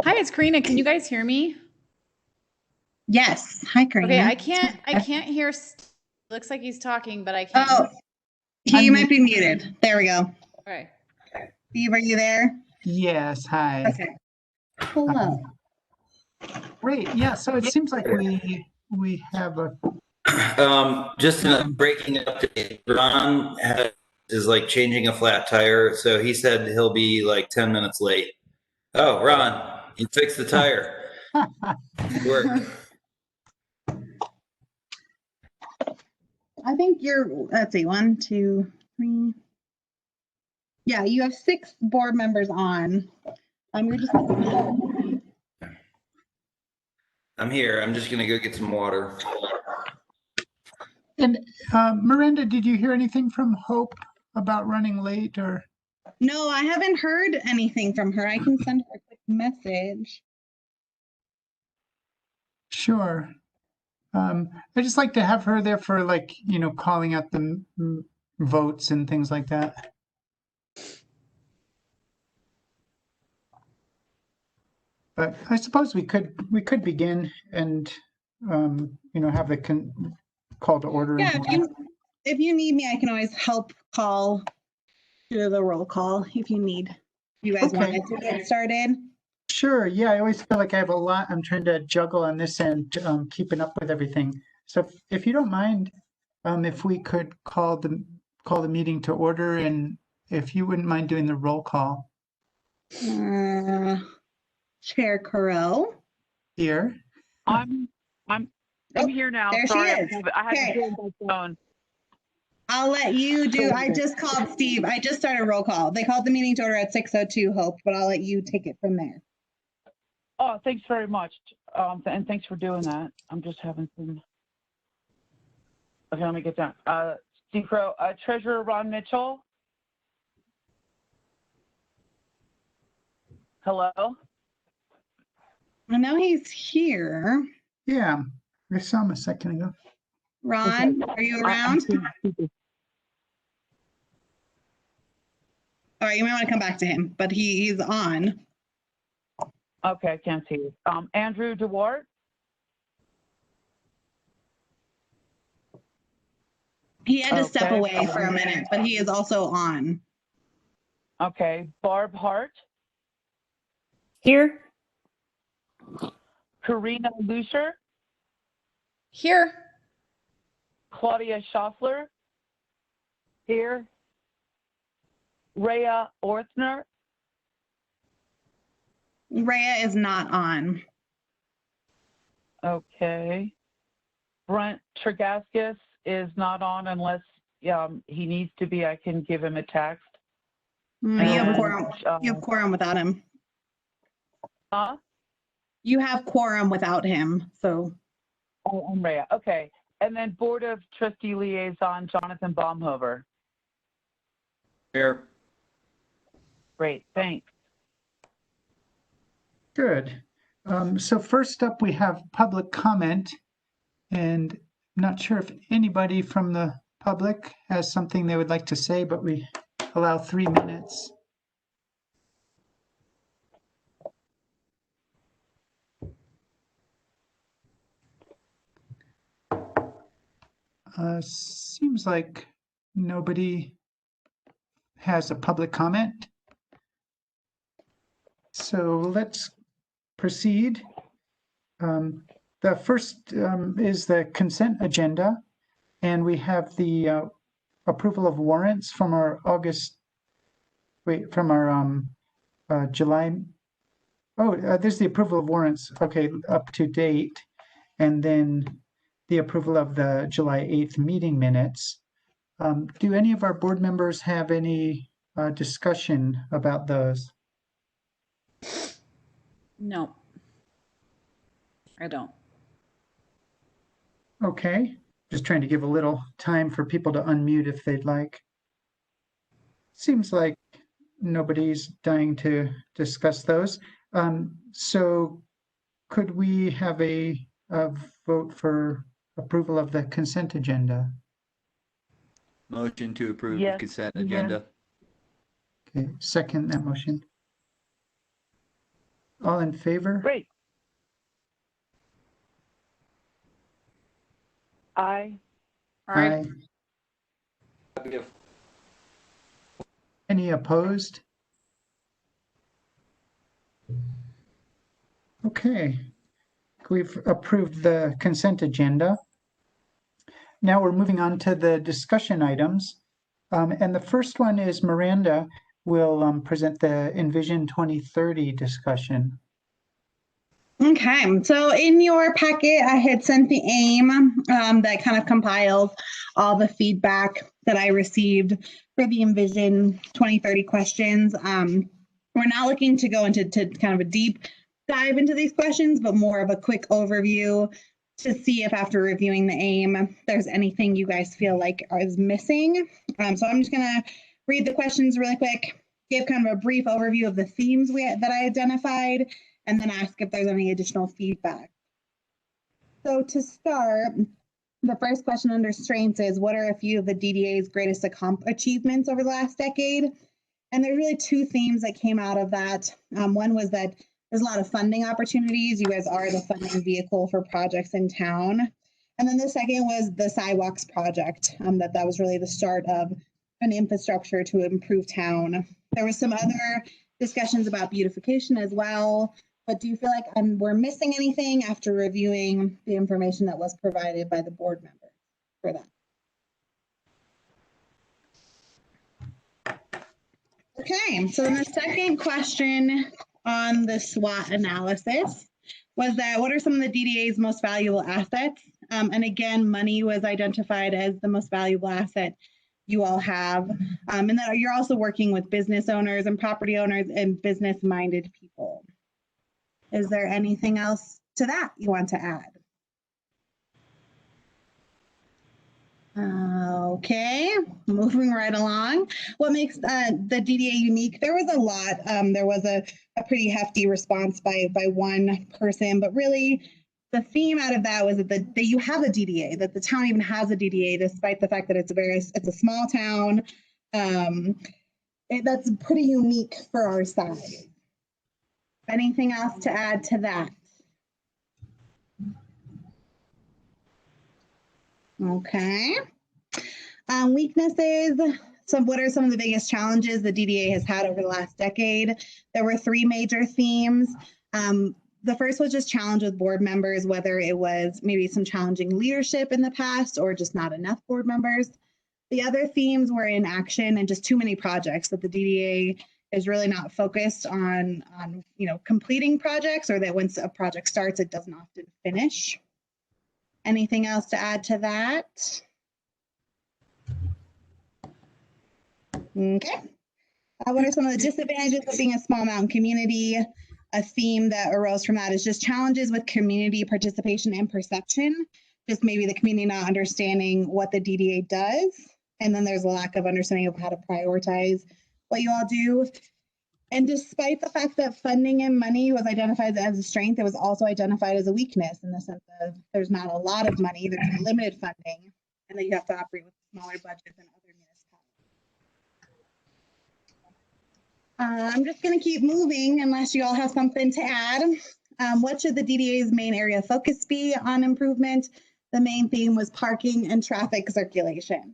Hi, it's Karina. Can you guys hear me? Yes. Hi, Okay, Karina. I can't hear. Looks like he's talking, but I can't. Oh, he might be muted. There we go. Okay. Steve, are you there? Yes, hi. Okay. Hello. Great. Yeah, so it seems like we have a Just in a breaking update, Ron is like changing a flat tire, so he said he'll be like 10 minutes late. Oh, Ron, you fixed the tire. Good work. I think let's see, 1, 2, 3. Yeah, you have 6 board members on. You're just. I'm here. I'm just gonna go get some water. And Miranda, did you hear anything from Hope about running late or? No, I haven't heard anything from her. I can send her a quick message. Sure. I just like to have her there for calling out the votes and things like that. But I suppose we could begin and have the call to order. Yeah, if you need me, I can always help do the roll call if you need. You guys wanted to get started? Sure. Yeah, I always feel like I have a lot I'm trying to juggle on this end, keeping up with everything. So if you don't mind, if we could call the meeting to order, and if you wouldn't mind doing the roll call. Chair Carell. Here. I'm here now. There Sorry, she is. I had to do my phone. I'll let you do. I just called Steve. I just started roll call. They called the meeting to order at 6:02, Hope, but I'll let you take it from there. Oh, thanks very much. And thanks for doing that. I'm just having some. Okay, let me get down. Steve Crow, Treasurer Ron Mitchell. Hello. I know he's here. Yeah, I saw him a second ago. Ron, Okay. are you around? All right, you might want to come back to him, but he's on. Okay, I can't see you. Andrew DeWart. He had to step away for a minute, but he is also on. Okay, Barb Hart. Here. Karina Lucier. Here. Claudia Schaffler. Here. Rhea Orthner. Rhea is not on. Okay. Brent Tregaskis is not on unless he needs to be. I can give him a text. You have quorum. You have quorum without him. Huh? You have quorum without him, so. Oh, I'm Rhea. Okay. And then Board of Trustee Liaison, Jonathan Baumhover. Here. Great, thanks. Good. So first up, we have public comment, and I'm not sure if anybody from the public has something they would like to say, but we allow 3 minutes. Seems like nobody has a public comment. So let's proceed. The first is the consent agenda, and we have the approval of warrants from our July. Oh, there's the approval of warrants. Okay, up to date, and then the approval of the July 8th meeting minutes. Do any of our board members have any discussion about those? No. I don't. Okay, just trying to give a little time for people to unmute if they'd like. Seems like nobody's dying to discuss those. So could we have a vote for approval of the consent agenda? Motion to approve Yes. consent agenda. Okay, second that motion. All in favor? Great. Aye. All right. Aye. Any opposed? Okay, we've approved the consent agenda. Now we're moving on to the discussion items. And the first one is Miranda will present the Envision 2030 discussion. Okay, so in your packet, I had sent the AIM that kind of compiles all the feedback that I received for the Envision 2030 questions. We're not looking to go into kind of a deep dive into these questions, but more of a quick overview to see if after reviewing the AIM, there's anything you guys feel like is missing. So I'm just gonna read the questions really quick, give kind of a brief overview of the themes that I identified, and then ask if there's any additional feedback. So to start, the first question under strengths is, what are a few of the DDA's greatest achievements over the last decade? And there's really two themes that came out of that. One was that there's a lot of funding opportunities. You guys are the funding vehicle for projects in town. And then the second was the sidewalks project, that was really the start of an infrastructure to improve town. There was some other discussions about beautification as well. But do you feel like we're missing anything after reviewing the information that was provided by the board members for that? Okay, so then the second question on the SWOT analysis was that what are some of the DDA's most valuable assets? And again, money was identified as the most valuable asset you all have. And that you're also working with business owners and property owners and business-minded people. Is there anything else to that you want to add? Okay, moving right along. What makes the DDA unique? There was a lot. There was a pretty hefty response by one person, but really the theme out of that was that you have a DDA, that the town even has a DDA, despite the fact that it's a small town. That's pretty unique for our size. Anything else to add to that? Okay. Weaknesses. So what are some of the biggest challenges the DDA has had over the last decade? There were three major themes. The first was just challenge with board members, whether it was maybe some challenging leadership in the past or just not enough board members. The other themes were inaction and just too many projects, that the DDA is really not focused on completing projects, or that once a project starts, it doesn't often finish. Anything else to add to that? Okay. What are some of the disadvantages of being a small mountain community? A theme that arose from that is just challenges with community participation and perception. Just maybe the community not understanding what the DDA does. And then there's a lack of understanding of how to prioritize what you all do. And despite the fact that funding and money was identified as a strength, it was also identified as a weakness in the sense of there's not a lot of money, there's limited funding, and that you have to operate with smaller budgets than other municipalities. I'm just going to keep moving unless you all have something to add. What should the DDA's main area of focus be on improvement? The main theme was parking and traffic circulation.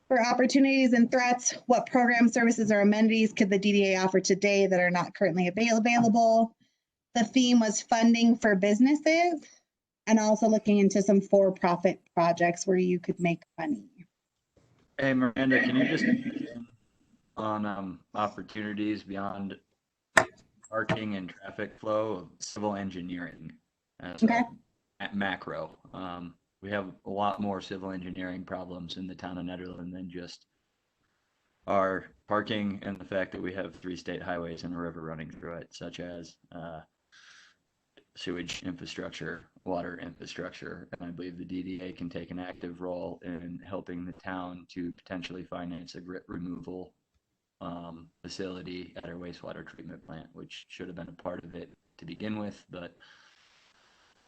For opportunities and threats, what programs, services, or amenities could the DDA offer today that are not currently available? The theme was funding for businesses and also looking into some for-profit projects where you could make money. Hey, Miranda, can you just on opportunities beyond parking and traffic flow of civil engineering Okay. at macro? We have a lot more civil engineering problems in the town of Nederland than just our parking and the fact that we have 3 state highways and a river running through it, such as sewage infrastructure, water infrastructure. And I believe the DDA can take an active role in helping the town to potentially finance a grit removal facility at our wastewater treatment plant, which should have been a part of it to begin with, but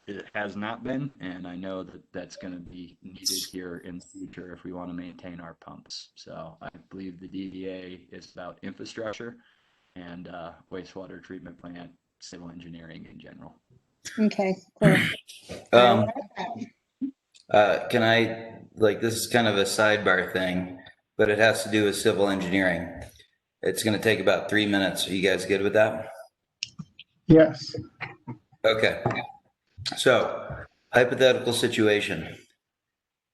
it has not been, and I know that that's going to be needed here in the future if we want to maintain our pumps. So I believe the DDA is about infrastructure, and wastewater treatment plant, civil engineering in general. Okay, cool. Um, can I, like, this is kind of a sidebar thing, but it has to do with civil engineering. It's going to take about 3 minutes. Are you guys good with that? Yes. Okay. So, hypothetical situation.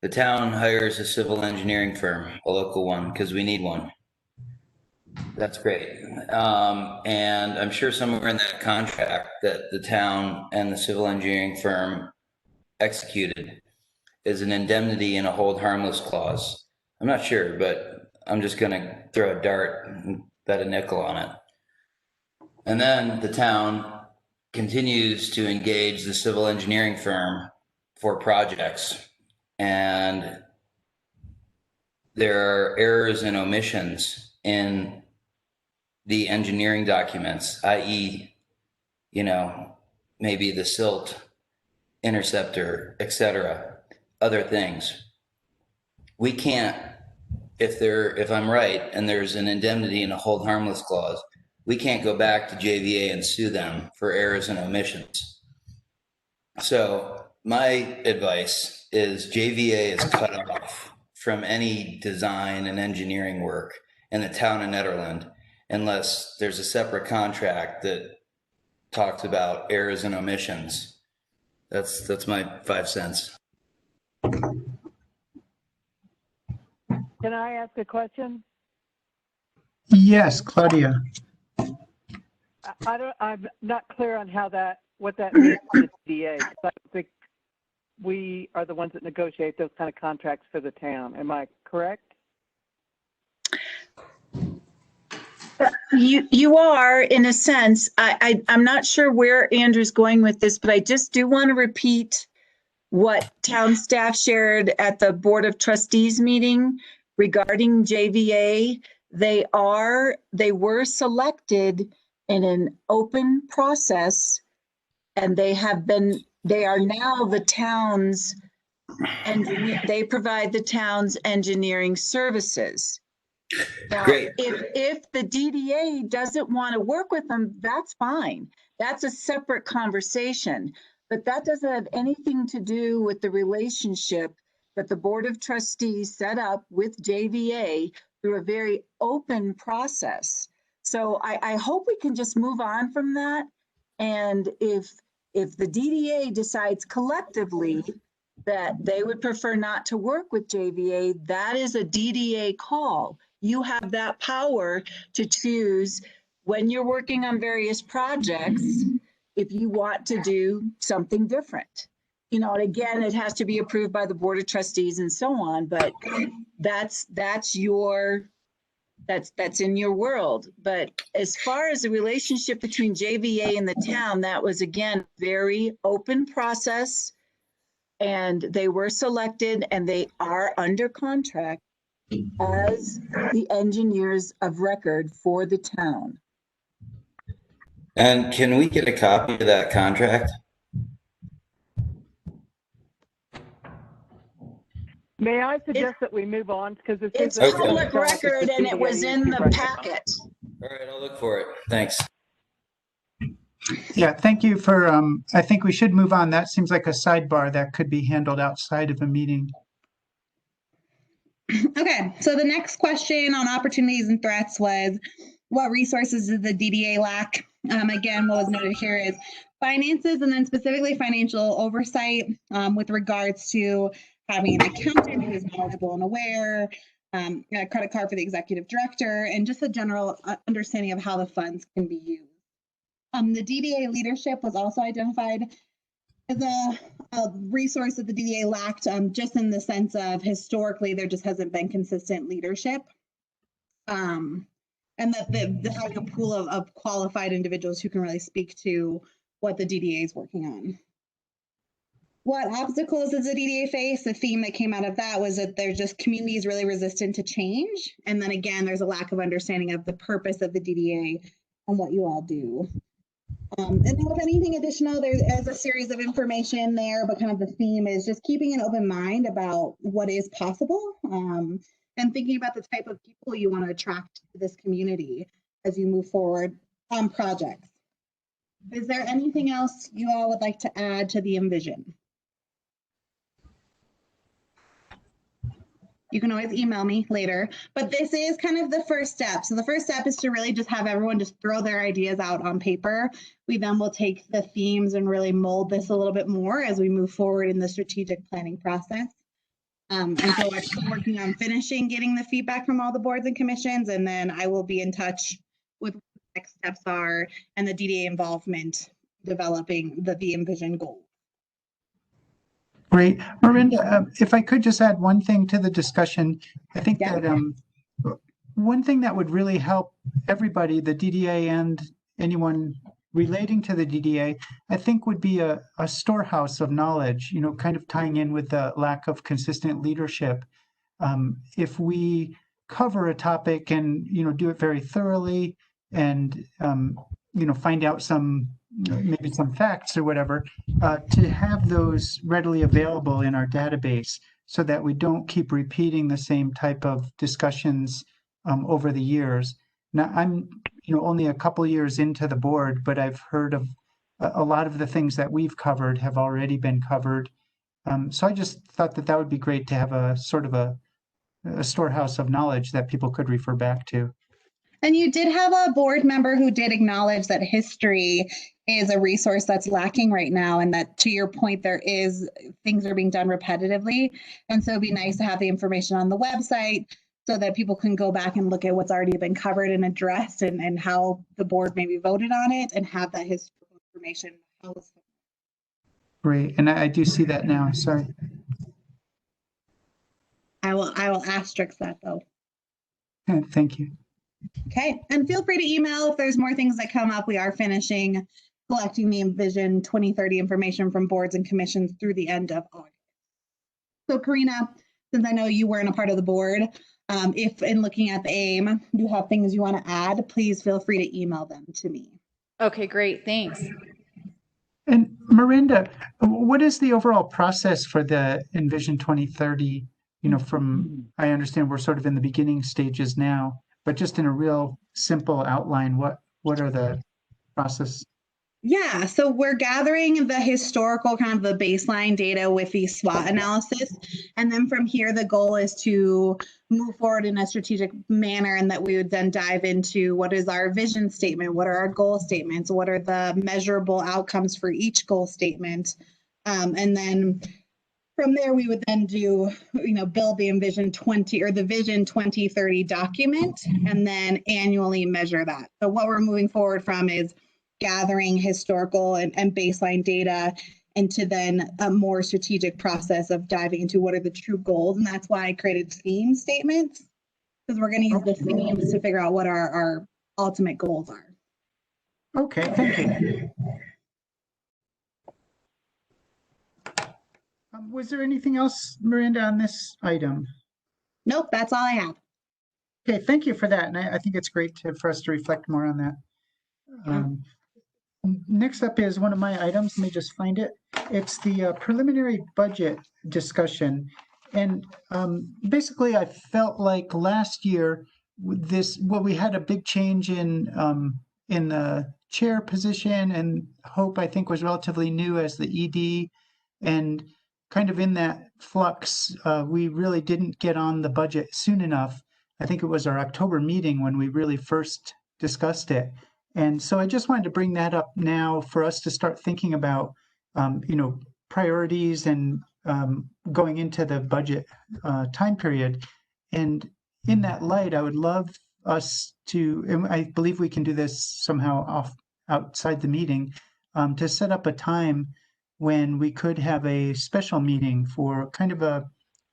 The town hires a civil engineering firm, a local one, because we need one. That's great. And I'm sure somewhere in that contract that the town and the civil engineering firm executed is an indemnity and a hold harmless clause. I'm not sure, but I'm just going to throw a dart and bet a nickel on it. And then the town continues to engage the civil engineering firm for projects. And there are errors and omissions in the engineering documents, i.e., maybe the silt interceptor, etc., other things. We can't, if I'm right, and there's an indemnity and a hold harmless clause, we can't go back to JVA and sue them for errors and omissions. So my advice is JVA is cut off from any design and engineering work in the town of Nederland unless there's a separate contract that talks about errors and omissions. That's my 5 cents. Can I ask a question? Yes, Claudia. I'm not clear on what that means to the DA. I think we are the ones that negotiate those kind of contracts for the town. Am I correct? You are, in a sense. I'm not sure where Andrew's going with this, but I just do want to repeat what town staff shared at the Board of Trustees meeting regarding JVA. They were selected in an open process, and they are now the town's engineer. They provide the town's engineering services. Now, Great. if the DDA doesn't want to work with them, that's fine. That's a separate conversation. But that doesn't have anything to do with the relationship that the Board of Trustees set up with JVA through a very open process. So I hope we can just move on from that. And if the DDA decides collectively that they would prefer not to work with JVA, that is a DDA call. You have that power to choose when you're working on various projects if you want to do something different. And again, it has to be approved by the Board of Trustees and so on, but that's in your world. But as far as the relationship between JVA and the town, that was, again, very open process, and they were selected and they are under contract as the engineers of record for the town. And can we get a copy of that contract? May I suggest that we move on because this It's is public record and it was in the packet. All right, I'll look for it. Thanks. Yeah, thank you for, I think we should move on. That seems like a sidebar that could be handled outside of a meeting. Okay, so the next question on opportunities and threats was, what resources does the DDA lack? Again, what was noted here is finances, and then specifically financial oversight with regards to having an accountant who is knowledgeable and aware, a credit card for the executive director, and just a general understanding of how the funds can be used. The DDA leadership was also identified as a resource that the DDA lacked, just in the sense of historically there just hasn't been consistent leadership, and that the having a pool of qualified individuals who can really speak to what the DDA is working on. What obstacles does the DDA face? The theme that came out of that was that there's just communities really resistant to change, and then again there's a lack of understanding of the purpose of the DDA and what you all do. And then with anything additional, there's a series of information there, but kind of the theme is just keeping an open mind about what is possible, and thinking about the type of people you want to attract to this community. as you move forward on projects. Is there anything else you all would like to add to the Envision? You can always email me later, but this is kind of the first step. So the first step is to really just have everyone just throw their ideas out on paper. We then will take the themes and really mold this a little bit more as we move forward in the strategic planning process. And so I'm still working on finishing getting the feedback from all the boards and commissions, and then I will be in touch with what the next steps are and the DDA involvement developing the Envision goal. Great. Miranda, if I could just add one thing to the discussion, I think Yeah. that one thing that would really help everybody, the DDA and anyone relating to the DDA, I think would be a storehouse of knowledge, you know, kind of tying in with the lack of consistent leadership. If we cover a topic and, you know, do it very thoroughly and, you know, find out some, maybe some facts or whatever, to have those readily available in our database so that we don't keep repeating the same type of discussions over the years. Now, I'm, you know, only a couple years into the board, but I've heard of a lot of the things that we've covered have already been covered. So I just thought that that would be great to have a sort of a storehouse of knowledge that people could refer back to. And you did have a board member who did acknowledge that history is a resource that's lacking right now, and that, to your point, there is things are being done repetitively. And so it'd be nice to have the information on the website so that people can go back and look at what's already been covered and addressed, and how the board maybe voted on it, and have that historical information. Great, and I do see that now. Sorry. I will asterisk that though. Thank you. Okay, and feel free to email if there's more things that come up. We are finishing collecting the Envision 2030 information from boards and commissions through the end of August. So Karina, since I know you weren't a part of the board, if in looking at the AIM, you have things you want to add, please feel free to email them to me. Okay, great. Thanks. And Miranda, what is the overall process for the Envision 2030? You know, from, I understand we're sort of in the beginning stages now, but just in a real simple outline, what are the process? Yeah, so we're gathering the historical kind of the baseline data with the SWOT analysis. And then from here, the goal is to move forward in a strategic manner, and that we would then dive into what is our vision statement, what are our goal statements, what are the measurable outcomes for each goal statement. And then from there, we would then do, you know, build the Envision 20 or the Vision 2030 document, and then annually measure that. So what we're moving forward from is gathering historical and baseline data into then a more strategic process of diving into what are the true goals. And that's why I created theme statements, because we're going to use the themes to figure out what our ultimate goals are. Okay, thank you. Was there anything else, Miranda, on this item? Nope, that's all I have. Okay, thank you for that. And I think it's great for us to reflect more on that. Next up is one of my items. Let me just find it. It's the preliminary budget discussion. And basically, I felt like last year, we had a big change in the chair position, and Hope, I think, was relatively new as the ED. And kind of in that flux, we really didn't get on the budget soon enough. I think it was our October meeting when we really first discussed it. And so I just wanted to bring that up now for us to start thinking about, you know, priorities and going into the budget time period. And in that light, I would love us to, and I believe we can do this somehow outside the meeting, to set up a time when we could have a special meeting for kind of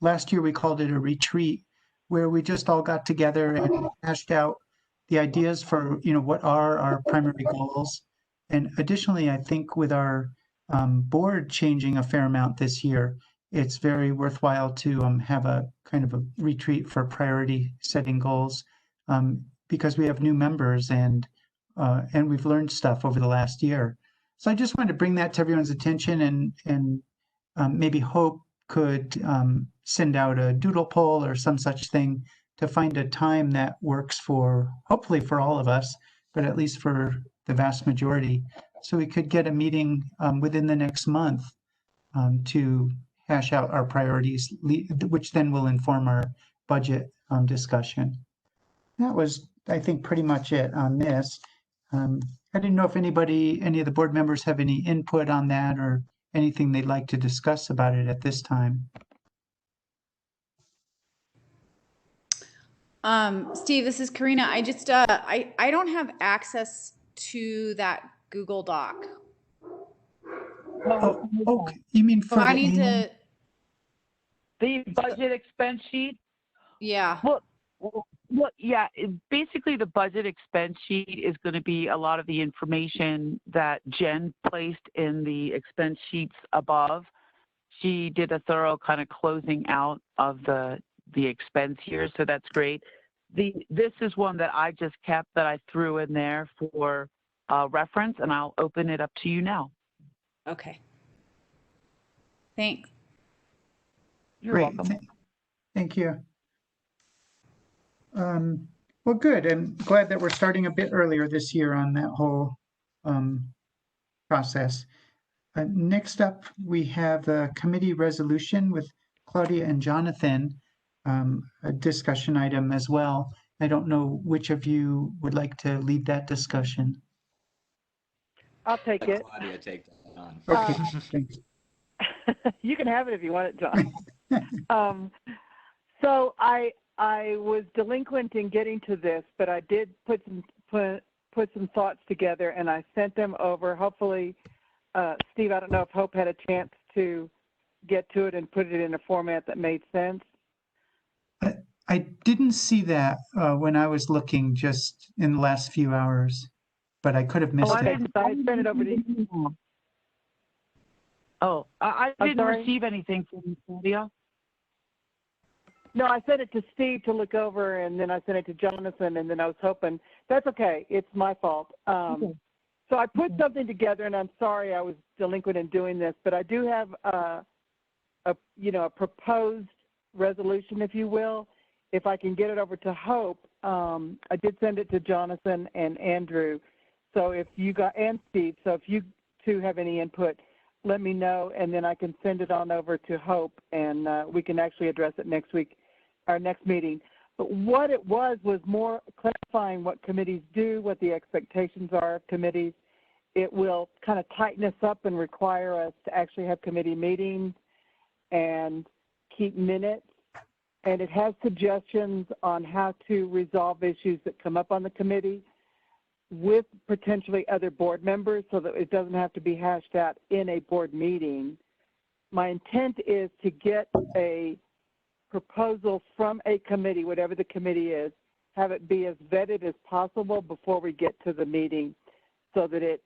last year we called it a retreat, where we just all got together and hashed out the ideas for, you know, what are our primary goals. And additionally, I think with our board changing a fair amount this year, it's very worthwhile to have a kind of a retreat for priority setting goals, because we have new members and we've learned stuff over the last year. So I just wanted to bring that to everyone's attention, and maybe Hope could send out a doodle poll or some such thing to find a time that works for, hopefully for all of us, but at least for the vast majority. So we could get a meeting within the next month to hash out our priorities, which then will inform our budget discussion. That was, I think, pretty much it on this. I didn't know if any of the board members have any input on that or anything they'd like to discuss about it at this time. Steve, this is Karina. I just, I don't have access to that Google Doc. Oh, okay. You mean So for I the need annual? to, The budget expense sheet. yeah. Well, yeah, basically the budget expense sheet is going to be a lot of the information that Jen placed in the expense sheets above. She did a thorough kind of closing out of the expense here, so that's great. This is one that I just kept that I threw in there for reference, and I'll open it up to you now. Okay. Thanks. You're Great. welcome. Thank you. Well, good. I'm glad that we're starting a bit earlier this year on that whole process. Next up, we have a committee resolution with Claudia and Jonathan, a discussion item as well. I don't know which of you would like to lead that discussion. I'll take it. Claudia, take that on. Okay, thanks. You can have it if you want it, John. So I was delinquent in getting to this, but I did put some thoughts together and I sent them over. Hopefully, Steve, I don't know if Hope had a chance to get to it and put it in a format that made sense. I didn't see that when I was looking just in the last few hours, but I could have missed I it. didn't. I sent it over to you. Oh, I didn't receive anything from Claudia. No, I sent it to Steve to look over, and then I sent it to Jonathan, and then I was hoping. That's okay. It's my fault. Okay. So I put something together, and I'm sorry I was delinquent in doing this, but I do have a proposed resolution, if you will. If I can get it over to Hope, I did send it to Jonathan and Andrew. So if you got, and Steve, so if you two have any input, let me know, and then I can send it on over to Hope, and we can actually address it next week, our next meeting. But what it was more clarifying what committees do, what the expectations are of committees. It will kind of tighten us up and require us to actually have committee meetings and keep minutes. And it has suggestions on how to resolve issues that come up on the committee with potentially other board members so that it doesn't have to be hashed out in a board meeting. My intent is to get a proposal from a committee, whatever the committee is, have it be as vetted as possible before we get to the meeting so that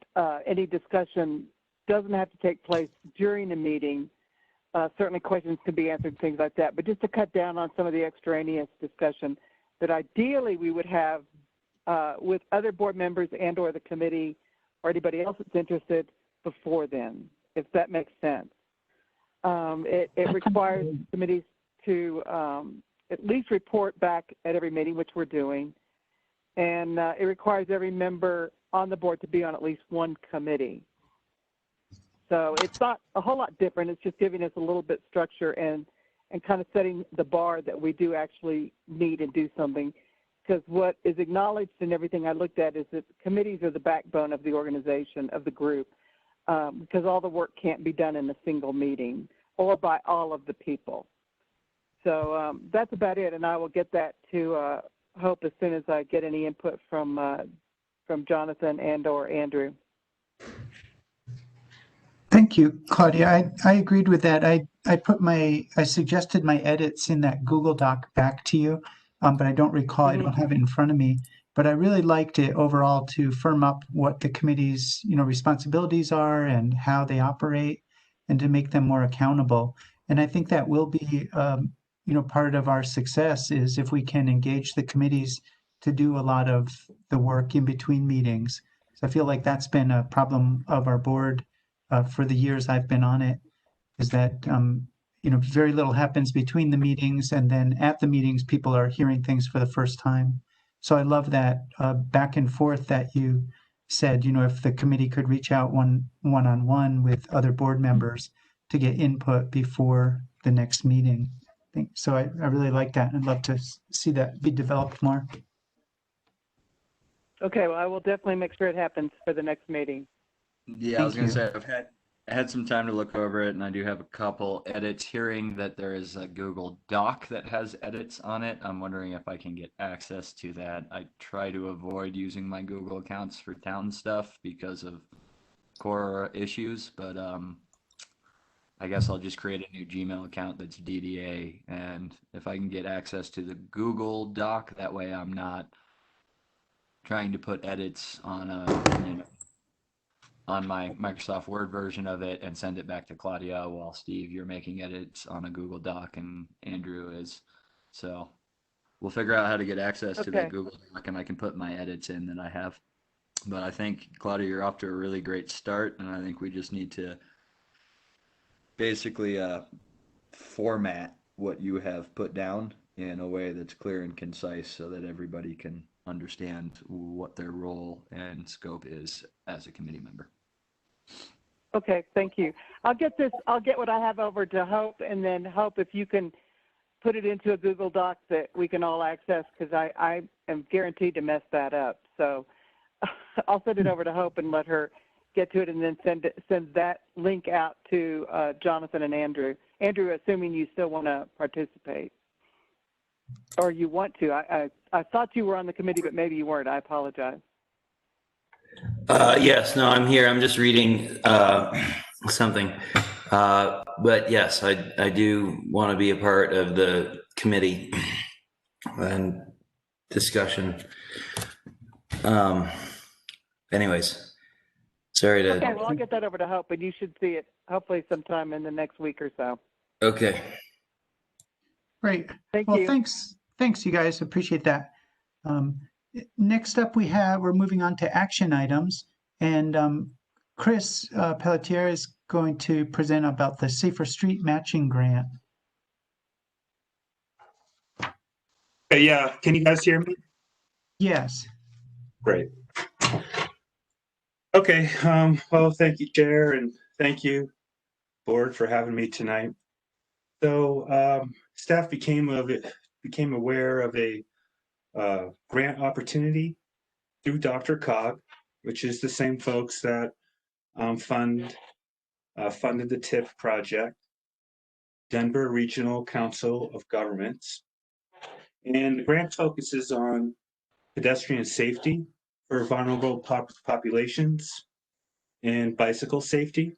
any discussion doesn't have to take place during a meeting. Certainly questions can be answered, things like that, but just to cut down on some of the extraneous discussion that ideally we would have with other board members and or the committee or anybody else that's interested before then, if that makes sense. It requires committees to at least report back at every meeting, which we're doing, and it requires every member on the board to be on at least one committee. So it's not a whole lot different. It's just giving us a little bit structure and kind of setting the bar that we do actually need and do something. Because what is acknowledged in everything I looked at is that committees are the backbone of the organization, of the group, because all the work can't be done in a single meeting or by all of the people. So that's about it, and I will get that to Hope as soon as I get any input from Jonathan and or Andrew. Thank you, Claudia. I agreed with that. I suggested my edits in that Google Doc back to you, but I don't recall. I don't have it in front of me. But I really liked it overall to firm up what the committee's responsibilities are and how they operate, and to make them more accountable. And I think that will be part of our success is if we can engage the committees to do a lot of the work in between meetings. So I feel like that's been a problem of our board for the years I've been on it, is that very little happens between the meetings, and then at the meetings, people are hearing things for the first time. So I love that back and forth that you said, if the committee could reach out one-on-one with other board members to get input before the next meeting. So I really like that, and I'd love to see that be developed more. Okay, well, I will definitely make sure it happens for the next meeting. Yeah, I was Thank gonna you. say I had some time to look over it, and I do have a couple edits. Hearing that there is a Google Doc that has edits on it, I'm wondering if I can get access to that. I try to avoid using my Google accounts for town stuff because of core issues, but I guess I'll just create a new Gmail account that's DDA, and if I can get access to the Google Doc, that way I'm not trying to put edits on on my Microsoft Word version of it and send it back to Claudia, while Steve, you're making edits on a Google Doc and Andrew is. So we'll figure out how to get access to that Okay. Google Doc, and I can put my edits in that I have. But I think, Claudia, you're off to a really great start, and I think we just need to basically format what you have put down in a way that's clear and concise so that everybody can understand what their role and scope is as a committee member. Okay, thank you. I'll get what I have over to Hope, and then Hope, if you can put it into a Google Doc that we can all access, because I am guaranteed to mess that up. So I'll send it over to Hope and let her get to it, and then send that link out to Jonathan and Andrew. Andrew, assuming you still want to participate, or you want to. I thought you were on the committee, but maybe you weren't. I apologize. Yes, no, I'm here. I'm just reading something. But yes, I do want to be a part of the committee and discussion. Anyways, sorry to. Okay, well, I'll get that over to Hope, and you should see it hopefully sometime in the next week or so. Okay. Great. Thank Well, you. thanks, you guys. Appreciate that. Next up, we're moving on to action items, and Chris Pelletier is going to present about the Safer Street Matching Grant. Okay, yeah, can you guys hear me? Yes. Great. Okay, well, thank you, Chair, and thank you, Board, for having me tonight. So staff became aware of a grant opportunity through DRCOG, which is the same folks that funded the TIP project, Denver Regional Council of Governments. And the grant focuses on pedestrian safety for vulnerable populations and bicycle safety.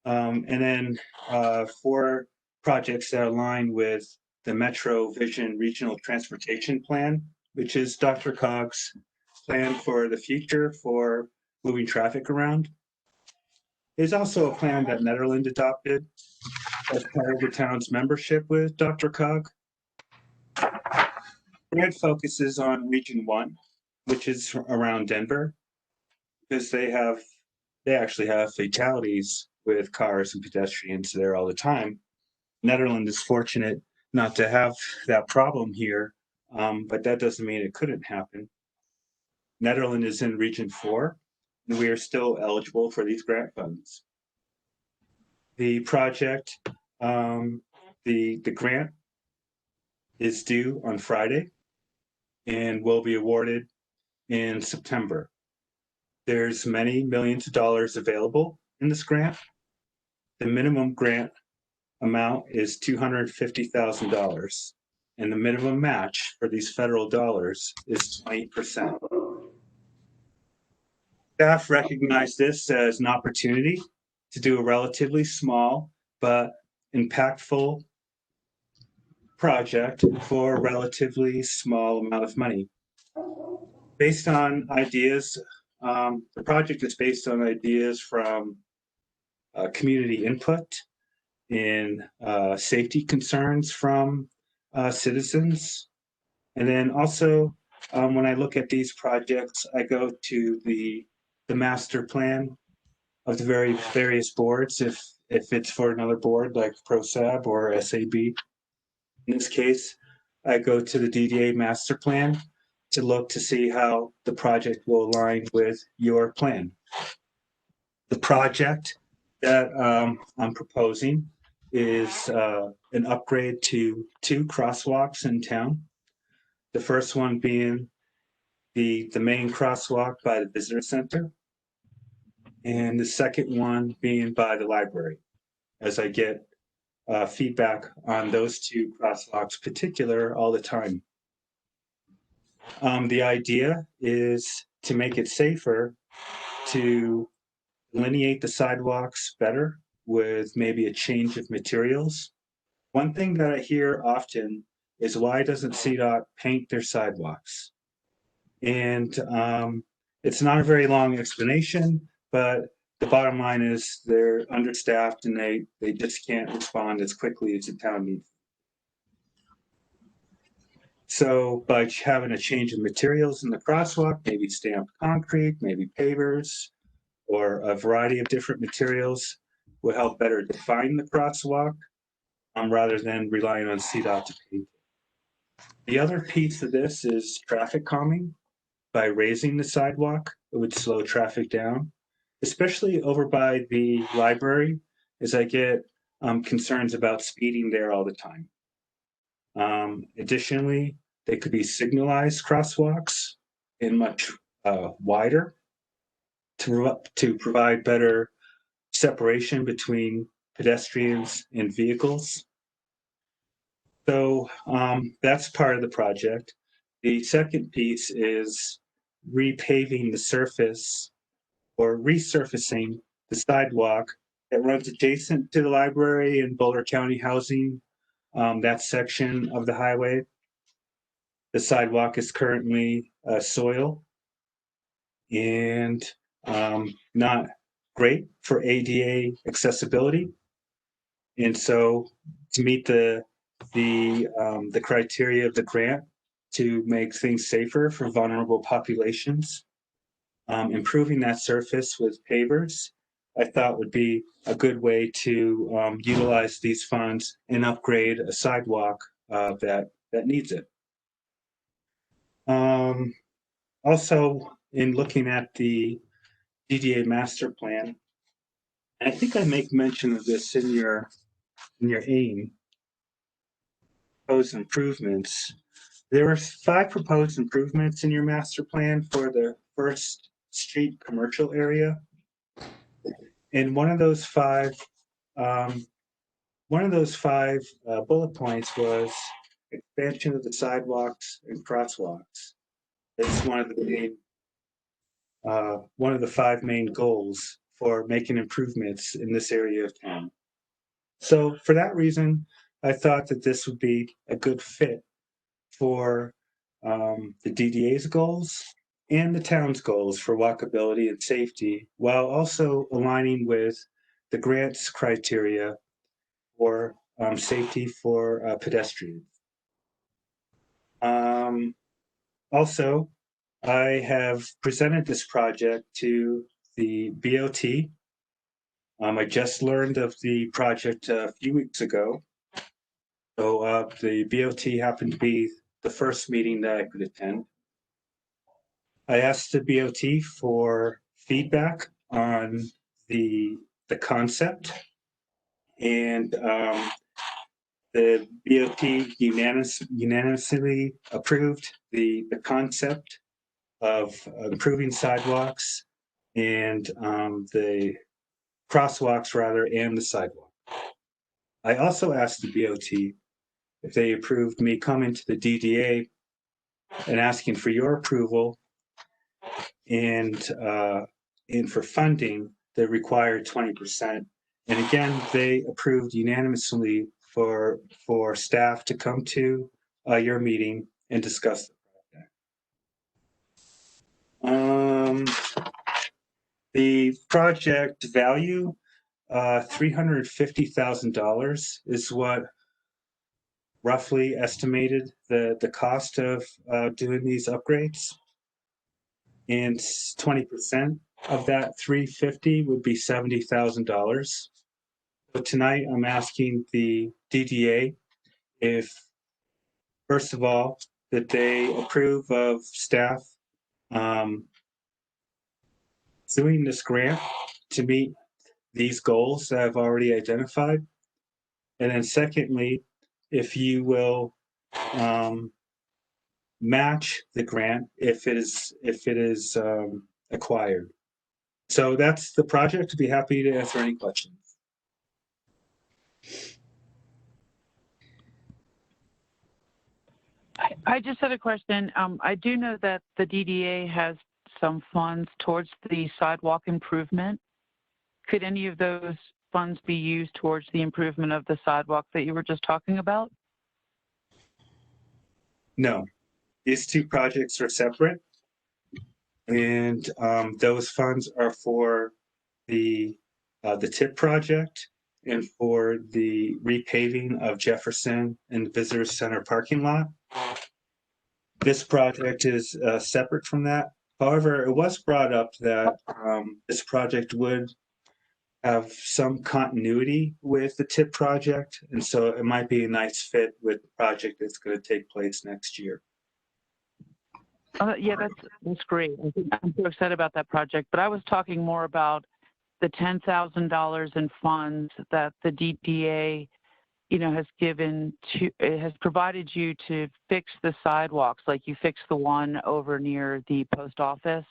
And then for projects that align with the Metro Vision Regional Transportation Plan, which is DRCOG's plan for the future for moving traffic around. There's also a plan that Nederland adopted as part of the town's membership with DRCOG. Grant focuses on Region 1, which is around Denver, because they actually have fatalities with cars and pedestrians there all the time. Nederland is fortunate not to have that problem here, but that doesn't mean it couldn't happen. Nederland is in Region 4, and we are still eligible for these grant funds. The project, the grant is due on Friday and will be awarded in September. There's many millions of dollars available in this grant. The minimum grant amount is $250,000, and the minimum match for these federal dollars is 20%. Staff recognize this as an opportunity to do a relatively small but impactful project for a relatively small amount of money. Based on ideas, the project is based on ideas from community input in safety concerns from citizens. And then also, when I look at these projects, I go to the master plan of the various boards. If if it's for another board like ProSab or SAB. In this case, I go to the DDA master plan to look to see how the project will align with your plan. The project that I'm proposing is an upgrade to 2 crosswalks in town. The first one being the main crosswalk by the visitor center, and the second one being by the library, as I get feedback on those 2 crosswalks particular all the time. The idea is to make it safer, to delineate the sidewalks better with maybe a change of materials. One thing that I hear often is, why doesn't CDOT paint their sidewalks? And it's not a very long explanation, but the bottom line is they're understaffed and they just can't respond as quickly as the town needs. So by having a change of materials in the crosswalk, maybe stamped concrete, maybe pavers, or a variety of different materials, will help better define the crosswalk rather than relying on CDOT to paint it. The other piece of this is traffic calming. By raising the sidewalk, it would slow traffic down, especially over by the library, as I get concerns about speeding there all the time. Additionally, they could be signalized crosswalks and much wider to provide better separation between pedestrians and vehicles. So that's part of the project. The second piece is repaving the surface or resurfacing the sidewalk that runs adjacent to the library and Boulder County Housing, that section of the highway. The sidewalk is currently soil and not great for ADA accessibility. And so to meet the criteria of the grant to make things safer for vulnerable populations, improving that surface with pavers, I thought would be a good way to utilize these funds and upgrade a sidewalk that needs it. Also, in looking at the DDA master plan, and I think I make mention of this in your aim, proposed improvements. There were 5 proposed improvements in your master plan for the First Street commercial area. And one of those five bullet points was expansion of the sidewalks and crosswalks. It's one of the 5 main goals for making improvements in this area of town. So for that reason, I thought that this would be a good fit for the DDA's goals and the town's goals for walkability and safety, while also aligning with the grant's criteria for safety for pedestrians. Also, I have presented this project to the BOT. I just learned of the project a few weeks ago. So the BOT happened to be the first meeting that I could attend. I asked the BOT for feedback on the concept, and the BOT unanimously approved the concept of improving sidewalks and the crosswalks rather, and the sidewalk. I also asked the BOT if they approved me coming to the DDA and asking for your approval and for funding the required 20%. And again, they approved unanimously for staff to come to your meeting and discuss the project. The project value, $350,000 is what roughly estimated the cost of doing these upgrades. And 20% of that 350 would be $70,000. So tonight, I'm asking the DDA if, first of all, that they approve of staff doing this grant to meet these goals that I've already identified. And then secondly, if you will match the grant if it is acquired. So that's the project. I'd be happy to answer any questions. I just had a question. I do know that the DDA has some funds towards the sidewalk improvement. Could any of those funds be used towards the improvement of the sidewalk that you were just talking about? No, these two projects are separate, and those funds are for the TIP project and for the repaving of Jefferson and the Visitor Center parking lot. This project is separate from that. However, it was brought up that this project would have some continuity with the TIP project, and so it might be a nice fit with the project that's going to take place next year. Yeah, that's great. I'm so excited about that project. But I was talking more about the $10,000 in funds that the DDA, has provided you to fix the sidewalks, like you fixed the one over near the post office.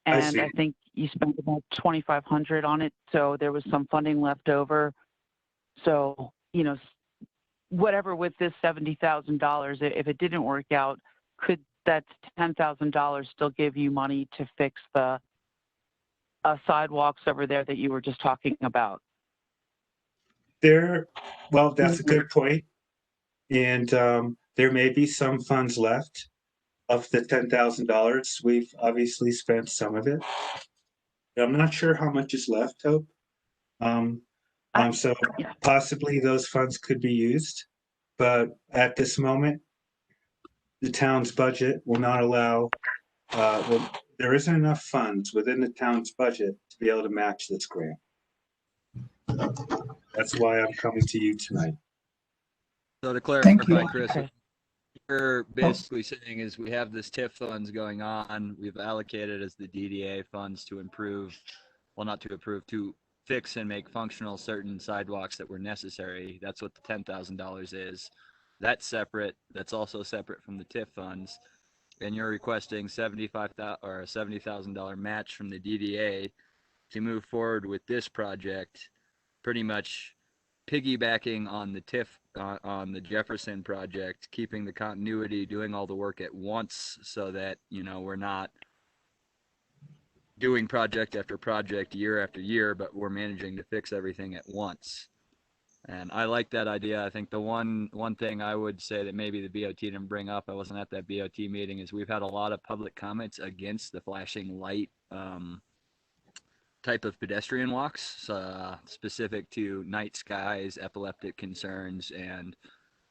And I think you spent about $2,500 on it, so there was some funding left over. So, whatever with this $70,000, if it didn't work out, could that $10,000 still give you money to fix the sidewalks over there that you were just talking about? Well, that's a good point. And there may be some funds left of the $10,000. We've obviously spent some of it. I'm not sure how much is left, Hope. So possibly those funds could be used, but at this moment, the town's budget will not allow, there isn't enough funds within the town's budget to be able to match this grant. That's why I'm coming to you tonight. So to clarify, you. Chris, what you're basically saying is we have this TIF funds going on. We've allocated as the DDA funds to to fix and make functional certain sidewalks that were necessary. That's what the $10,000 is. That's separate. That's also separate from the TIF funds. And you're requesting $70,000 match from the DDA to move forward with this project, pretty much piggybacking on the TIF, on the Jefferson project, keeping the continuity, doing all the work at once so that, we're not doing project after project, year after year, but we're managing to fix everything at once. And I like that idea. I think the one thing I would say that maybe the BOT didn't bring up, I wasn't at that BOT meeting, is we've had a lot of public comments against the flashing light type of pedestrian walks, specific to night skies, epileptic concerns, and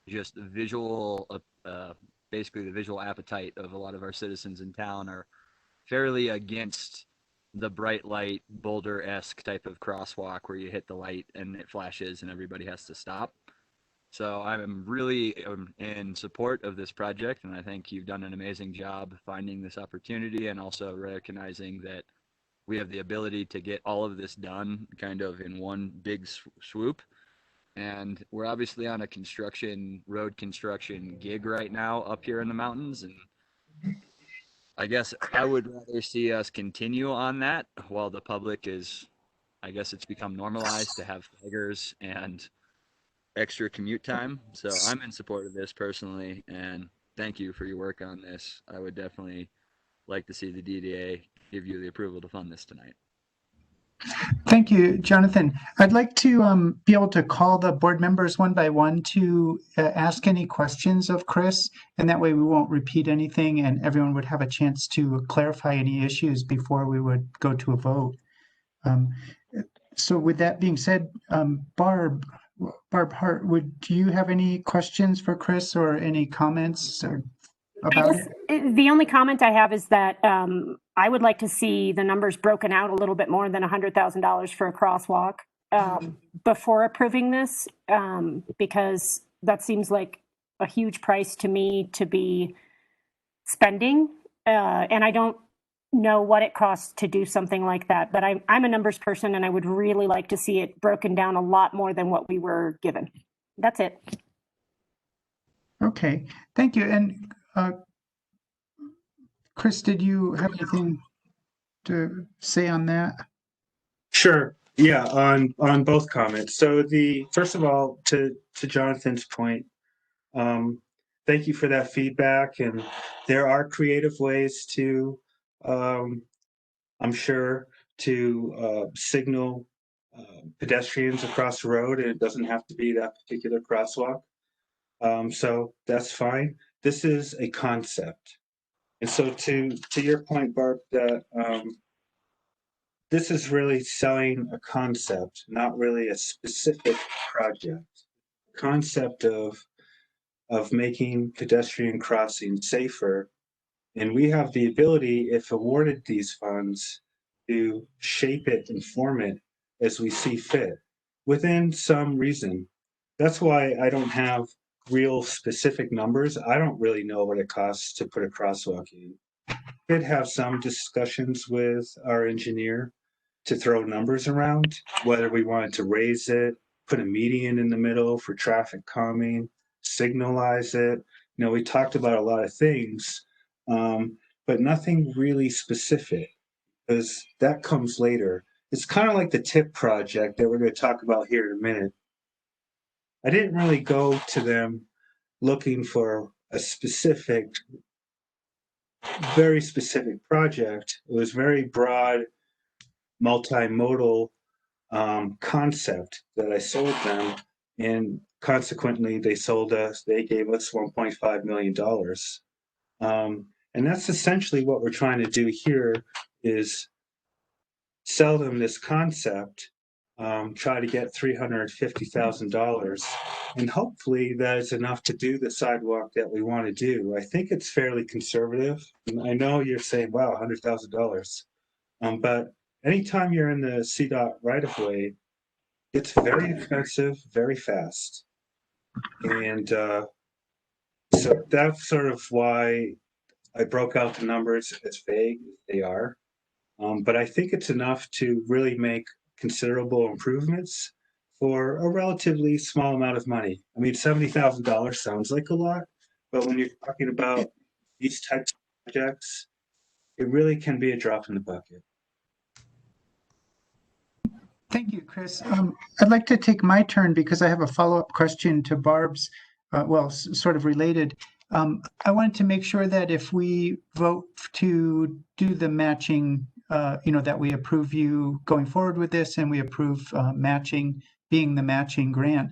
just the visual, basically the visual appetite of a lot of our citizens in town are fairly against the bright light Boulder-esque type of crosswalk where you hit the light and it flashes and everybody has to stop. So I'm really in support of this project, and I think you've done an amazing job finding this opportunity and also recognizing that we have the ability to get all of this done kind of in one big swoop. And we're obviously on a road construction gig right now up here in the mountains, and I guess I would rather see us continue on that while the public is, I guess it's become normalized to have flaggers and extra commute time. So I'm in support of this personally, and thank you for your work on this. I would definitely like to see the DDA give you the approval to fund this tonight. Thank you, Jonathan. I'd like to be able to call the board members one by one to ask any questions of Chris, and that way we won't repeat anything and everyone would have a chance to clarify any issues before we would go to a vote. So with that being said, Barb Hart, do you have any questions for Chris or any comments about it? The only comment I have is that I would like to see the numbers broken out a little bit more than $100,000 for a crosswalk. before approving this, because that seems like a huge price to me to be spending. And I don't know what it costs to do something like that, but I'm a numbers person and I would really like to see it broken down a lot more than what we were given. That's it. Okay, thank you. And Chris, did you have anything to say on that? Sure. Yeah, on both comments. So first of all, to Jonathan's point, thank you for that feedback. And there are creative ways to, I'm sure, to signal pedestrians across the road, and it doesn't have to be that particular crosswalk. So that's fine. This is a concept. And so to your point, Barb, that this is really selling a concept, not really a specific project. Concept of making pedestrian crossing safer. And we have the ability, if awarded these funds, to shape it and form it as we see fit within some reason. That's why I don't have real specific numbers. I don't really know what it costs to put a crosswalk in. Could have some discussions with our engineer to throw numbers around, whether we wanted to raise it, put a median in the middle for traffic calming, signalize it. You know, we talked about a lot of things, but nothing really specific, because that comes later. It's kind of like the TIP project that we're going to talk about here in a minute. I didn't really go to them looking for a specific, very specific project. It was very broad, multimodal concept that I sold them, and consequently they gave us $1.5 million. And that's essentially what we're trying to do here, is sell them this concept, try to get $350,000, and hopefully that is enough to do the sidewalk that we want to do. I think it's fairly conservative. And I know you're saying, wow, $100,000. But anytime you're in the CDOT right-of-way, it's very expensive, very fast. And so that's sort of why I broke out the numbers as vague as they are. But I think it's enough to really make considerable improvements for a relatively small amount of money. I mean, $70,000 sounds like a lot, but when you're talking about these types of projects, it really can be a drop in the bucket. Thank you, Chris. I'd like to take my turn because I have a follow-up question to Barb's, sort of related. I wanted to make sure that if we vote to do the matching, that we approve you going forward with this and we approve matching, being the matching grant,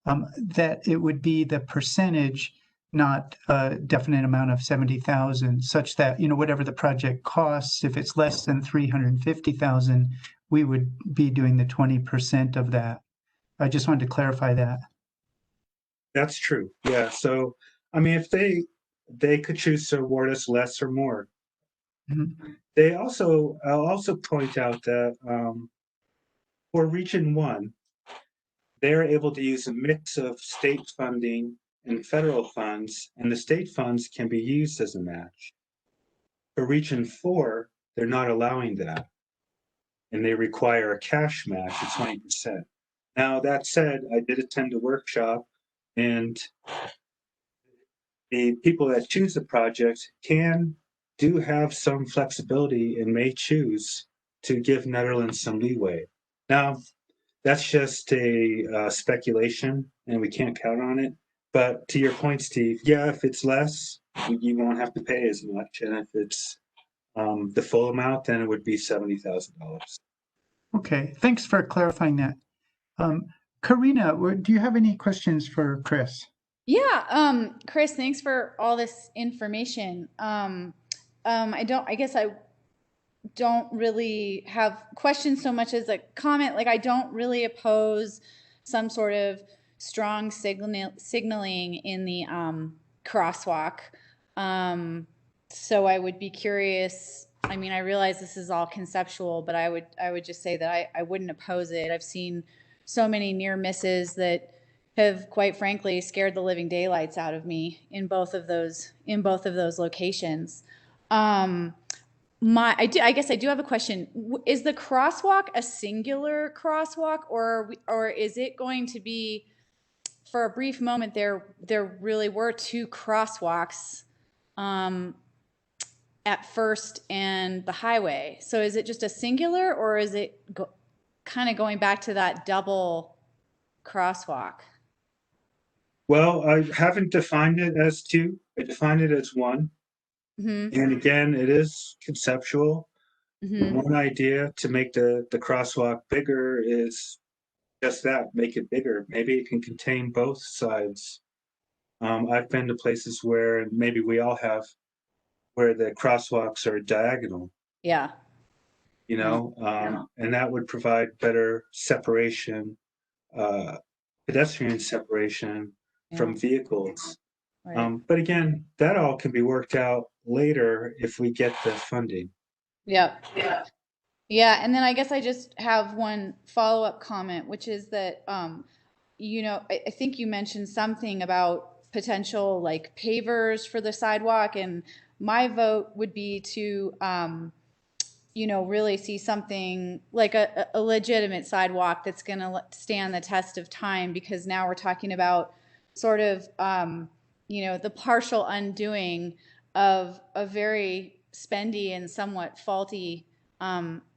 that it would be the percentage, not a definite amount of 70,000, such that, whatever the project costs, if it's less than 350,000, we would be doing the 20% of that. I just wanted to clarify that. That's true. Yeah. So, I mean, if they could choose to award us less or more. Mm-hmm. I'll also point out that for Region 1, they're able to use a mix of state funding and federal funds, and the state funds can be used as a match. For Region 4, they're not allowing that, and they require a cash match of 20%. Now, that said, I did attend a workshop, and the people that choose the project do have some flexibility and may choose to give Netherlands some leeway. Now, that's just a speculation, and we can't count on it. But to your point, Steve, yeah, if it's less, you won't have to pay as much, and if it's the full amount, then it would be $70,000. Okay, thanks for clarifying that. Karina, do you have any questions for Chris? Yeah, Chris, thanks for all this information. I guess I don't really have questions so much as a comment. Like, I don't really oppose some sort of strong signaling in the crosswalk. So I would be curious. I mean, I realize this is all conceptual, but I would just say that I wouldn't oppose it. I've seen so many near misses that have quite frankly scared the living daylights out of me in both of those locations. I guess I do have a question. Is the crosswalk a singular crosswalk, or is it going to be, for a brief moment there really were two crosswalks at First and the highway. So is it just a singular, or is it kind of going back to that double crosswalk? Well, I haven't defined it as two. I defined it as one. Mm-hmm. And again, it is conceptual. Mm-hmm. One idea to make the crosswalk bigger is just that, make it bigger. Maybe it can contain both sides. I've been to places where maybe we all have, where the crosswalks are diagonal, Yeah. you know, and that would provide better separation, pedestrian separation from vehicles. Right. But again, that all can be worked out later if we get the funding. Yep. Yeah, and then I guess I just have one follow-up comment, which is that, I think you mentioned something about potential like pavers for the sidewalk, and my vote would be to, really see something like a legitimate sidewalk that's going to stand the test of time, because now we're talking about sort of, the partial undoing of a very spendy and somewhat faulty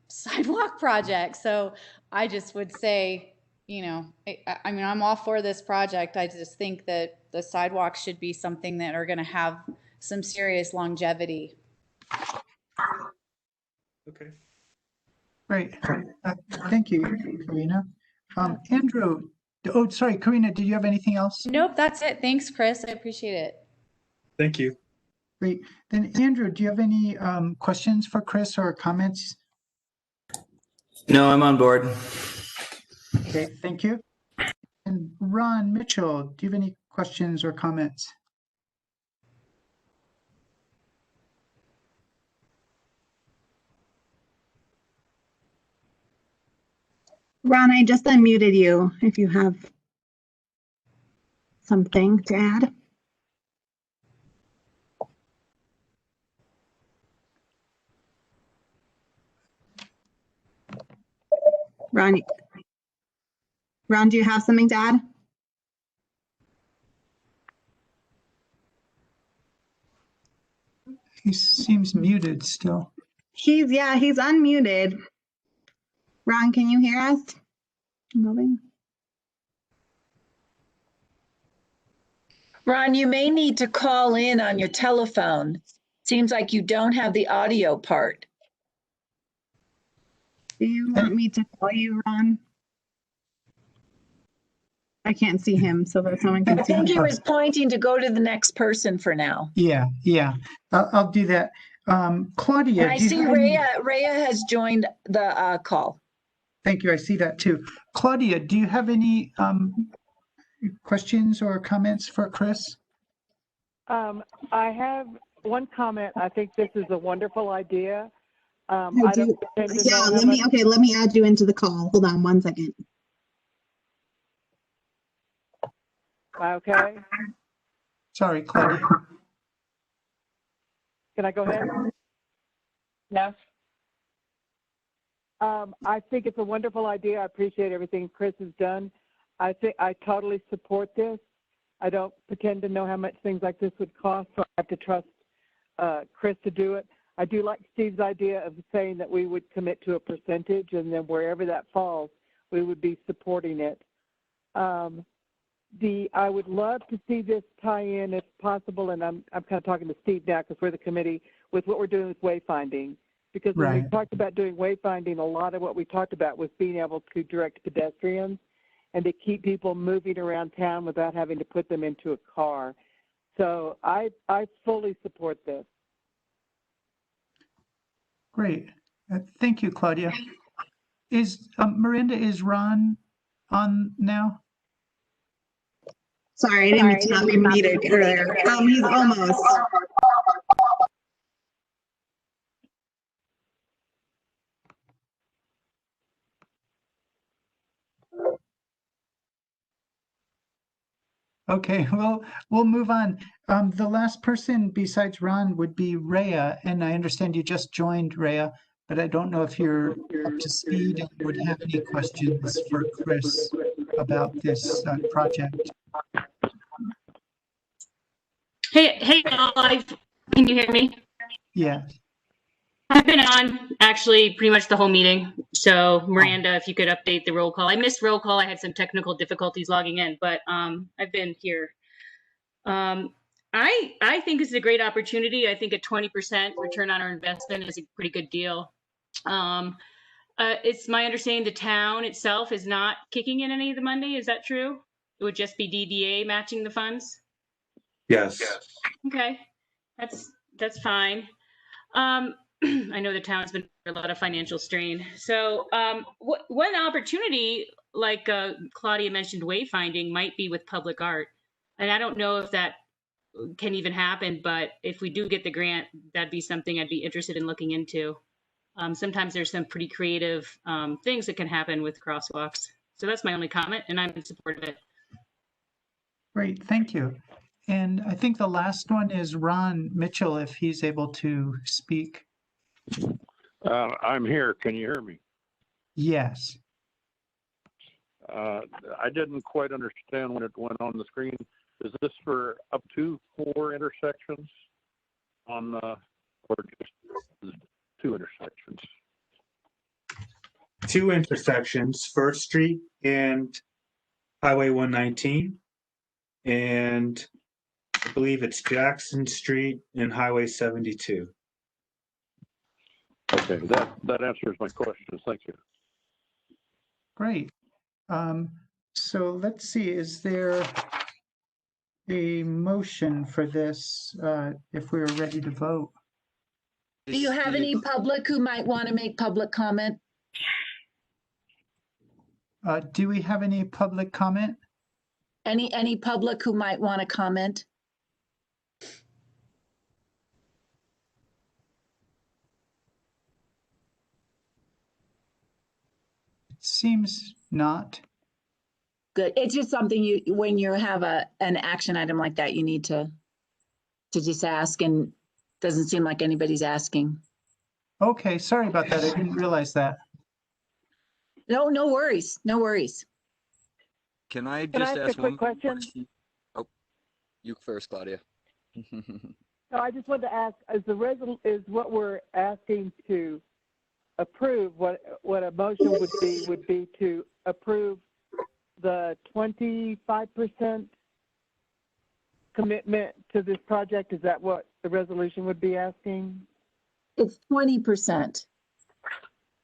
sidewalk project. So I just would say, I mean, I'm all for this project. I just think that the sidewalks should be something that are going to have some serious longevity. Okay. Great. Thank you, Karina. Andrew, oh, sorry, Karina, did you have anything else? Nope, that's it. Thanks, Chris. I appreciate it. Thank you. Great. Then Andrew, do you have any questions for Chris or comments? No, I'm on board. Okay, thank you. And Ron Mitchell, do you have any questions or comments? Ron, I just unmuted you if you have something to add. Ron, do you have something to add? He seems muted still. He's unmuted. Ron, can you hear us? Ron, you may need to call in on your telephone. Seems like you don't have the audio part. Do you want me to call you, Ron? I can't see him, so that someone can see him. I think he was pointing to go to the next person for now. Yeah. I'll do that. Claudia, And I see Rhea has joined the call. Thank you. I see that too. Claudia, do you have any questions or comments for Chris? I have one comment. I think this is a wonderful idea. Let me add you into the call. Hold on one second. Okay. Sorry, Claudia. Can I go ahead? No. I think it's a wonderful idea. I appreciate everything Chris has done. I think I totally support this. I don't pretend to know how much things like this would cost, so I have to trust Chris to do it. I do like Steve's idea of saying that we would commit to a percentage, and then wherever that falls, we would be supporting it. I would love to see this tie in, if possible, and I'm kind of talking to Steve now because we're the committee, with what we're doing with wayfinding. Because when we talked about doing wayfinding, a lot of what we talked about was being able to direct pedestrians and to keep people moving around town without having to put them into a car. So I fully support this. Great. Thank you, Claudia. Miranda, is Ron on now? Sorry, I didn't mean to not be muted earlier. He's almost. Okay, well, we'll move on. The last person besides Ron would be Rhea, and I understand you just joined, Rhea, but I don't know if you're up to speed and would have any questions for Chris about this project. Hey, all, can you hear me? Yeah. I've been on actually pretty much the whole meeting. So Miranda, if you could update the roll call. I missed roll call. I had some technical difficulties logging in, but I've been here. I think this is a great opportunity. I think a 20% return on our investment is a pretty good deal. It's my understanding the town itself is not kicking in any of the money. Is that true? It would just be DDA matching the funds? Yes. Okay, that's fine. I know the town's been under a lot of financial strain. So one opportunity, like Claudia mentioned, wayfinding might be with public art. And I don't know if that can even happen, but if we do get the grant, that'd be something I'd be interested in looking into. Sometimes there's some pretty creative things that can happen with crosswalks. So that's my only comment, and I'm in support of it. Great, thank you. And I think the last one is Ron Mitchell, if he's able to speak. I'm here. Can you hear me? Yes. I didn't quite understand when it went on the screen. Is this for up to 4 intersections on or just 2 intersections? 2 intersections, First Street and Highway 119. And I believe it's Jackson Street and Highway 72. Okay, that answers my questions. Thank you. Great. So let's see, is there a motion for this if we were ready to vote? Do you have any public who might want to make public comment? Do we have any public comment? Any public who might want to comment? Seems not. Good. It's just something when you have an action item like that, you need to just ask, and doesn't seem like anybody's asking. Okay, sorry about that. I didn't realize that. No worries. No worries. Can I just ask a quick question? Oh, you first, Claudia. No, I just wanted to ask: is what we're asking to approve? What a motion would be to approve the 25% commitment to this project? Is that what the resolution would be asking? It's 20%.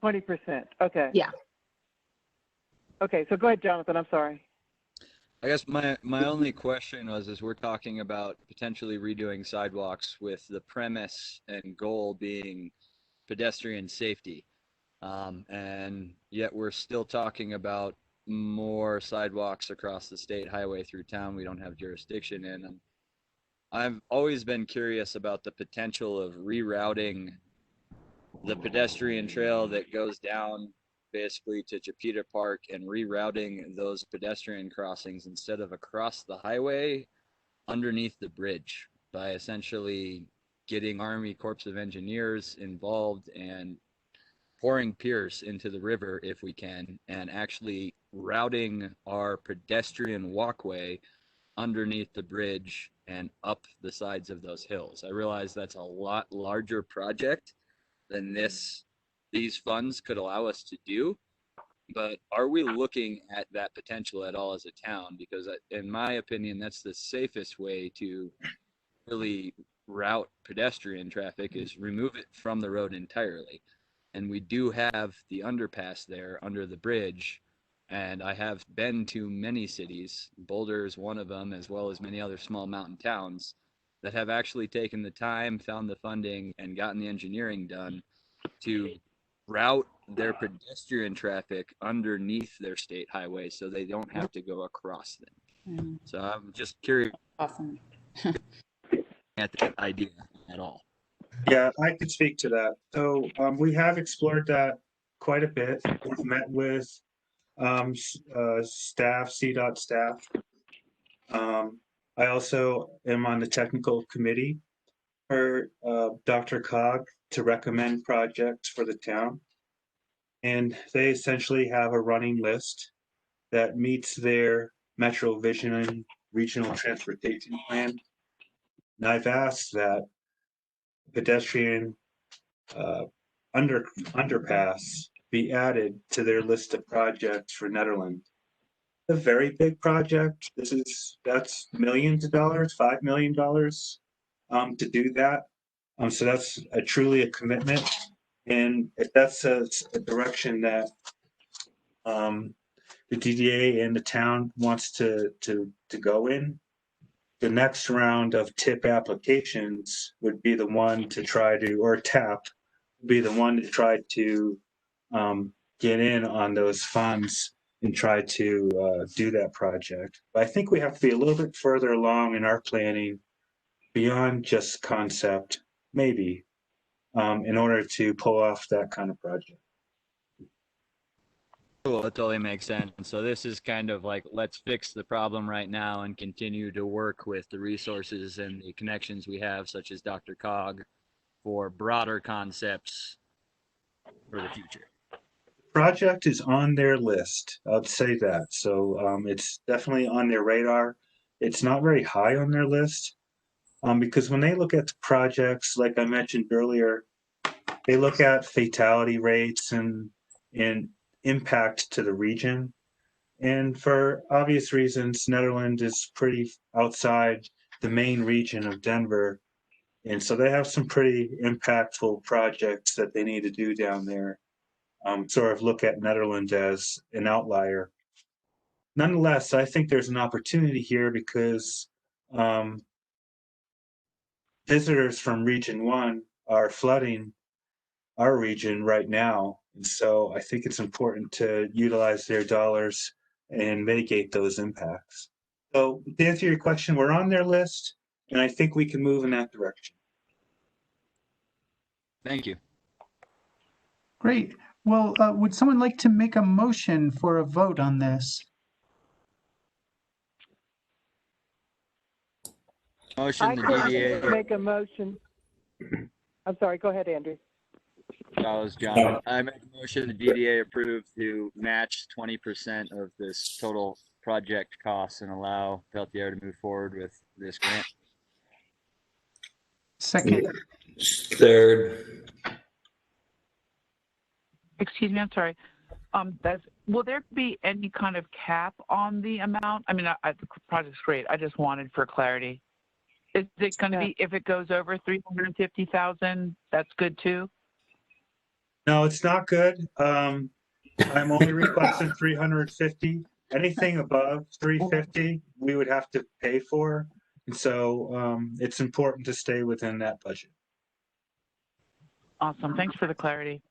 20%. Okay. Yeah. Okay, so go ahead, Jonathan. I'm sorry. I guess my only question was, as we're talking about potentially redoing sidewalks with the premise and goal being pedestrian safety, and yet we're still talking about more sidewalks across the state highway through town we don't have jurisdiction in. And I've always been curious about the potential of rerouting the pedestrian trail that goes down basically to Chapita Park and rerouting those pedestrian crossings instead of across the highway underneath the bridge, by essentially getting Army Corps of Engineers involved and pouring piers into the river if we can, and actually routing our pedestrian walkway underneath the bridge and up the sides of those hills. I realize that's a lot larger project than these funds could allow us to do, but are we looking at that potential at all as a town? Because in my opinion, that's the safest way to really route pedestrian traffic, is remove it from the road entirely. And we do have the underpass there under the bridge, and I have been to many cities, Boulder is one of them, as well as many other small mountain towns, that have actually taken the time, found the funding, and gotten the engineering done to route their pedestrian traffic underneath their state highway so they don't have to go across them. Mm-hmm. So I'm just curious. Awesome. At that idea at all. Yeah, I could speak to that. So we have explored that quite a bit. We've met with staff, CDOT staff, I also am on the technical committee for Dr. Cog to recommend projects for the town. And they essentially have a running list that meets their Metro Vision regional transportation plan. And I've asked that pedestrian underpass be added to their list of projects for Nederland. A very big project. That's millions of dollars, $5 million to do that. So that's truly a commitment. And if that's a direction that the DDA and the town wants to go in, the next round of TIP applications would be the one to try to, or TAP would be the one to try to get in on those funds and try to do that project. But I think we have to be a little bit further along in our planning beyond just concept, maybe, in order to pull off that kind of project. Cool, that totally makes sense. So this is kind of like, let's fix the problem right now and continue to work with the resources and the connections we have, such as Dr. Cog, for broader concepts for the future. Project is on their list. I'd say that. So it's definitely on their radar. It's not very high on their list because when they look at the projects, like I mentioned earlier, they look at fatality rates and impact to the region. And for obvious reasons, Nederland is pretty outside the main region of Denver. And so they have some pretty impactful projects that they need to do down there. Sort of look at Nederland as an outlier. Nonetheless, I think there's an opportunity here because visitors from Region 1 are flooding our region right now. And so I think it's important to utilize their dollars and mitigate those impacts. So to answer your question, we're on their list, and I think we can move in that direction. Thank you. Great. Well, would someone like to make a motion for a vote on this? Motion I the could DDA. make a motion. I'm sorry, go ahead, Andrew. That was John. I make a motion the DDA approve to match 20% of this total project costs and allow Peltier to move forward with this grant. Second. Third. Excuse me, I'm sorry. Will there be any kind of cap on the amount? I mean, the project's great. I just wanted for clarity. Is it going to be, if it goes over 350,000, that's good too? No, it's not good. I'm only requesting 350. Anything above 350, we would have to pay for. And so it's important to stay within that budget. Awesome. Thanks for the clarity.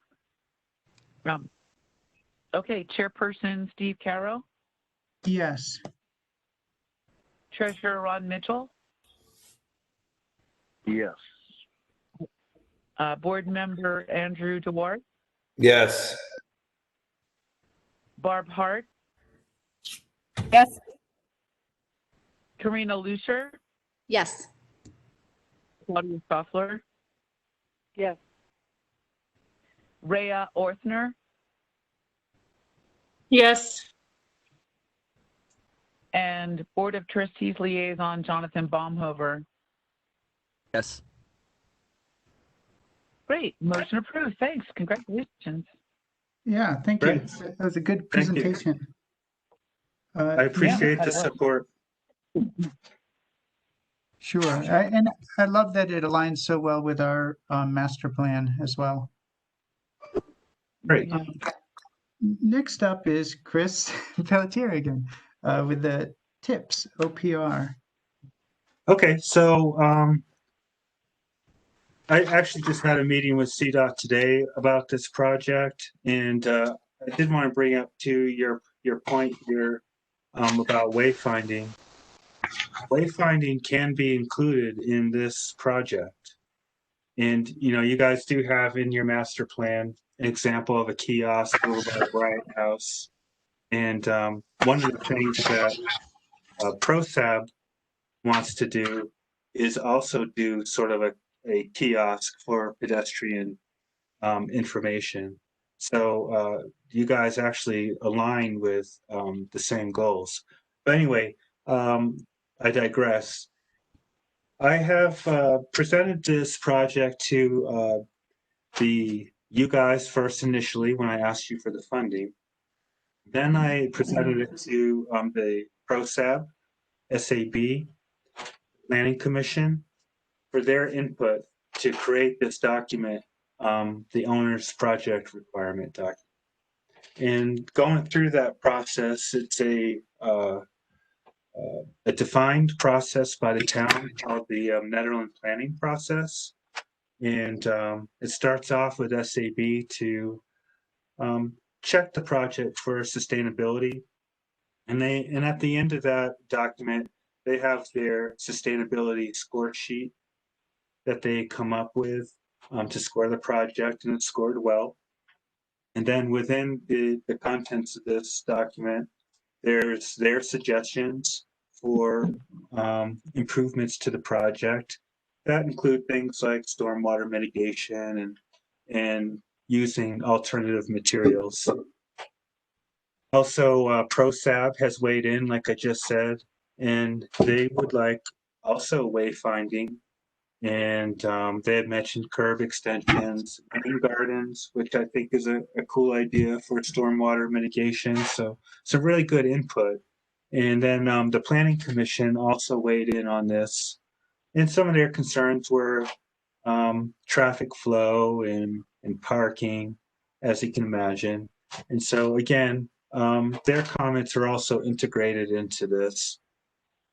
Okay, Chairperson Steve Carroll. Yes. Treasurer Ron Mitchell. Yes. Board Member Andrew DeWard. Yes. Barb Hart. Yes. Karina Lucer. Yes. Claudia Stoffler. Yes. Rhea Orthner. Yes. And Board of Trustees Liaison Jonathan Baumhover. Yes. Great. Motion approved. Thanks. Congratulations. Yeah, thank you. Great. That was a good Thank you. presentation. I appreciate the support. Sure. And I love that it aligns so well with our master plan as well. Great. Next up is Chris Pelletier again with the tips, OPR. Okay, so I actually just had a meeting with CDOT today about this project, and I did want to bring up to your point here about wayfinding. Wayfinding can be included in this project, and you guys do have in your master plan an example of a kiosk over by the Bryant House, and one of the things that ProSab wants to do is also do sort of a kiosk for pedestrian information. So you guys actually align with the same goals. But anyway, I digress. I have presented this project to you guys first initially when I asked you for the funding. Then I presented it to the ProSab, SAB, Planning Commission for their input to create this document, the owner's project requirement document. And going through that process, it's a defined process by the town called the Nederland planning process. And it starts off with SAB to check the project for sustainability. And at the end of that document, they have their sustainability score sheet that they come up with to score the project, and it's scored well. And then within the contents of this document, there's their suggestions for improvements to the project that include things like stormwater mitigation and using alternative materials. Also, ProSab has weighed in, like I just said, and they would like also wayfinding. And they had mentioned curb extensions, rain gardens, which I think is a cool idea for stormwater mitigation. So some really good input. And then the Planning Commission also weighed in on this. And some of their concerns were traffic flow and parking, as you can imagine. And so again, their comments are also integrated into this.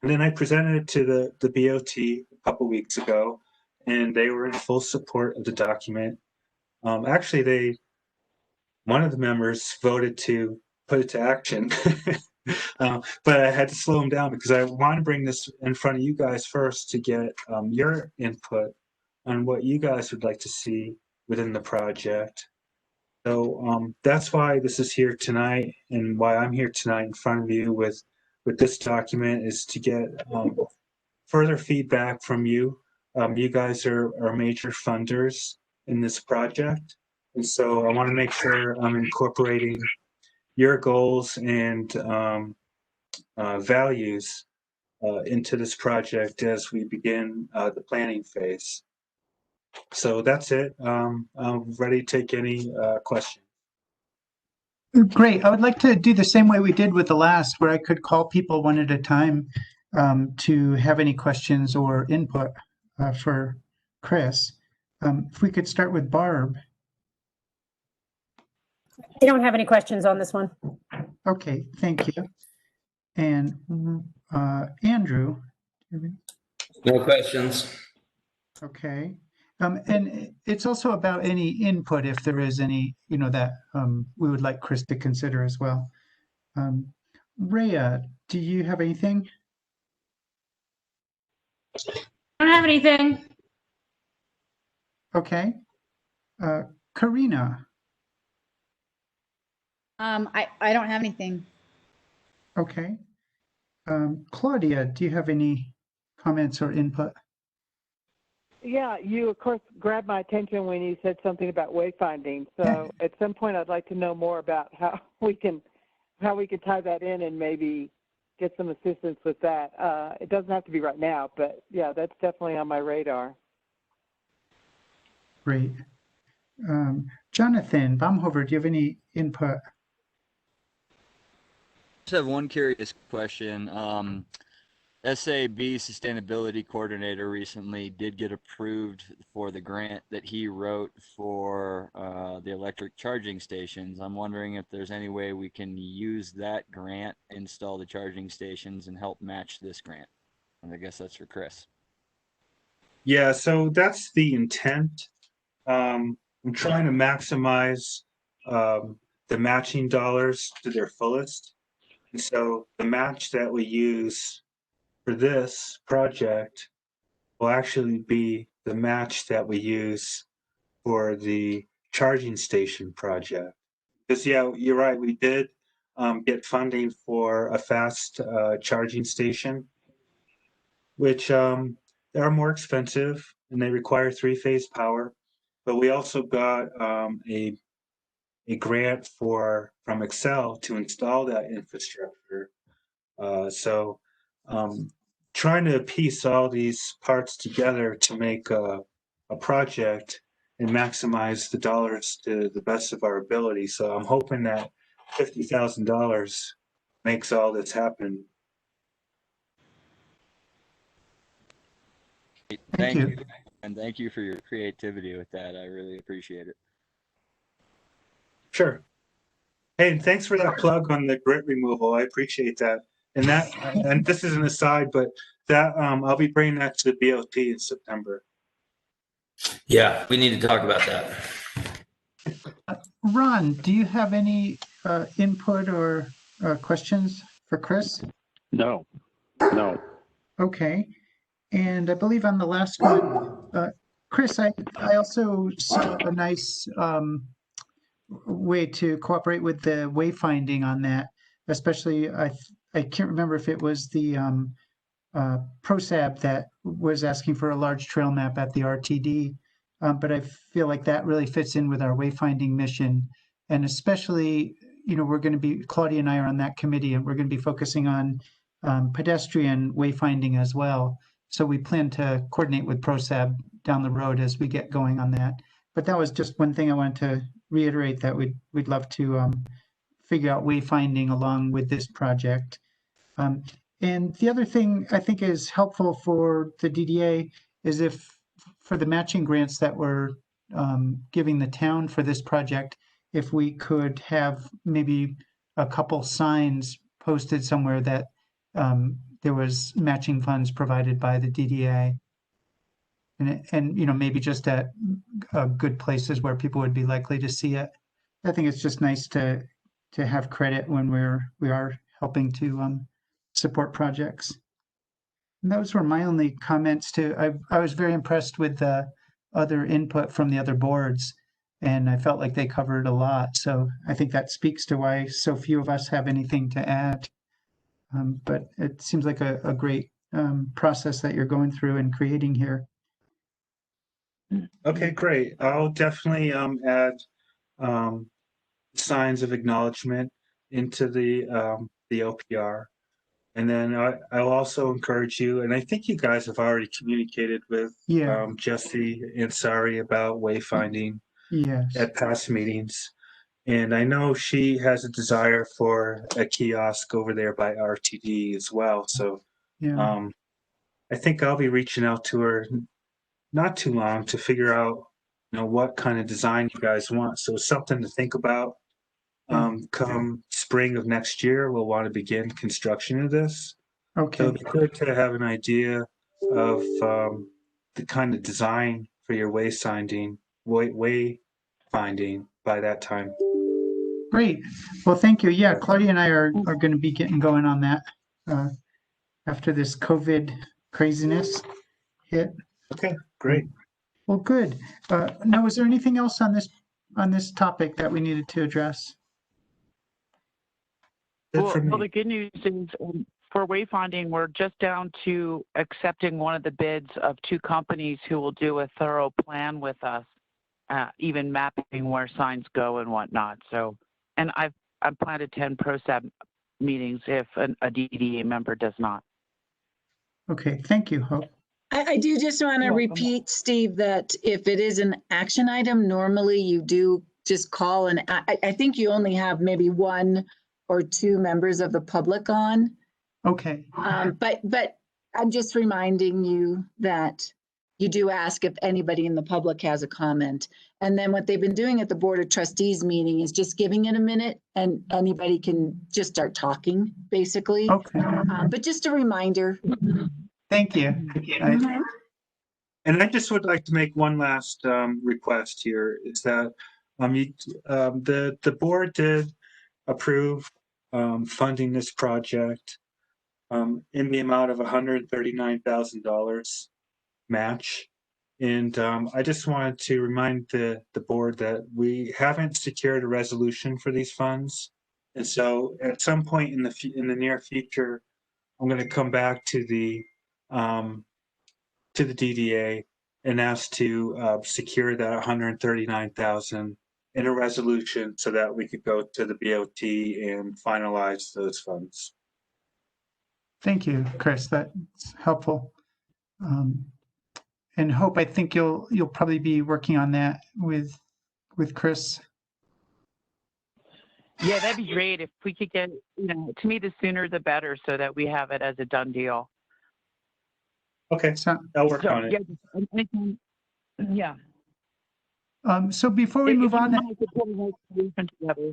And then I presented it to the BOT a couple weeks ago, and they were in full support of the document. Actually, one of the members voted to put it to action, but I had to slow them down because I want to bring this in front of you guys first to get your input on what you guys would like to see within the project. So that's why this is here tonight, and why I'm here tonight in front of you with this document is to get further feedback from you. You guys are major funders in this project, and so I want to make sure I'm incorporating your goals and values into this project as we begin the planning phase. So that's it. I'm ready to take any questions. Great. I would like to do the same way we did with the last, where I could call people one at a time to have any questions or input for Chris. If we could start with Barb. I don't have any questions on this one. Okay, thank you. And Andrew. No questions. Okay. And it's also about any input, if there is any, that we would like Chris to consider as well. Rhea, do you have anything? I don't have anything. Okay. Karina. I don't have anything. Okay. Claudia, do you have any comments or input? Yeah, you of course grabbed my attention when you said something about wayfinding. So at some point, I'd like to know more about how we can tie that in and maybe get some assistance with that. It doesn't have to be right now, but yeah, that's definitely on my radar. Great. Jonathan Baumhofer, do you have any input? I just have one curious question. SAB Sustainability Coordinator recently did get approved for the grant that he wrote for the electric charging stations. I'm wondering if there's any way we can use that grant, install the charging stations, and help match this grant. And I guess that's for Chris. Yeah, so that's the intent. I'm trying to maximize the matching dollars to their fullest. And so the match that we use for this project will actually be the match that we use for the charging station project. Because yeah, you're right, we did get funding for a fast charging station, which they are more expensive and they require three-phase power. But we also got a grant from Excel to install that infrastructure. So trying to piece all these parts together to make a project and maximize the dollars to the best of our ability. So I'm hoping that $50,000 makes all this happen. Thank you. And thank you for your creativity with that. I really appreciate it. Sure. Hey, and thanks for that plug on the grit removal. I appreciate that. And and this is an aside, but that I'll be bringing that to the BOT in September. Yeah, we need to talk about that. Ron, do you have any input or questions for Chris? No. Okay. And I believe on the last one, Chris, I also saw a nice way to cooperate with the wayfinding on that, especially I can't remember if it was the ProSab that was asking for a large trail map at the RTD, but I feel like that really fits in with our wayfinding mission. And especially, we're going to be, Claudia and I are on that committee, and we're going to be focusing on pedestrian wayfinding as well. So we plan to coordinate with ProSab down the road as we get going on that. But that was just one thing I wanted to reiterate, that we'd love to figure out wayfinding along with this project. And the other thing I think is helpful for the DDA is if for the matching grants that we're giving the town for this project, if we could have maybe a couple signs posted somewhere that there was matching funds provided by the DDA, and maybe just at good places where people would be likely to see it. I think it's just nice to have credit when we are helping to support projects. And those were my only comments too. I was very impressed with the other input from the other boards, and I felt like they covered a lot. So I think that speaks to why so few of us have anything to add. But it seems like a great process that you're going through and creating here. Okay, great. I'll definitely add signs of acknowledgement into the OPR. And then I'll also encourage you, and I think you guys have already communicated with Jesse Ansari about wayfinding at past meetings. And I know she has a desire for a kiosk over there by RTD as well. So I think I'll be reaching out to her not too long to figure out, what kind of design you guys want. So it's something to think about. Come spring of next year, we'll want to begin construction of this. Okay. So it'd be good to have an idea of the kind of design for your wayfinding by that time. Great. Well, thank you. Yeah, Claudia and I are going to be getting going on that after this COVID craziness hit. Okay, great. Well, good. Now, was there anything else on this topic that we needed to address? Well, the good news is for wayfinding, we're just down to accepting one of the bids of two companies who will do a thorough plan with us, even mapping where signs go and whatnot. So, and I plan to attend ProSab meetings if a DDA member does not. Okay, thank you, Hope. I do just want to repeat, Steve, that if it is an action item, normally you do just call, and I think you only have maybe one or two members of the public on. Okay. But I'm just reminding you that you do ask if anybody in the public has a comment. And then what they've been doing at the Board of Trustees meeting is just giving it a minute and anybody can just start talking, basically. Okay. But just a reminder. Thank you. And I just would like to make one last request here, is that the board did approve funding this project in the amount of $139,000 match. And I just wanted to remind the board that we haven't secured a resolution for these funds. And so at some point in the near future, I'm going to come back to the DDA and ask to secure that 139,000 in a resolution so that we could go to the BOT and finalize those funds. Thank you, Chris. That's helpful. And Hope, I think you'll probably be working on that with Chris. Yeah, that'd be great if we could get, to me, the sooner the better so that we have it as a done deal. Okay, So, I'll work on it. Yeah. So before we move on, I could put a resolution together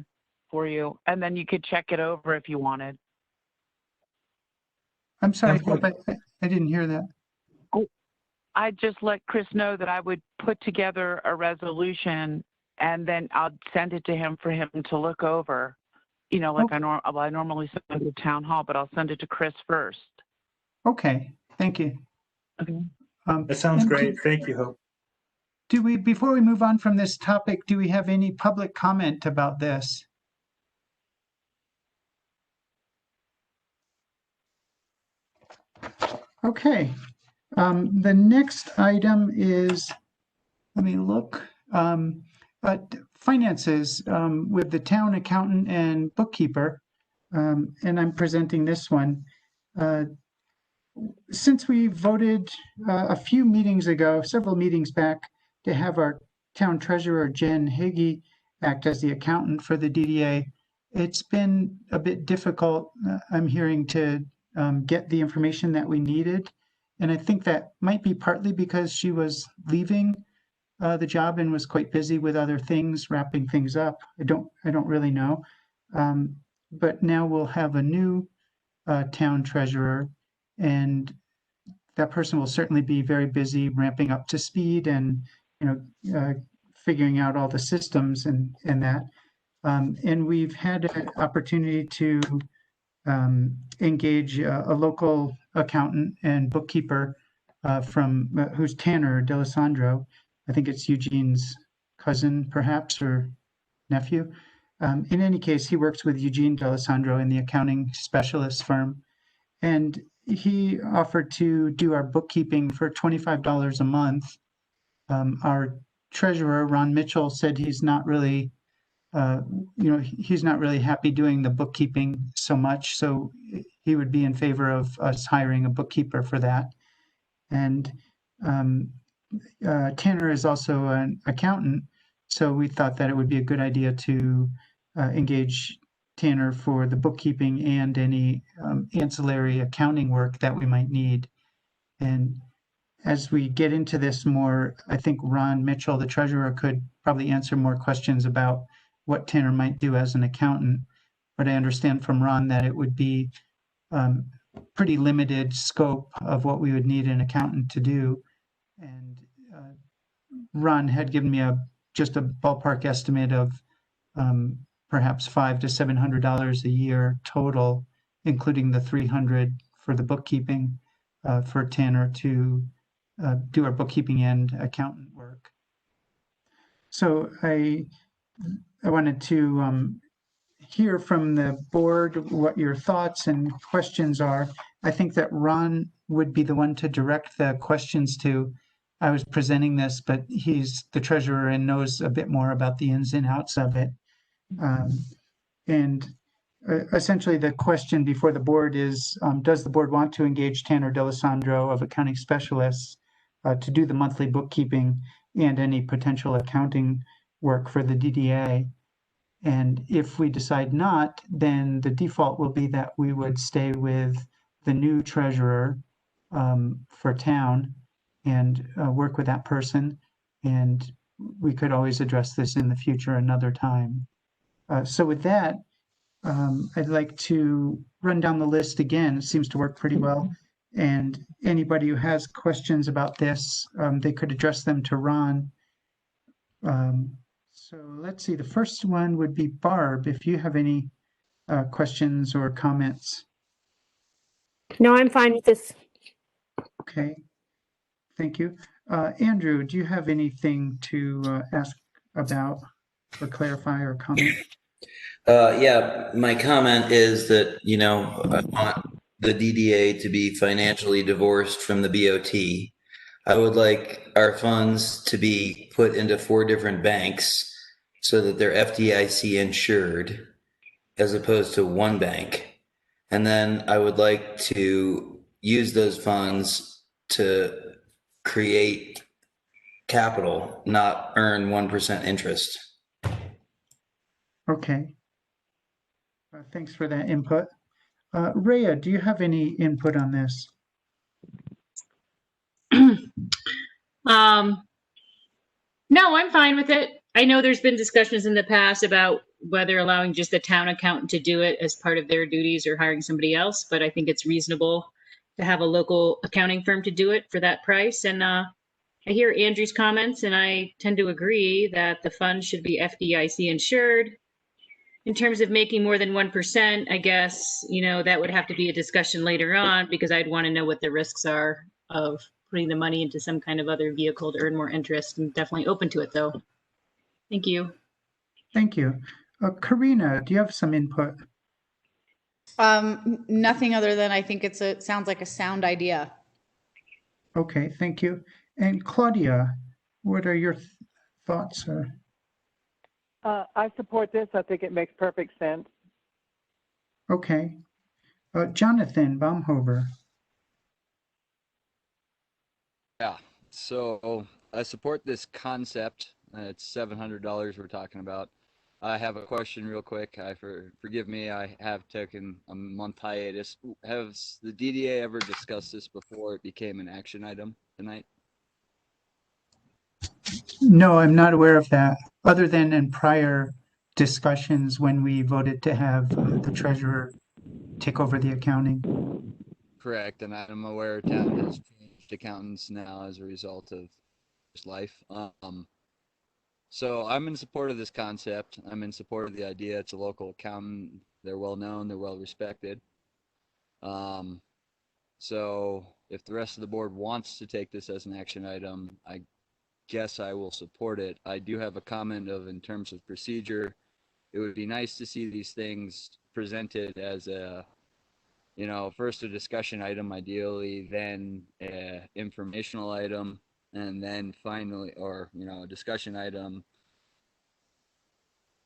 for you, and then you could check it over if you wanted. I'm sorry, Hope, I didn't hear that. I'd just let Chris know that I would put together a resolution and then I'll send it to him for him to look over. Like I normally send it to town hall, but I'll send it to Chris first. Okay, thank you. Okay. That sounds great. Thank you, Hope. Before we move on from this topic, do we have any public comment about this? Okay. The next item is, let me look, finances with the town accountant and bookkeeper. And I'm presenting this one. Since we voted a few meetings ago, several meetings back, to have our town treasurer, Jen Hagee, act as the accountant for the DDA, it's been a bit difficult, I'm hearing, to get the information that we needed. And I think that might be partly because she was leaving the job and was quite busy with other things, wrapping things up. I don't really know. But now we'll have a new town treasurer, and that person will certainly be very busy ramping up to speed and figuring out all the systems and that. And we've had an opportunity to engage a local accountant and bookkeeper who's Tanner D'Alessandro. I think it's Eugene's cousin, perhaps, or nephew. In any case, he works with Eugene D'Alessandro in the accounting specialist firm. And he offered to do our bookkeeping for $25 a month. Our treasurer, Ron Mitchell, said he's not really, he's not really happy doing the bookkeeping so much. So he would be in favor of us hiring a bookkeeper for that. And Tanner is also an accountant, so we thought that it would be a good idea to engage Tanner for the bookkeeping and any ancillary accounting work that we might need. And as we get into this more, I think Ron Mitchell, the treasurer, could probably answer more questions about what Tanner might do as an accountant. But I understand from Ron that it would be pretty limited scope of what we would need an accountant to do. And Ron had given me just a ballpark estimate of perhaps $500 to $700 a year total, including the $300 for the bookkeeping for Tanner to do our bookkeeping and accountant work. So I wanted to hear from the board what your thoughts and questions are. I think that Ron would be the one to direct the questions to. I was presenting this, but he's the treasurer and knows a bit more about the ins and outs of it. And essentially the question before the board is, does the board want to engage Tanner D'Alessandro of Accounting Specialists to do the monthly bookkeeping and any potential accounting work for the DDA? And if we decide not, then the default will be that we would stay with the new treasurer for town and work with that person. And we could always address this in the future another time. So with that, I'd like to run down the list again. It seems to work pretty well. And anybody who has questions about this, they could address them to Ron. So let's see, the first one would be Barb, if you have any questions or comments. No, I'm fine with this. Okay, thank you. Andrew, do you have anything to ask about or clarify or comment? Yeah, my comment is that, I want the DDA to be financially divorced from the BOT. I would like our funds to be put into 4 different banks so that they're FDIC insured as opposed to one bank. And then I would like to use those funds to create capital, not earn 1% interest. Okay. Thanks for that input. Rhea, do you have any input on this? No, I'm fine with it. I know there's been discussions in the past about whether allowing just the town accountant to do it as part of their duties or hiring somebody else, but I think it's reasonable to have a local accounting firm to do it for that price. And I hear Andrew's comments, and I tend to agree that the fund should be FDIC insured. In terms of making more than 1%, I guess, that would have to be a discussion later on because I'd want to know what the risks are of putting the money into some kind of other vehicle to earn more interest. I'm definitely open to it, though. Thank you. Thank you. Karina, do you have some input? Nothing other than I think it sounds like a sound idea. Okay, thank you. And Claudia, what are your thoughts? I support this. I think it makes perfect sense. Okay. Jonathan Baumhover. Yeah, so I support this concept. It's $700 we're talking about. I have a question real quick. Forgive me, I have taken a month hiatus. Has the DDA ever discussed this before it became an action item tonight? No, I'm not aware of that, other than in prior discussions when we voted to have the treasurer take over the accounting. Correct, and I'm aware town has changed accountants now as a result of his life. So I'm in support of this concept. I'm in support of the idea. It's a local accountant. They're well known. They're well respected. So if the rest of the board wants to take this as an action item, I guess I will support it. I do have a comment of in terms of procedure, it would be nice to see these things presented as a, first a discussion item ideally, then a informational item, and then finally, or, a discussion item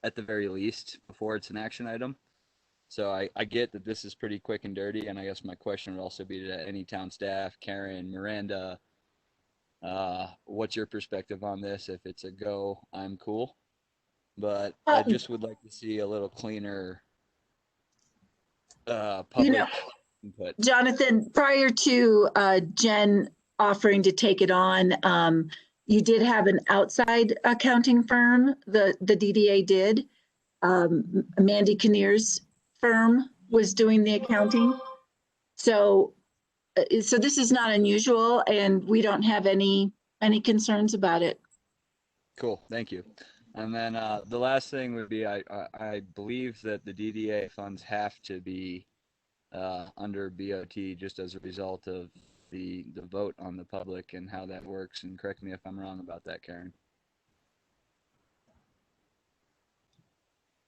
at the very least before it's an action item. So I get that this is pretty quick and dirty, and I guess my question would also be to any town staff, Karen, Miranda, what's your perspective on this? If it's a go, I'm cool. But I just would like to see a little cleaner public input. Jonathan, prior to Jen offering to take it on, you did have an outside accounting firm, the DDA did. Mandy Kinnear's firm was doing the accounting. So this is not unusual, and we don't have any concerns about it. Cool, thank you. And then the last thing would be I believe that the DDA funds have to be under BOT just as a result of the vote on the public and how that works. And correct me if I'm wrong about that, Karen.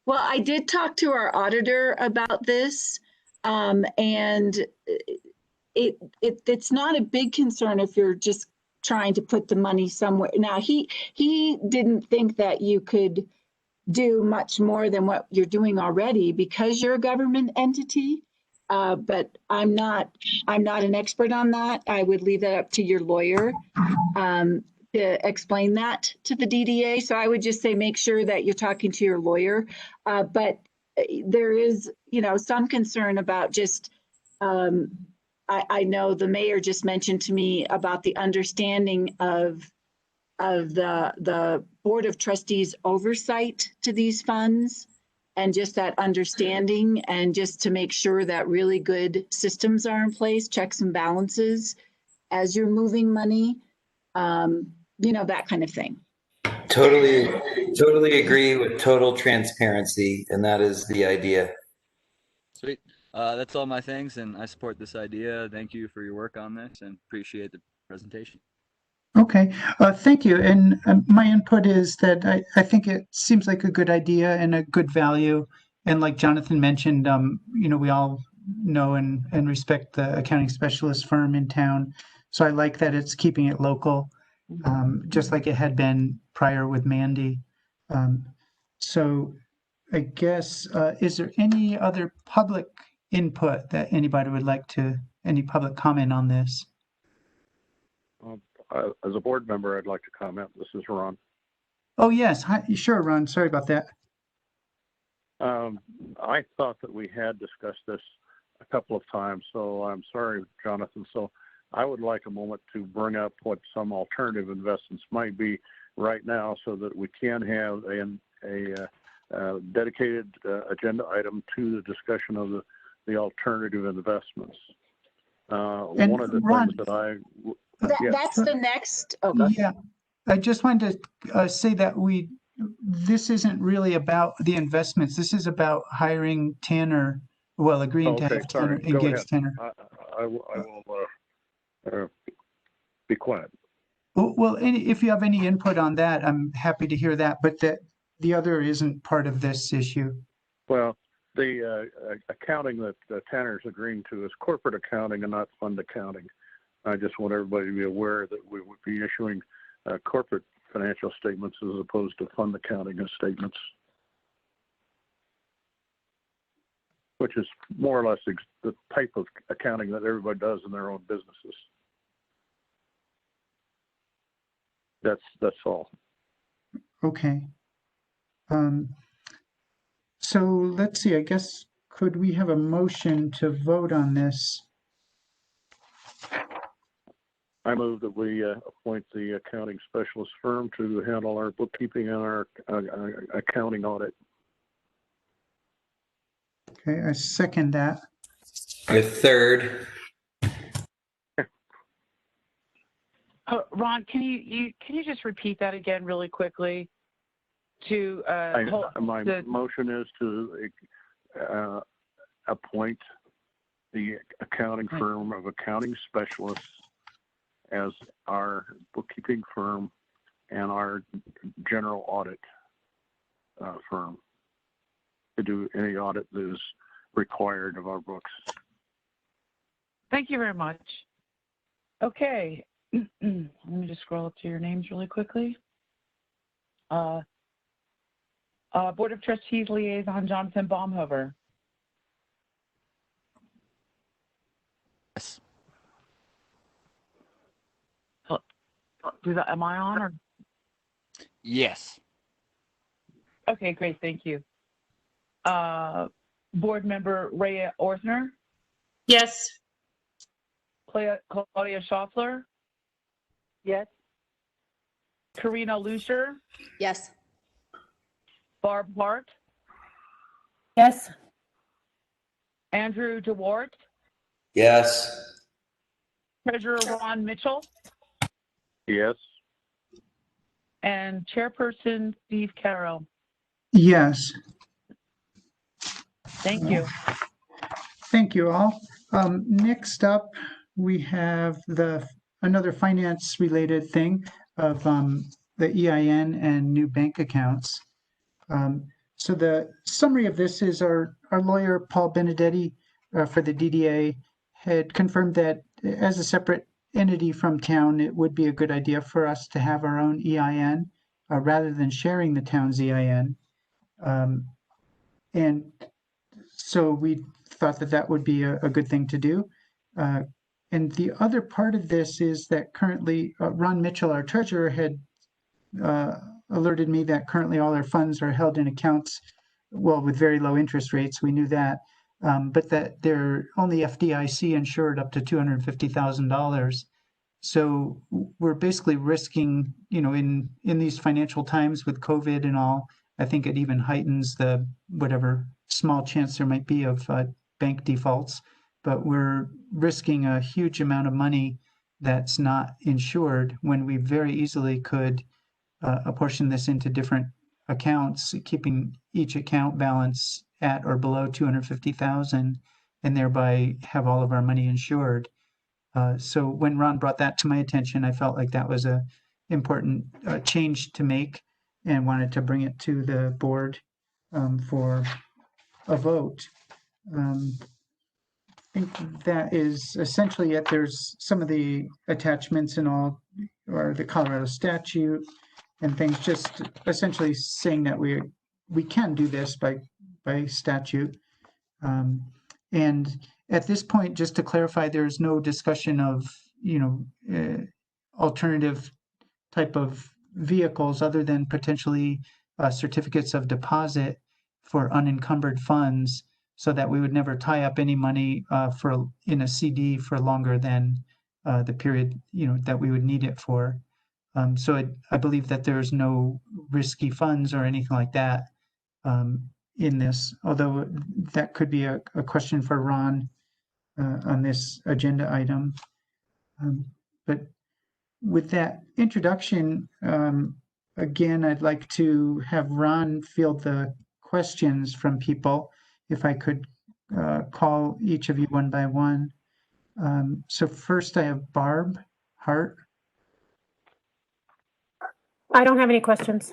Well, I did talk to our auditor about this, and it's not a big concern if you're just trying to put the money somewhere. Now, he didn't think that you could do much more than what you're doing already because you're a government entity. But I'm not an expert on that. I would leave that up to your lawyer to explain that to the DDA. So I would just say make sure that you're talking to your lawyer. But there is, some concern about just. I know the mayor just mentioned to me about the understanding of the Board of Trustees oversight to these funds, and just that understanding, and just to make sure that really good systems are in place, checks and balances as you're moving money, that kind of thing. Totally agree with total transparency, and that is the idea. Sweet. That's all my things, and I support this idea. Thank you for your work on this and appreciate the presentation. Okay, thank you. And my input is that I think it seems like a good idea and a good value. And like Jonathan mentioned, we all know and respect the accounting specialist firm in town. So I like that it's keeping it local, just like it had been prior with Mandy. Um, so I guess, is there any other public input that anybody would like to, any public comment on this? As a board member, I'd like to comment. This is Ron. Oh, yes. Hi, sure, Ron. Sorry about that. I thought that we had discussed this a couple of times, so I'm sorry, Jonathan. So I would like a moment to bring up what some alternative investments might be right now so that we can have a dedicated agenda item to the discussion of the alternative investments. One of the Ron, things that That's the next. Yeah, I just wanted to say that this isn't really about the investments. This is about hiring Tanner, well, agreeing to have Tanner, engage Tanner. I will be quiet. Well, if you have any input on that, I'm happy to hear that, but the other isn't part of this issue. Well, the accounting that Tanner's agreeing to is corporate accounting and not fund accounting. I just want everybody to be aware that we would be issuing corporate financial statements as opposed to fund accounting statements, which is more or less the type of accounting that everybody does in their own businesses. That's all. Okay. So let's see, I guess, could we have a motion to vote on this? I move that we appoint the accounting specialist firm to handle our bookkeeping and our accounting audit. Okay, I second that. A third. Ron, can you just repeat that again really quickly? My motion is to appoint the accounting firm of accounting specialists as our bookkeeping firm and our general audit firm to do any audit that is required of our books. Thank you very much. Okay, let me just scroll up to your names really quickly. Board of Trustees Liaison Jonathan Baumhover. Yes. Am I on or? Yes. Okay, great, thank you. Board Member Rhea Orthner. Yes. Claudia Schaffler. Yes. Karina Lucier. Yes. Barb Hart. Yes. Andrew DeWart. Yes. Treasurer Ron Mitchell. Yes. And Chairperson Steve Carroll. Yes. Thank you. Thank you all. Next up, we have another finance related thing of the EIN and new bank accounts. So the summary of this is our lawyer, Paul Benedetti, for the DDA had confirmed that as a separate entity from town, it would be a good idea for us to have our own EIN rather than sharing the town's EIN. And so we thought that would be a good thing to do. And the other part of this is that currently Ron Mitchell, our treasurer, had alerted me that currently all our funds are held in accounts, well, with very low interest rates. We knew that, but that they're only FDIC insured up to $250,000. So we're basically risking, in these financial times with COVID and all, I think it even heightens the whatever small chance there might be of bank defaults. But we're risking a huge amount of money that's not insured when we very easily could apportion this into different accounts, keeping each account balance at or below 250,000, and thereby have all of our money insured. So when Ron brought that to my attention, I felt like that was a important change to make and wanted to bring it to the board for a vote. I think that is essentially it. There's some of the attachments and all, or the Colorado statute and things, just essentially saying that we can do this by statute. And at this point, just to clarify, there's no discussion of, alternative type of vehicles other than potentially certificates of deposit for unencumbered funds, so that we would never tie up any money in a CD for longer than the period that we would need it for. So I believe that there's no risky funds or anything like that in this, although that could be a question for Ron on this agenda item. But with that introduction, again, I'd like to have Ron field the questions from people. If I could call each of you one by one. So first I have Barb Hart. I don't have any questions.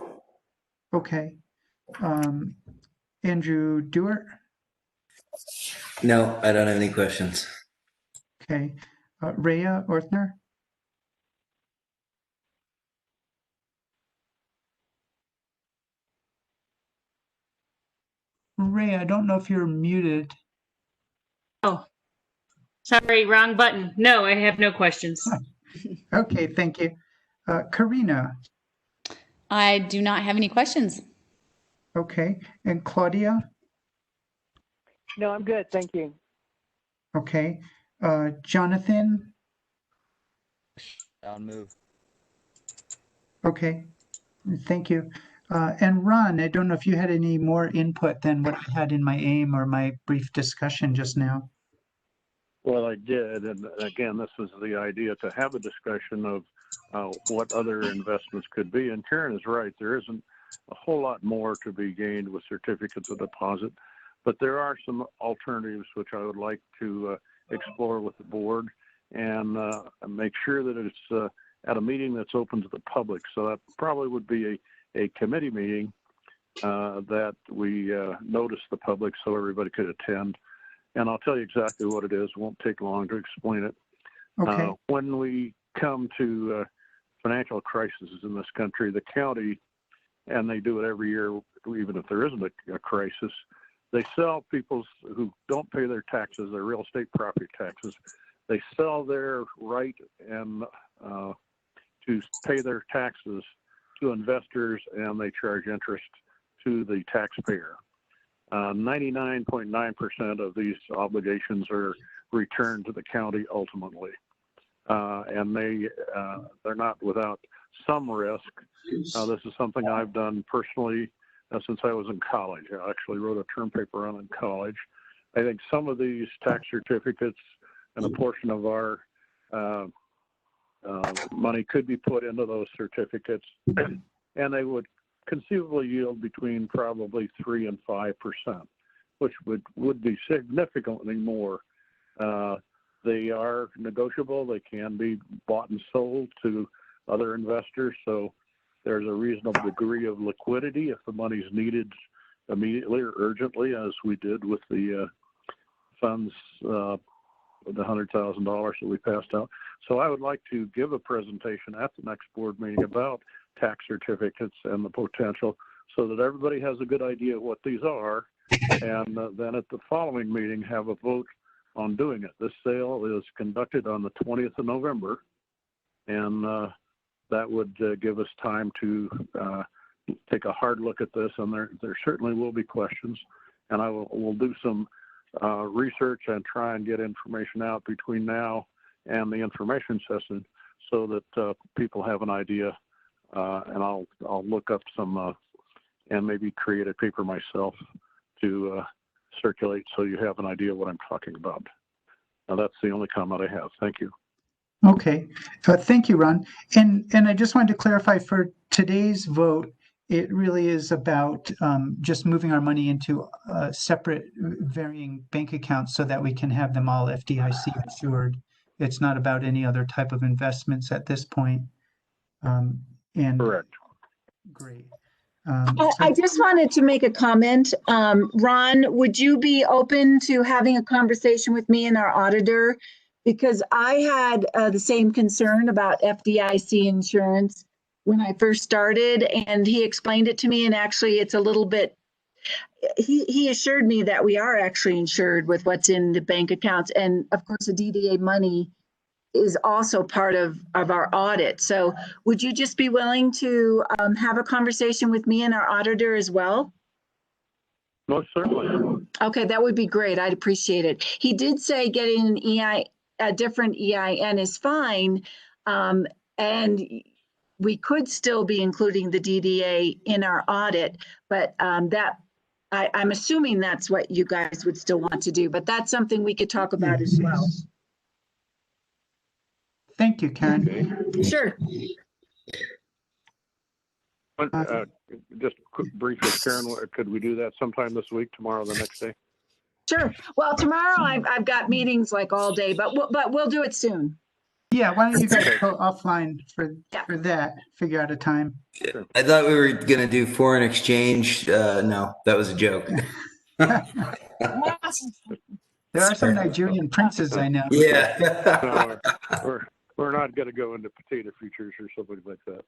Okay. Andrew Dewart. No, I don't have any questions. Okay. Rhea Orthner. Ray, I don't know if you're muted. Oh, sorry, wrong button. No, I have no questions. Okay, thank you. Karina. I do not have any questions. Okay, and Claudia. No, I'm good. Thank you. Okay, Jonathan. Down move. Okay, thank you. And Ron, I don't know if you had any more input than what I had in my aim or my brief discussion just now. Well, I did. And again, this was the idea to have a discussion of what other investments could be. And Karen is right. There isn't a whole lot more to be gained with certificates of deposit, but there are some alternatives which I would like to explore with the board and make sure that it's at a meeting that's open to the public. So that probably would be a committee meeting that we notice the public so everybody could attend. And I'll tell you exactly what it is. It won't take long to explain it. Okay. When we come to financial crises in this country, the county, and they do it every year, even if there isn't a crisis, they sell people who don't pay their taxes, their real estate property taxes. They sell their right and to pay their taxes to investors, and they charge interest to the taxpayer. 99.9% of these obligations are returned to the county ultimately, and they're not without some risk. This is something I've done personally since I was in college. I actually wrote a term paper on it in college. I think some of these tax certificates and a portion of our money could be put into those certificates, and they would conceivably yield between probably 3 and 5%, which would be significantly more. They are negotiable. They can be bought and sold to other investors. So there's a reasonable degree of liquidity if the money's needed immediately or urgently, as we did with the funds, the $100,000 that we passed out. So I would like to give a presentation at the next board meeting about tax certificates and the potential, so that everybody has a good idea of what these are, and then at the following meeting have a vote on doing it. This sale is conducted on the 20th of November, and that would give us time to take a hard look at this, and there certainly will be questions, and we'll do some research and try and get information out between now and the information session, so that people have an idea. And I'll look up some and maybe create a paper myself to circulate, so you have an idea what I'm talking about. Now, that's the only comment I have. Thank you. Okay, thank you, Ron. And I just wanted to clarify, for today's vote, it really is about just moving our money into separate varying bank accounts so that we can have them all FDIC insured. It's not about any other type of investments at this point. And Correct. great. I just wanted to make a comment. Ron, would you be open to having a conversation with me and our auditor? Because I had the same concern about FDIC insurance when I first started, and he explained it to me, and actually it's a little bit, he assured me that we are actually insured with what's in the bank accounts. And of course, the DDA money is also part of our audit. So would you just be willing to have a conversation with me and our auditor as well? Most certainly. Okay, that would be great. I'd appreciate it. He did say getting a different EIN is fine. And we could still be including the DDA in our audit, but I'm assuming that's what you guys would still want to do, but that's something we could talk about as well. Thank you, Karen. Okay. Sure. Just briefly, Karen, could we do that sometime this week, tomorrow, the next day? Sure. Well, tomorrow I've got meetings like all day, but we'll do it soon. Yeah, why don't you guys go offline for that, figure out a time. I thought we were going to do foreign exchange. No, that was a joke. There are some Nigerian princes I know. Yeah. No, we're not going to go into potato futures or something like that.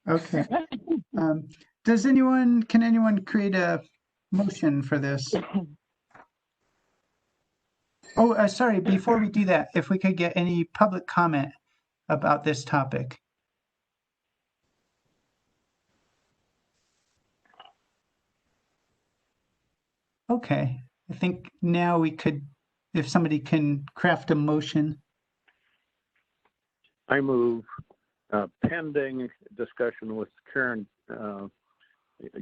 Okay. Can anyone create a motion for this? Oh, sorry, before we do that, if we could get any public comment about this topic. Okay, I think now we could, if somebody can craft a motion. I move, pending discussion with Karen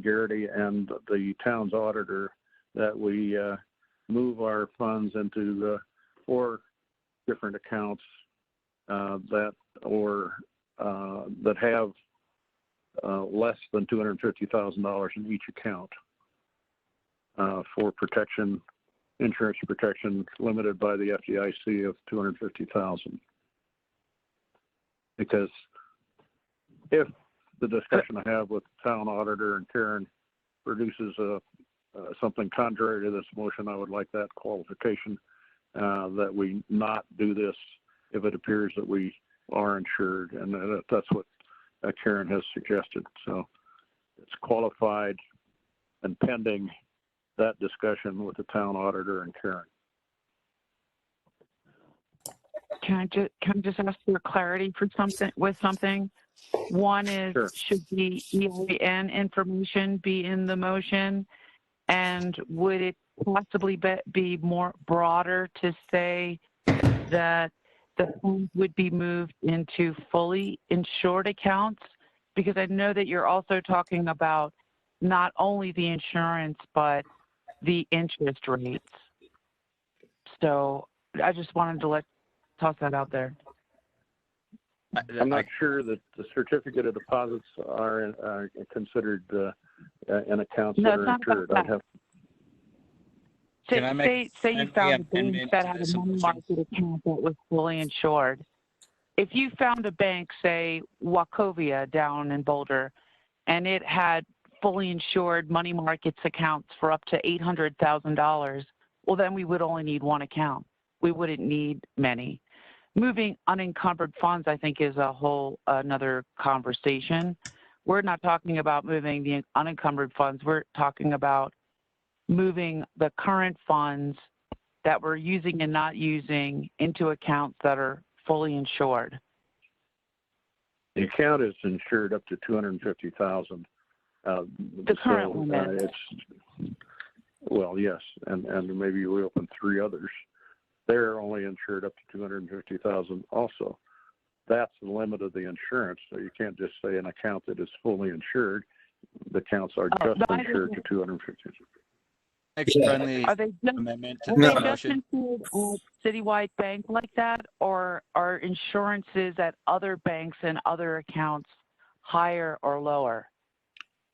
Garrity and the town's auditor, that we move our funds into 4 different accounts that have less than $250,000 in each account for protection, insurance protection limited by the FDIC of $250,000. Because if the discussion I have with the town auditor and Karen produces something contrary to this motion, I would like that qualification that we not do this if it appears that we are insured, and that's what Karen has suggested. So it's qualified and pending that discussion with the town auditor and Karen. Can I just ask for clarity for something? One is, sure. Should the EIN information be in the motion? And would it possibly be more broader to say that the funds would be moved into fully insured accounts? Because I know that you're also talking about not only the insurance, but the interest rates. So I just wanted to toss that out there. I'm not sure that the certificate of deposits are considered in accounts that are insured. I'd have. Say you found a bank that had a money market account that was fully insured. If you found a bank, say Wachovia down in Boulder, and it had fully insured money markets accounts for up to $800,000, well, then we would only need one account. We wouldn't need many. Moving unencumbered funds, I think, is a whole another conversation. We're not talking about moving the unencumbered funds. We're talking about moving the current funds that we're using and not using into accounts that are fully insured. The account is insured up to $250,000. The current limit. Well, yes, and maybe we open 3 others. They're only insured up to $250,000 also. That's the limit of the insurance, so you can't just say an account that is fully insured. The accounts are just insured to $250,000. Friendly Are they amendment to are the they just motion. include a citywide bank like that, or are insurances at other banks and other accounts higher or lower?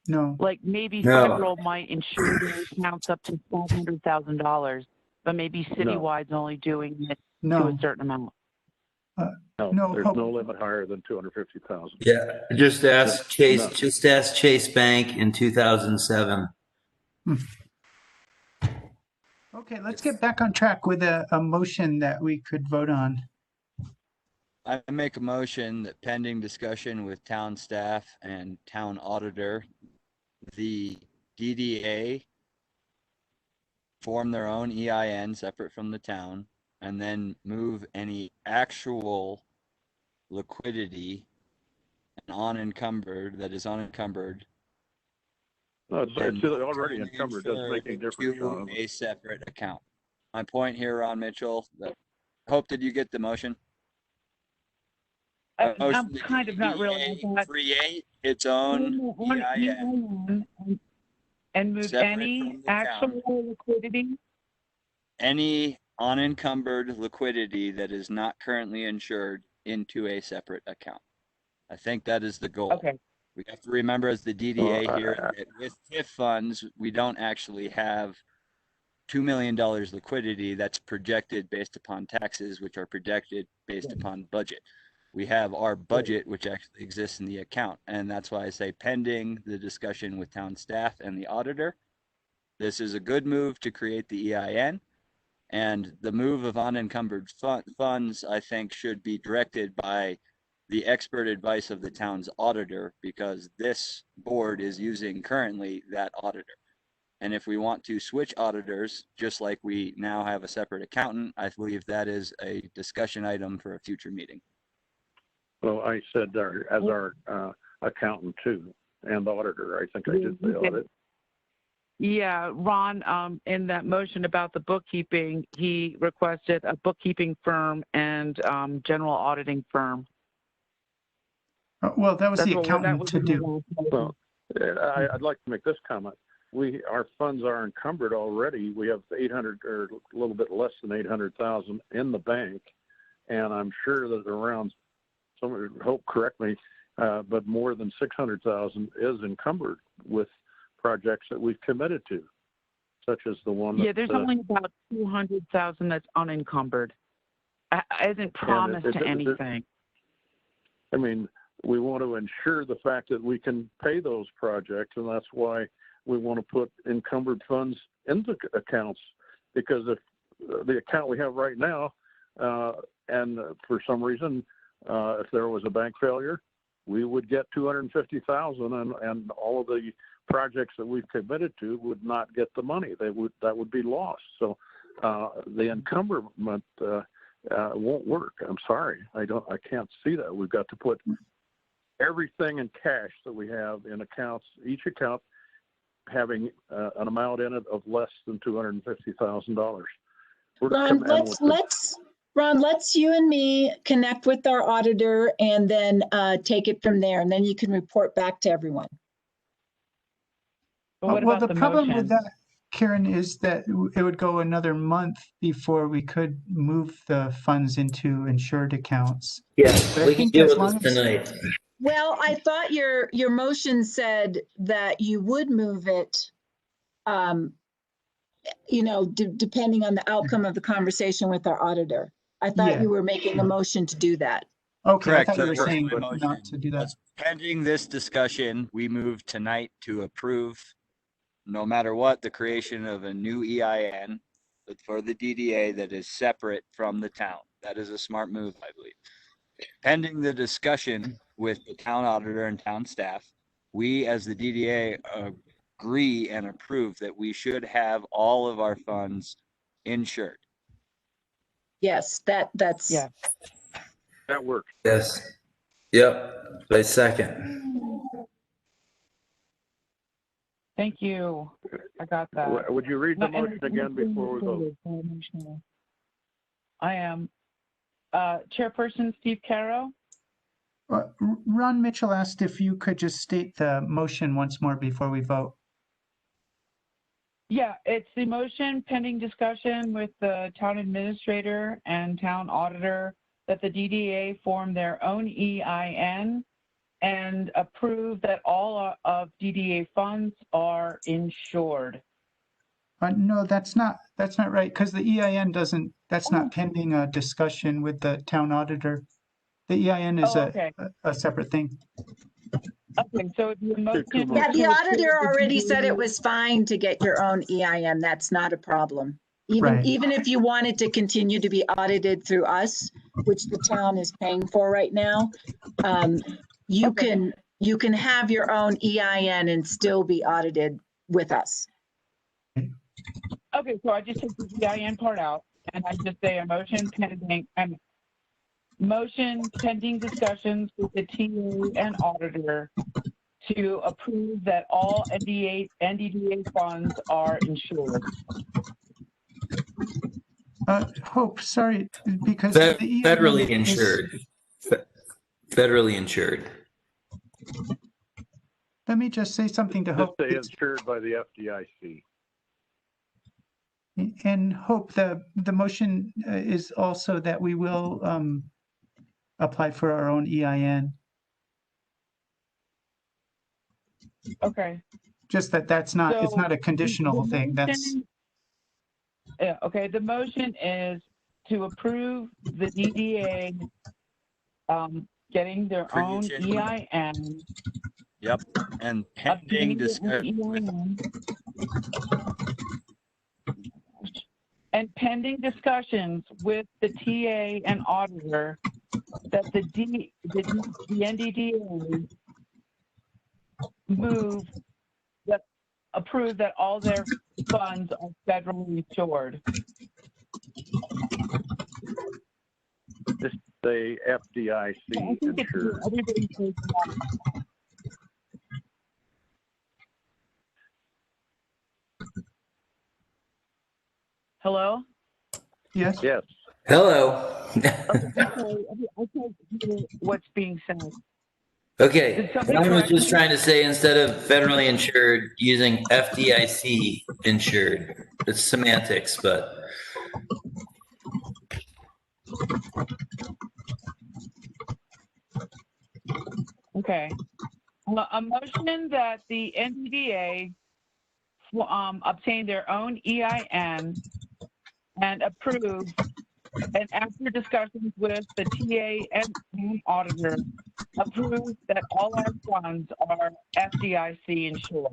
No. Like maybe No. Federal might insure their accounts up to $500,000, but maybe Citywide's only doing it to a certain amount. No, there's hope. no limit higher than 250,000. Yeah, just ask Chase. No. Just ask Chase Bank in 2007. Okay, let's get back on track with a motion that we could vote on. I make a motion that pending discussion with town staff and town auditor, the DDA form their own EIN separate from the town, and then move any actual liquidity and unencumbered, that is unencumbered. No, it's and already encumbered. Doesn't make any difference. to a separate account. My point here, Ron Mitchell, that, hope, did you get the motion? I'm kind of not really. Create its own EIN. And move separate any from the actual town. liquidity. Any unencumbered liquidity that is not currently insured into a separate account. I think that is the goal. Okay. We have to remember as the DDA here that with TIF funds, we don't actually have $2 million liquidity that's projected based upon taxes, which are projected based upon budget. We have our budget, which actually exists in the account. And that's why I say pending the discussion with town staff and the auditor. This is a good move to create the EIN. And the move of unencumbered funds, I think, should be directed by the expert advice of the town's auditor, because this board is using currently that auditor. And if we want to switch auditors, just like we now have a separate accountant, I believe that is a discussion item for a future meeting. Well, I said as our accountant too, and auditor. I think I did the audit. Yeah, Ron, in that motion about the bookkeeping, he requested a bookkeeping firm and general auditing firm. Well, that was the accountant to do. Well, I'd like to make this comment. Our funds are encumbered already. We have 800 or a little bit less than 800,000 in the bank, and I'm sure that around, somebody hope correct me, but more than 600,000 is encumbered with projects that we've committed to, such as the one. Yeah, there's only about 200,000 that's unencumbered. Isn't promised to anything. I mean, we want to ensure the fact that we can pay those projects, and that's why we want to put encumbered funds into accounts, because if the account we have right now, and for some reason, if there was a bank failure, we would get 250,000, and all of the projects that we've committed to would not get the money. That would be lost. So the encumberment won't work. I'm sorry, I can't see that. We've got to put everything in cash that we have in accounts, each account having an amount in it of less than $250,000. Ron, let's you and me connect with our auditor and then take it from there, and then you can report back to everyone. Well, the problem with that, Karen, is that it would go another month before we could move the funds into insured accounts. Yeah, we can deal with this tonight. Well, I thought your motion said that you would move it, depending on the outcome of the conversation with our auditor. I thought you were making a motion to do that. Okay, Correct. I thought you were saying not to do that. Pending this discussion, we move tonight to approve, no matter what, the creation of a new EIN for the DDA that is separate from the town. That is a smart move, I believe. Pending the discussion with the town auditor and town staff, we as the DDA agree and approve that we should have all of our funds insured. Yes, that's. Yeah. That works. Yes. Yep. I second. Thank you. I got that. Would you read the motion again before we vote? I am. Chairperson Steve Caro. Ron Mitchell asked if you could just state the motion once more before we vote. Yeah, it's the motion pending discussion with the town administrator and town auditor that the DDA form their own EIN and approve that all of DDA funds are insured. No, that's not right, because the EIN doesn't, that's not pending a discussion with the town auditor. The EIN is Oh, okay. a separate thing. Okay, so if your motion. Yeah, the auditor already said it was fine to get your own EIN. That's not a problem. Right. Even if you wanted to continue to be audited through us, which the town is paying for right now, you can have your own EIN and still be audited with us. Okay, so I just took the EIN part out, and I just say a motion pending discussions with the TA and auditor to approve that all NDDA funds are insured. Hope, sorry, because the EIN Federally is- insured. Federally insured. Let me just say something to Just Hope. say insured by the FDIC. And Hope, the motion is also that we will apply for our own EIN. Okay. Just that's not, it's So not a conditional thing. That's, yeah, okay, the motion is to approve the DDA getting their own EIN. Yep, and pending discussion. And pending discussions with the TA and auditor that the NDDA approve that all their funds are federally insured. Just say FDIC insured. Hello? yes? Yes. Hello. What's being said? Okay. Did somebody I was correct just me? trying to say instead of federally insured, using FDIC insured. It's semantics, but Okay. A motion that the NDDA obtain their own EIN and approve, and after discussions with the TA and auditor, approve that all our funds are FDIC insured.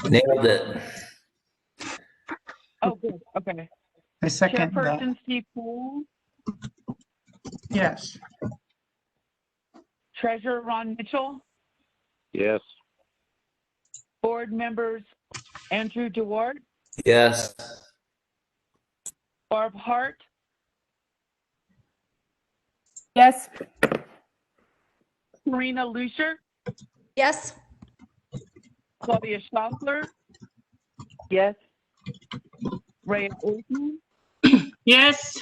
nailed it. Oh, good. Okay. I second that. Chairperson Steve Poole, Yes. Treasurer Ron Mitchell, Yes. Board members Andrew DeWart, Yes. Barb Hart, Yes. Karina Lucier, Yes. Claudia Schaffler, Yes. Ray Olson, Yes.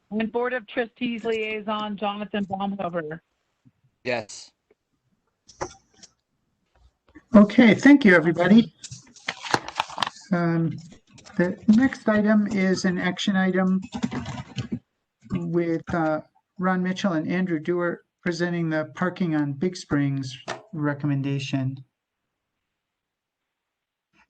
and Board of Trustees Liaison Jonathan Baumhofer. Yes. Okay, thank you, everybody. The next item is an action item with Ron Mitchell and Andrew Dewar presenting the parking on Big Springs recommendation.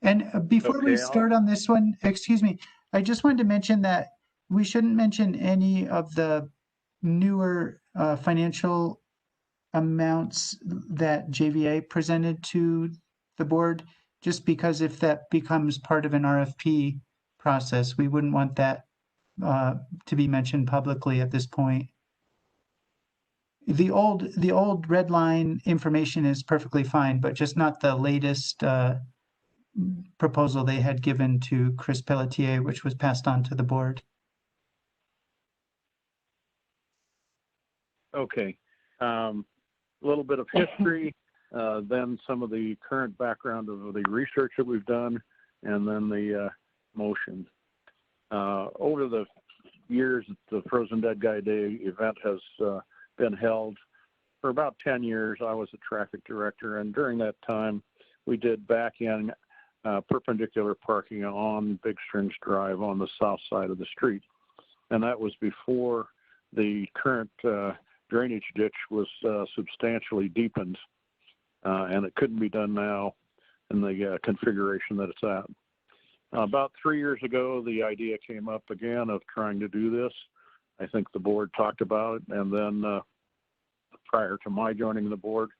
And before we Okay, start on this one, excuse me, I just wanted to mention that we shouldn't mention any of the newer financial amounts that JVA presented to the board, just because if that becomes part of an RFP process, we wouldn't want that to be mentioned publicly at this point. The old red line information is perfectly fine, but just not the latest proposal they had given to Chris Pelletier, which was passed on to the board. Okay. A little bit of history, then some of the current background of the research that we've done, and then the motions. Over the years, the Frozen Dead Guy Day event has been held. For about 10 years, I was a traffic director, and during that time, we did back-in perpendicular parking on Big Springs Drive on the south side of the street. And that was before the current drainage ditch was substantially deepened, and it couldn't be done now configuration that it's at. About 3 years ago, the idea came up again of trying to do this. I think the board talked about it, and then prior to my joining the board,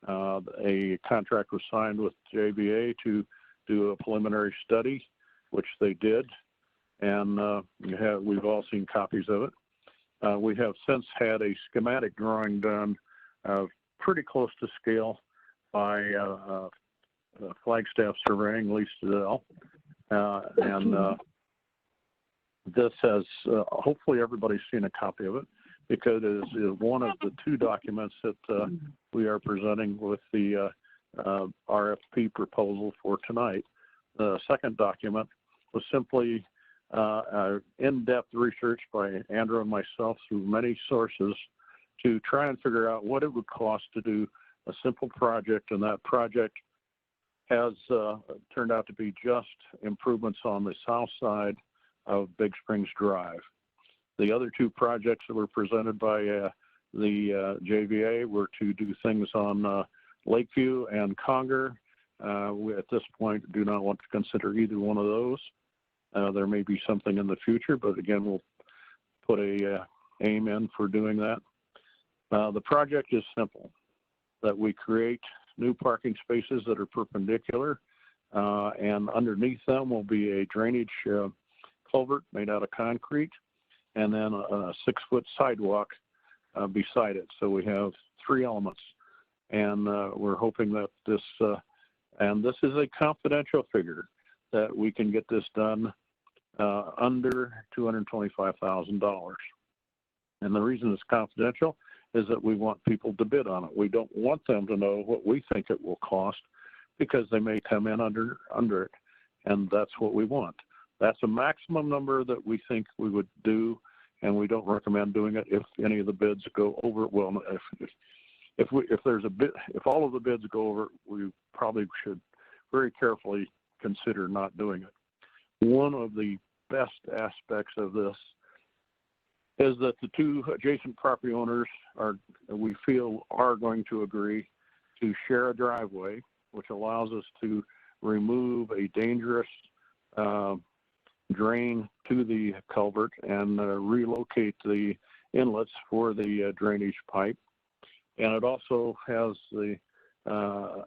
a contract was signed with JVA to do a preliminary study, which they did, and we've all seen copies of it. We have since had a schematic drawing done pretty close to scale by Flagstaff Surveying, Lee Stedell. And this has, hopefully everybody's seen a copy of it, because it is one of the 2 documents that we are presenting with the RFP proposal for tonight. The second document was simply in-depth research by Andrew and myself through many sources to try and figure out what it would cost to do a simple project, and that project has turned out to be just improvements on the south side of Big Springs Drive. The other 2 projects that were presented by the JVA were to do things on Lakeview and Conger. We, at this point, do not want to consider either one of those. There may be something in the future, but again, we'll put a aim in for doing that. The project is simple, that we create new parking spaces that are perpendicular, and underneath them will be a drainage culvert made out of concrete, and then a 6-foot sidewalk beside it. So we have 3 elements, and we're hoping that this, and this is a confidential figure, that we can get this done under $225,000. And the reason it's confidential is that we want people to bid on it. We don't want them to know what we think it will cost, because they may come in under it, and that's what we want. That's a maximum number that we think we would do, and we don't recommend doing it if any of the bids go over. Well, if there's a bid, if all of the bids go over, we probably should very carefully consider not doing it. One of the best aspects of this is that the 2 adjacent property owners we feel are going to agree to share a driveway, which allows us to remove a dangerous drain to the culvert and relocate the inlets for the drainage pipe. And it also has the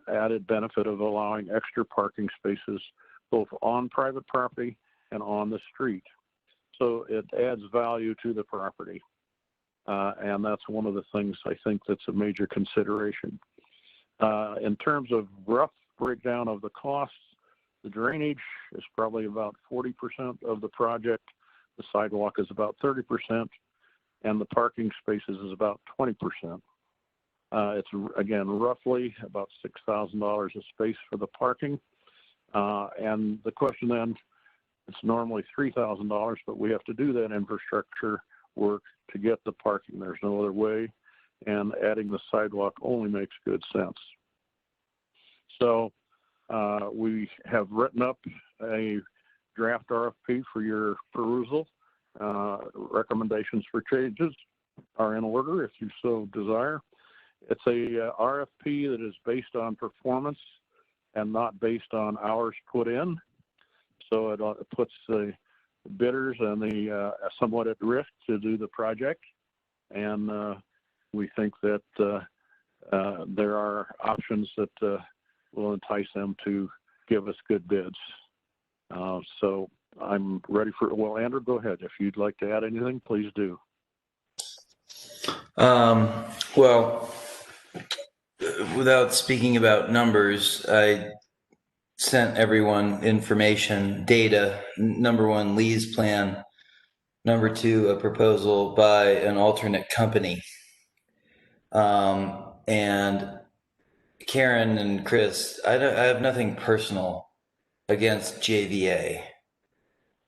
added benefit of allowing extra parking spaces both on private property and on the street. So it adds value to the property. And that's one of the things I think that's a major consideration. In terms of rough breakdown of the costs, the drainage is probably about 40% of the project. The sidewalk is about 30%, and the parking spaces is about 20%. It's, again, roughly about $6,000 a space for the parking. And the question then, it's normally $3,000, but we have to do that infrastructure work to get the parking. There's no other way, and adding the sidewalk only makes good sense. So we have written up a draft RFP for your perusal. Recommendations for changes are in order if you so desire. It's a RFP that is based on performance and not based on hours put in. So it puts the bidders and the somewhat at risk to do the project. And we think that there are options that will entice them to give us good bids. So I'm ready for, well, Andrew, go ahead. If you'd like to add anything, please do. Well, without speaking about numbers, I sent everyone information, data. Number 1, Lee's plan. Number 2, a proposal by an alternate company. And Karen and Chris, I have nothing personal against JVA.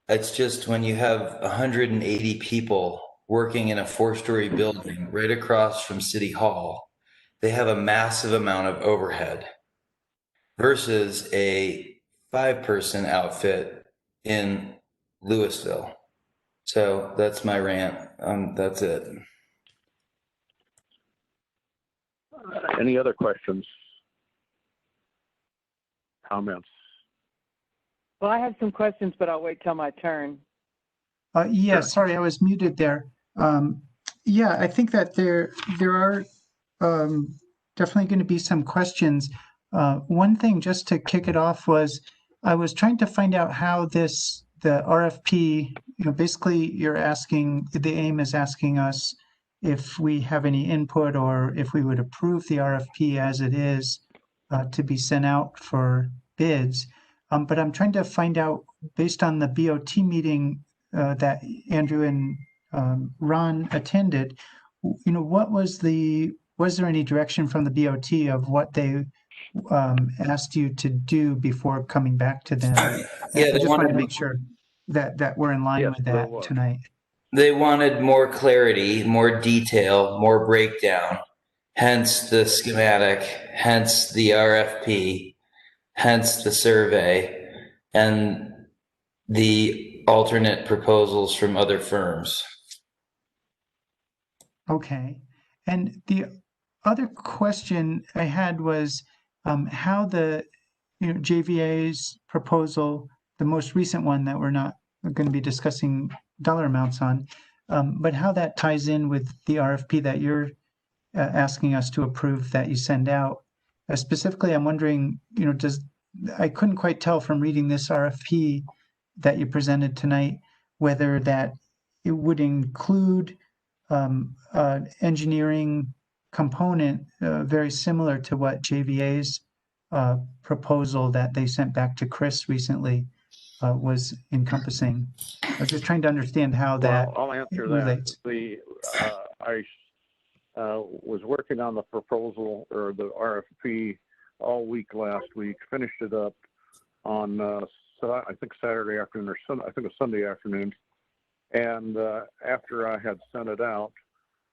It's just when you have 180 people working in a 4-story building right across from City Hall, they have a massive amount of overhead versus a 5-person outfit in Louisville. So that's my rant. That's it. Any other questions? comments. Well, I have some questions, but I'll wait till my turn. Yeah, Sure. sorry, I was muted there. Yeah, I think that there are definitely going to be some questions. One thing just to kick it off was I was trying to find out how the RFP, basically the AIM is asking us if we have any input or if we would approve the RFP as it is to be sent out for bids. But I'm trying to find out, based on the BOT meeting that Andrew and Ron attended, was there any direction from the BOT of what they asked you to do before coming back to them? Yeah, I they just wanted to wanted make sure that we're in line Yes, with there that was. tonight. they wanted more clarity, more detail, more breakdown. Hence the schematic, hence the RFP, hence the survey, and the alternate proposals from other firms. Okay. And the other question I had was how the JVA's proposal, the most recent one that we're not going to be discussing dollar amounts on, but how that ties in with the RFP that you're asking us to approve that you send out. Specifically, I'm wondering, I couldn't quite tell from reading this RFP that you presented tonight whether that it would include engineering component very similar to what JVA's proposal that they sent back to Chris recently was encompassing. I was just trying to understand how that I'll answer relates. that. I was working on the proposal or the RFP all week last week, finished it up on, I think Saturday afternoon or I think it was Sunday afternoon. And after I had sent it out,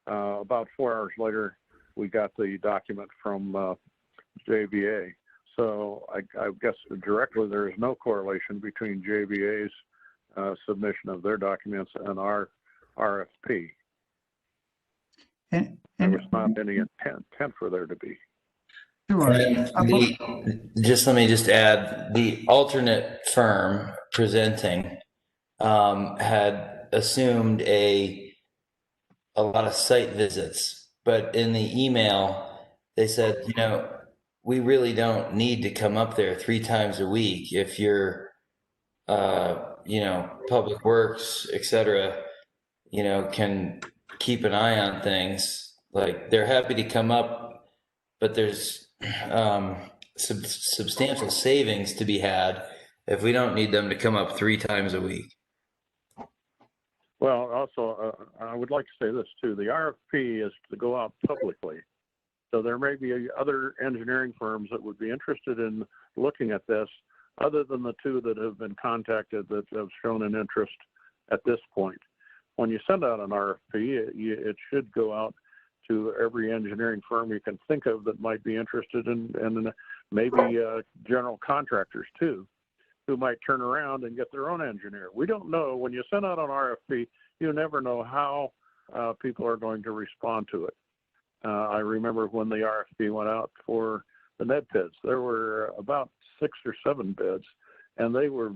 about 4 hours later, we got the document from JVA. So I guess directly there is no correlation between JVA's submission of their documents and our RFP. And there was not any intent for there to be. Sure. Just let me just add, the alternate firm presenting had assumed a lot of site visits, but in the email they said, we really don't need to come up there 3 times a week if you're, public works, etc., can keep an eye on things. Like, they're happy to come up, but there's substantial savings to be had if we don't need them to come up 3 times a week. Well, also, I would like to say this too. The RFP is to go out publicly. So there may be other engineering firms that would be interested in looking at this, other than the 2 that have been contacted that have shown an interest at this point. When you send out an RFP, it should go out to every engineering firm you can think of that might be interested in, and maybe general contractors too, who might turn around and get their own engineer. We don't know. When you send out an RFP, you never know how people are going to respond to it. I remember when the RFP went out for the Ned pits, there were about 6 or 7 bids, and they were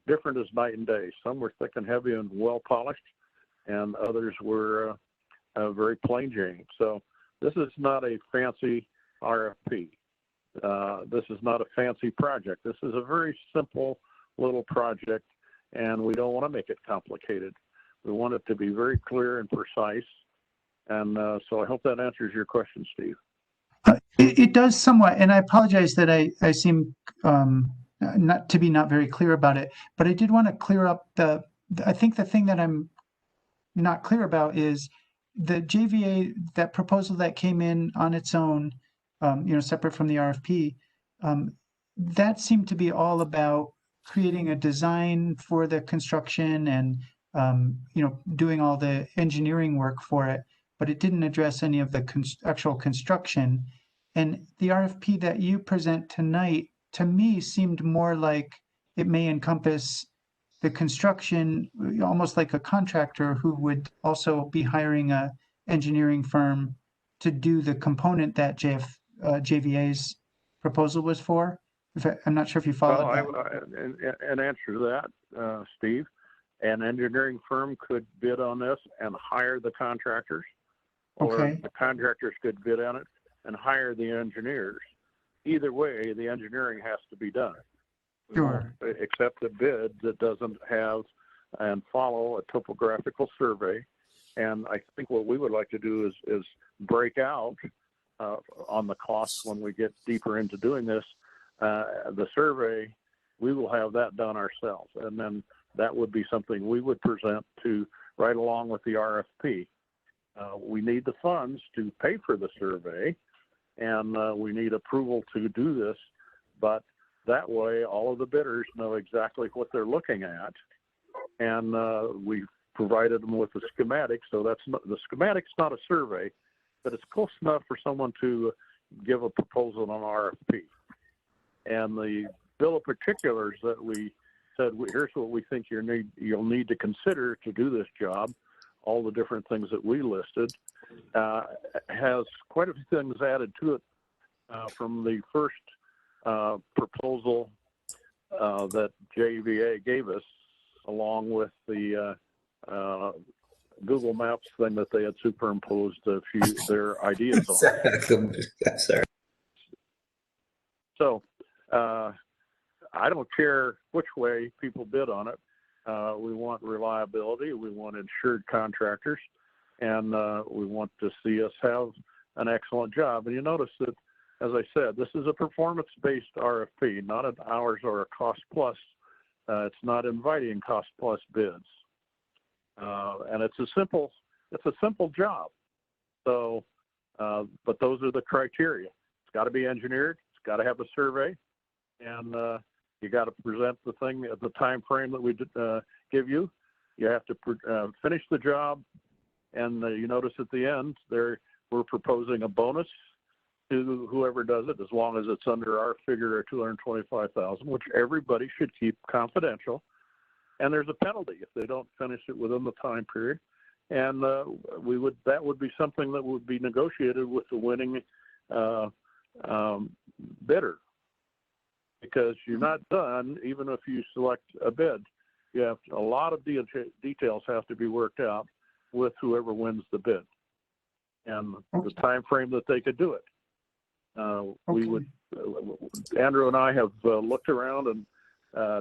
different as night and day. Some were thick and heavy and well polished, and others were very plain Jane. So this is not a fancy RFP. This is not a fancy project. This is a very simple little project, and we don't want to make it complicated. We want it to be very clear and precise. And so I hope that answers your question, Steve. It does somewhat, and I apologize that I seem not very clear about it, but I did want to clear up I think the thing that I'm not clear about is the JVA, that proposal that came in on its own, separate from the RFP, that seemed to be all about creating a design for the construction and, doing all the engineering work for it, but it didn't address any of the actual construction. And the RFP that you present tonight, to me, seemed more like it may encompass the construction, almost like a contractor who would also be hiring a engineering firm to do the component that JVA's proposal was for. I'm not sure if you followed that. Well, in answer to that, Steve, an engineering firm could bid on this and hire the contractors, or Okay. the contractors could bid on it and hire the engineers. Either way, the engineering has to be done. We Sure. won't accept a bid that doesn't have and follow a topographical survey. And I think what we would like to do is break out on the costs when we get deeper into doing this. The survey, we will have that done ourselves, and then that would be something we would present to right along with the RFP. We need the funds to pay for the survey, and we need approval to do this, but that way all of the bidders know exactly what they're looking at, and we provided them with the schematic. So that's not, the schematic's not a survey, but it's close enough for someone to give a proposal on RFP. And the bill of particulars that we said, here's what we think you'll need to consider to do this job, all the different things that we listed, has quite a few things added to it from the first proposal that JVA gave us, along with the Google Maps thing that they had superimposed their ideas on. Sorry. So I don't care which way people bid on it. We want reliability. We want insured contractors, and we want to see us have an excellent job. And you notice that, as I said, this is a performance-based RFP, not an hours or a cost-plus. It's not inviting cost-plus bids, and it's a simple job. So, but those are the criteria. It's got to be engineered. It's got to have a survey, and you got to present the thing at the time frame that we give you. You have to finish the job, and you notice at the end there we're proposing a bonus to whoever does it, as long as it's under our figure of $225,000, which everybody should keep confidential. And there's a penalty if they don't finish it within the time period. And that would be something that would be negotiated with the winning bidder, because you're not done even if you select a bid. You have a lot of details have to be worked out with whoever wins the bid, and the time frame that they could do it. We would, Andrew and I have looked around and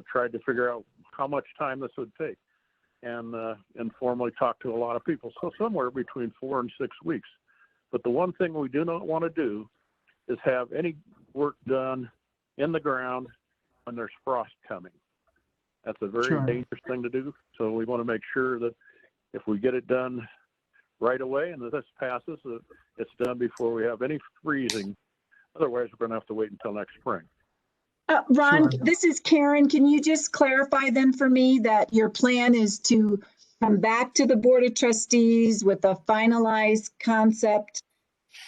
tried to figure out how much time this would take, and informally talked to a lot of people. So somewhere between 4 and 6 weeks. But the one thing we do not want to do is have any work done in the ground when there's frost coming. That's a very dangerous thing to do. So we want to make sure that if we get it done right away and that this passes, that it's done before we have any freezing. Otherwise, we're going to have to wait until next spring. Ron, this is Karen. Can you just clarify then for me that your plan is to come back to the Board of Trustees with a finalized concept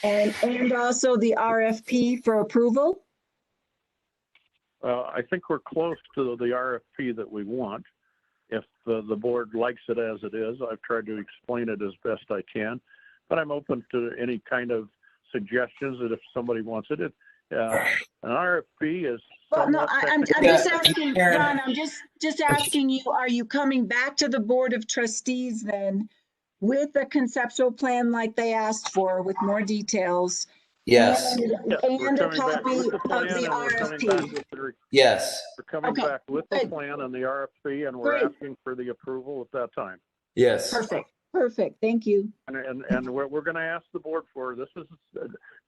and also the RFP for approval? I think we're close to the RFP that we want. If the board likes it as it is, I've tried to explain it as best I can, but I'm open to any kind of suggestions that if somebody wants it. An RFP is. Well, no, I'm just asking, Ron, I'm just asking you, are you coming back to the Board of Trustees then with a conceptual plan like they asked for with more details? Yes. And a copy of the RFP? Yes. We're coming back with the plan and the RFP, and we're asking for the approval at that time. Yes. Perfect. Thank you. And what we're going to ask the board for, this is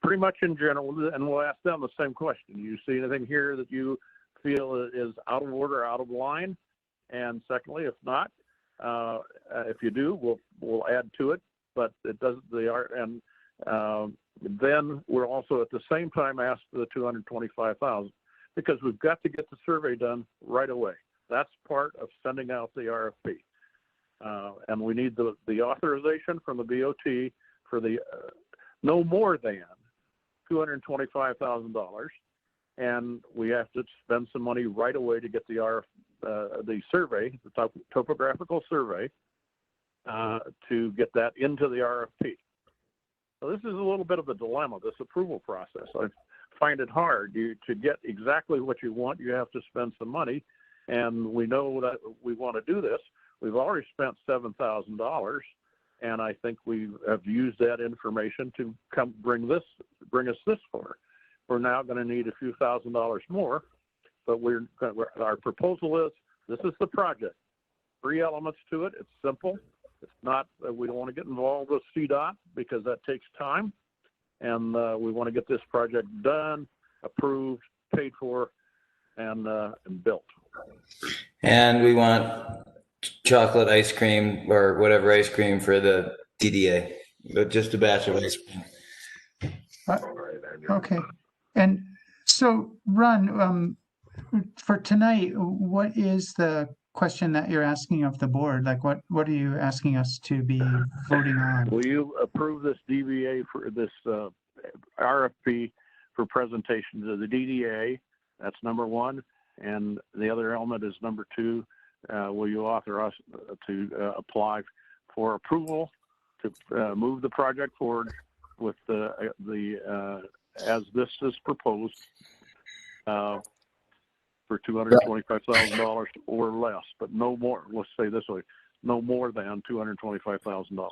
pretty much in general, and we'll ask them the same question. You see anything here that you feel is out of order, out of line? And secondly, if not, if you do, we'll add to it. But it doesn't. Then we're also at the same time asked for the $225,000, because we've got to get the survey done right away. That's part of sending out the RFP. And we need the authorization from the BOT for the no more than $225,000, and we have to spend some money right away to get the survey, the topographical survey, to get that into the RFP. So this is a little bit of a dilemma, this approval process. I've find it hard. To get exactly what you want, you have to spend some money, and we know that we want to do this. We've already spent $7,000, and I think we have used that information to bring us this far. We're now going to need a few $1,000s more, but our proposal is this is the project. 3 elements to it. It's simple. It's not. We don't want to get involved with CDOT because that takes time, and we want to get this project done, approved, paid for, and built. And we want chocolate ice cream or whatever ice cream for the DDA, but just a batch of ice cream. Okay. And so, Ron, for tonight, what is the question that you're asking of the board? Like, what are you asking us to be voting on? Will you approve this DVA for this RFP for presentation to the DDA? That's number 1. And the other element is number 2. Will you authorize us to apply for approval to move the project forward with the as this is proposed for $225,000 or less, but no more. Let's say this way: no more than $225,000.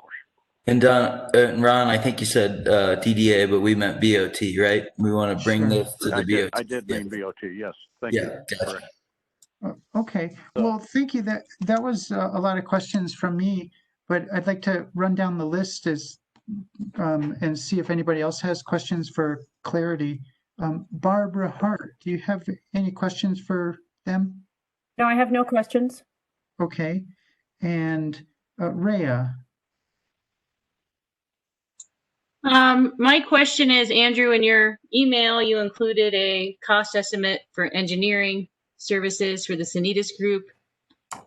And Don, Ron, I think you said DDA, but we meant BOT, right? We want to bring this to the BOT. I did mean BOT. Yes, thank you. Gotcha. Okay. Well, thank you. That was a lot of questions from me, but I'd like to run down the list and see if anybody else has questions for clarity. Barbara Hart, do you have any questions for them? No, I have no questions. Okay. And Rhea? My question is, Andrew, in your email, you included a cost estimate for engineering services for the Sanitas Group.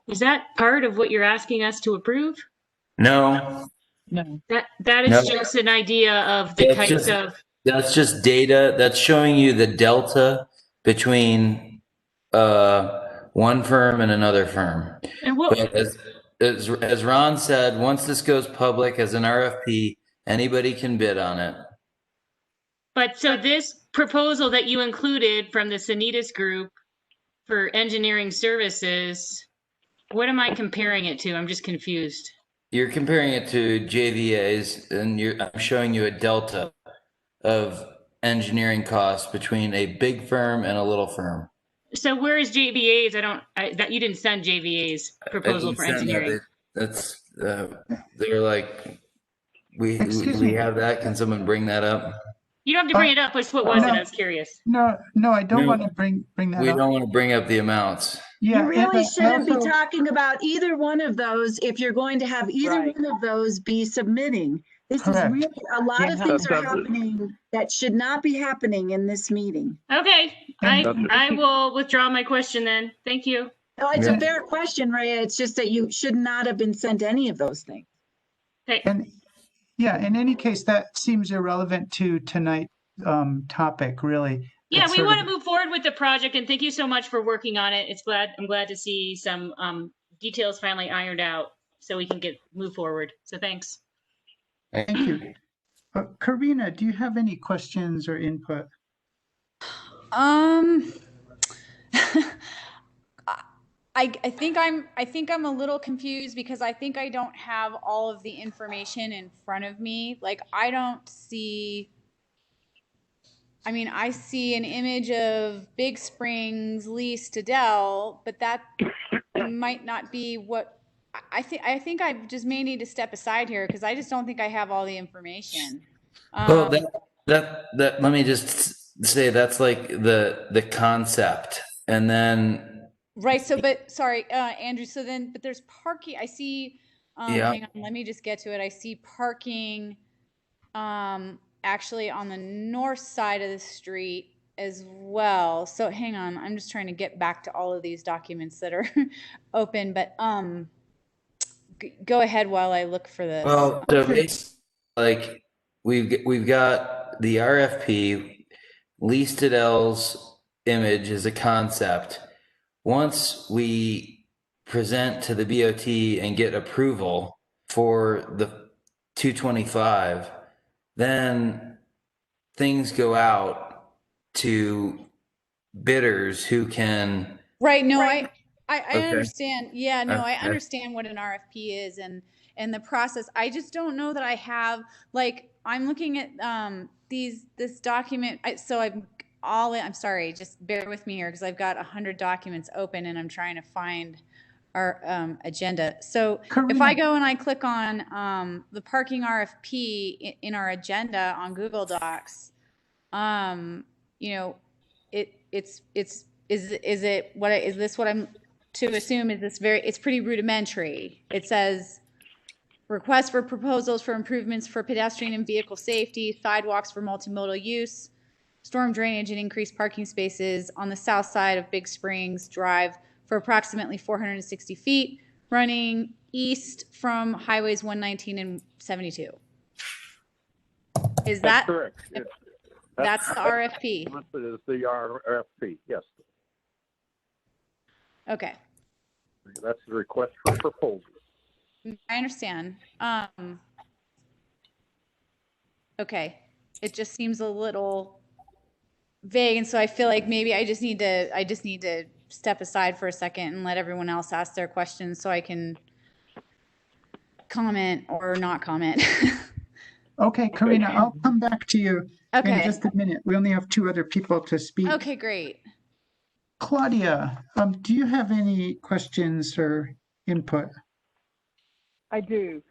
Is that part of what you're asking us to approve? No. No. That is just an idea of the types of. That's just data. That's showing you the delta between one firm and another firm. And what? But as Ron said, once this goes public as an RFP, anybody can bid on it. But so this proposal that you included from the Sanitas Group for engineering services, what am I comparing it to? I'm just confused. You're comparing it to JVAs, and I'm showing you a delta of engineering costs between a big firm and a little firm. So where is JVAs? That you didn't send JVAs proposal for engineering. That's they're like, we have that. Can someone bring that up? You don't have to bring it up. What was it? I was curious. No, I don't want to bring that up. We don't want to bring up the amounts. Yeah, you really shouldn't be talking about either one of those if you're going to have either one of those be submitting. This is really, a lot of things are happening that should not be happening in this meeting. Okay, I will withdraw my question then. Thank you. No, it's a fair question, Rhea. It's just that you should not have been sent any of those things. Okay. And yeah, in any case, that seems irrelevant to tonight's topic, really. Yeah, we want to move forward with the project, and thank you so much for working on it. I'm glad to see some details finally ironed out so we can move forward. So thanks. Thank you. Karina, do you have any questions or input? I think I'm a little confused because I think I don't have all of the information in front of me. Like, I don't see. I mean, I see an image of Big Springs lease to Dell, but that might not be what. I think I just may need to step aside here because I just don't think I have all the information. Well, that let me just say that's like the concept, and then right. So, but sorry, Andrew. So then, but there's parking. I see. Hang on. Let me just get to it. I see parking, actually on the north side of the street as well. So hang on. I'm just trying to get back to all of these documents that are open, but go ahead while I look for this. Well, so basically, like we've got the RFP, lease to Dell's image as a concept. Once we present to the BOT and get approval for the 225, then things go out to bidders who can. Right. No, I Okay. understand. Yeah, no, I Okay. understand what an RFP is and the process. I just don't know that I have, like, I'm looking at this document. I'm sorry, just bear with me here because I've got 100 documents open and I'm trying to find our agenda. So if I go and I click on the parking RFP in our agenda on Google Docs, you know, is this what I'm to assume? Is this it's pretty rudimentary? It says request for proposals for improvements for pedestrian and vehicle safety, sidewalks for multimodal use, storm drainage and increased parking spaces on the south side of Big Springs Drive for approximately 460 feet, running east from highways 119 and 72. Is that correct? That's the RFP. It is the RFP, yes. Okay. That's the request for proposal. I understand. Okay. It just seems a little vague, and so I feel like maybe I just need to step aside for a second and let everyone else ask their questions so I can comment or not comment. Okay, Karina, I'll come back to you Okay. in just a minute. We only have 2 other people to speak. Okay, great. Claudia, do you have any questions or input? I do.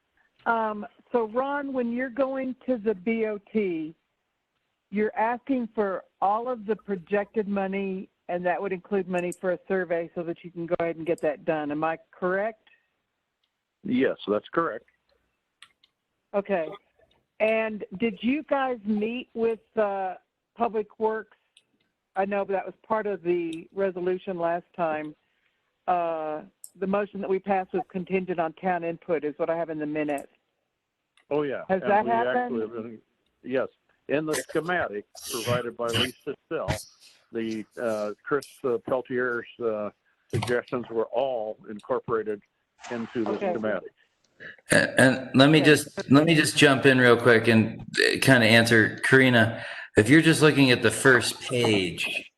So Ron, when you're going to the BOT, you're asking for all of the projected money, and that would include money for a survey so that you can go ahead and get that done. Am I correct? Yes, that's correct. Okay. And did you guys meet with Public Works? I know that was part of the resolution last time. The motion that we passed was contingent on town input is what I have in the minutes. Oh, yeah. Has And that we happened? actually, yes. In the schematic provided by Lisa Still, the Chris Peltier's suggestions were all incorporated into the schematic. And let me just jump in real quick and kind of answer Karina. If you're just looking at the first page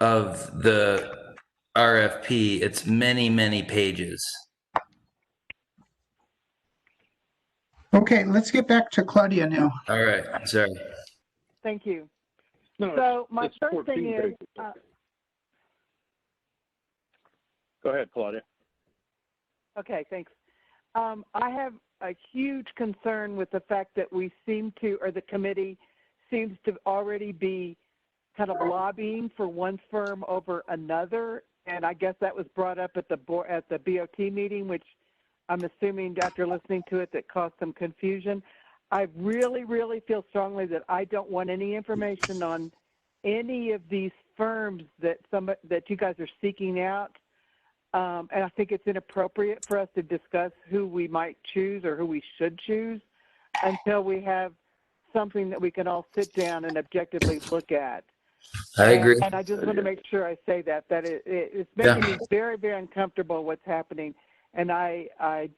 of the RFP, it's many, many pages. Okay, let's get back to Claudia now. All right, sorry. Thank you. No, so my it's third thing is, go ahead, Claudia. okay, thanks. I have a huge concern with the fact that we seem to, or the committee seems to already be kind of lobbying for one firm over another, and I guess that was brought up at the BOT meeting, which I'm assuming after listening to it that caused some confusion. I really, really feel strongly that I don't want any information on any of these firms that you guys are seeking out. And I think it's inappropriate for us to discuss who we might choose or who we should choose until we have something that we can all sit down and objectively look at. I agree. And I just want to make sure I say that it's making me very, very uncomfortable what's happening. And I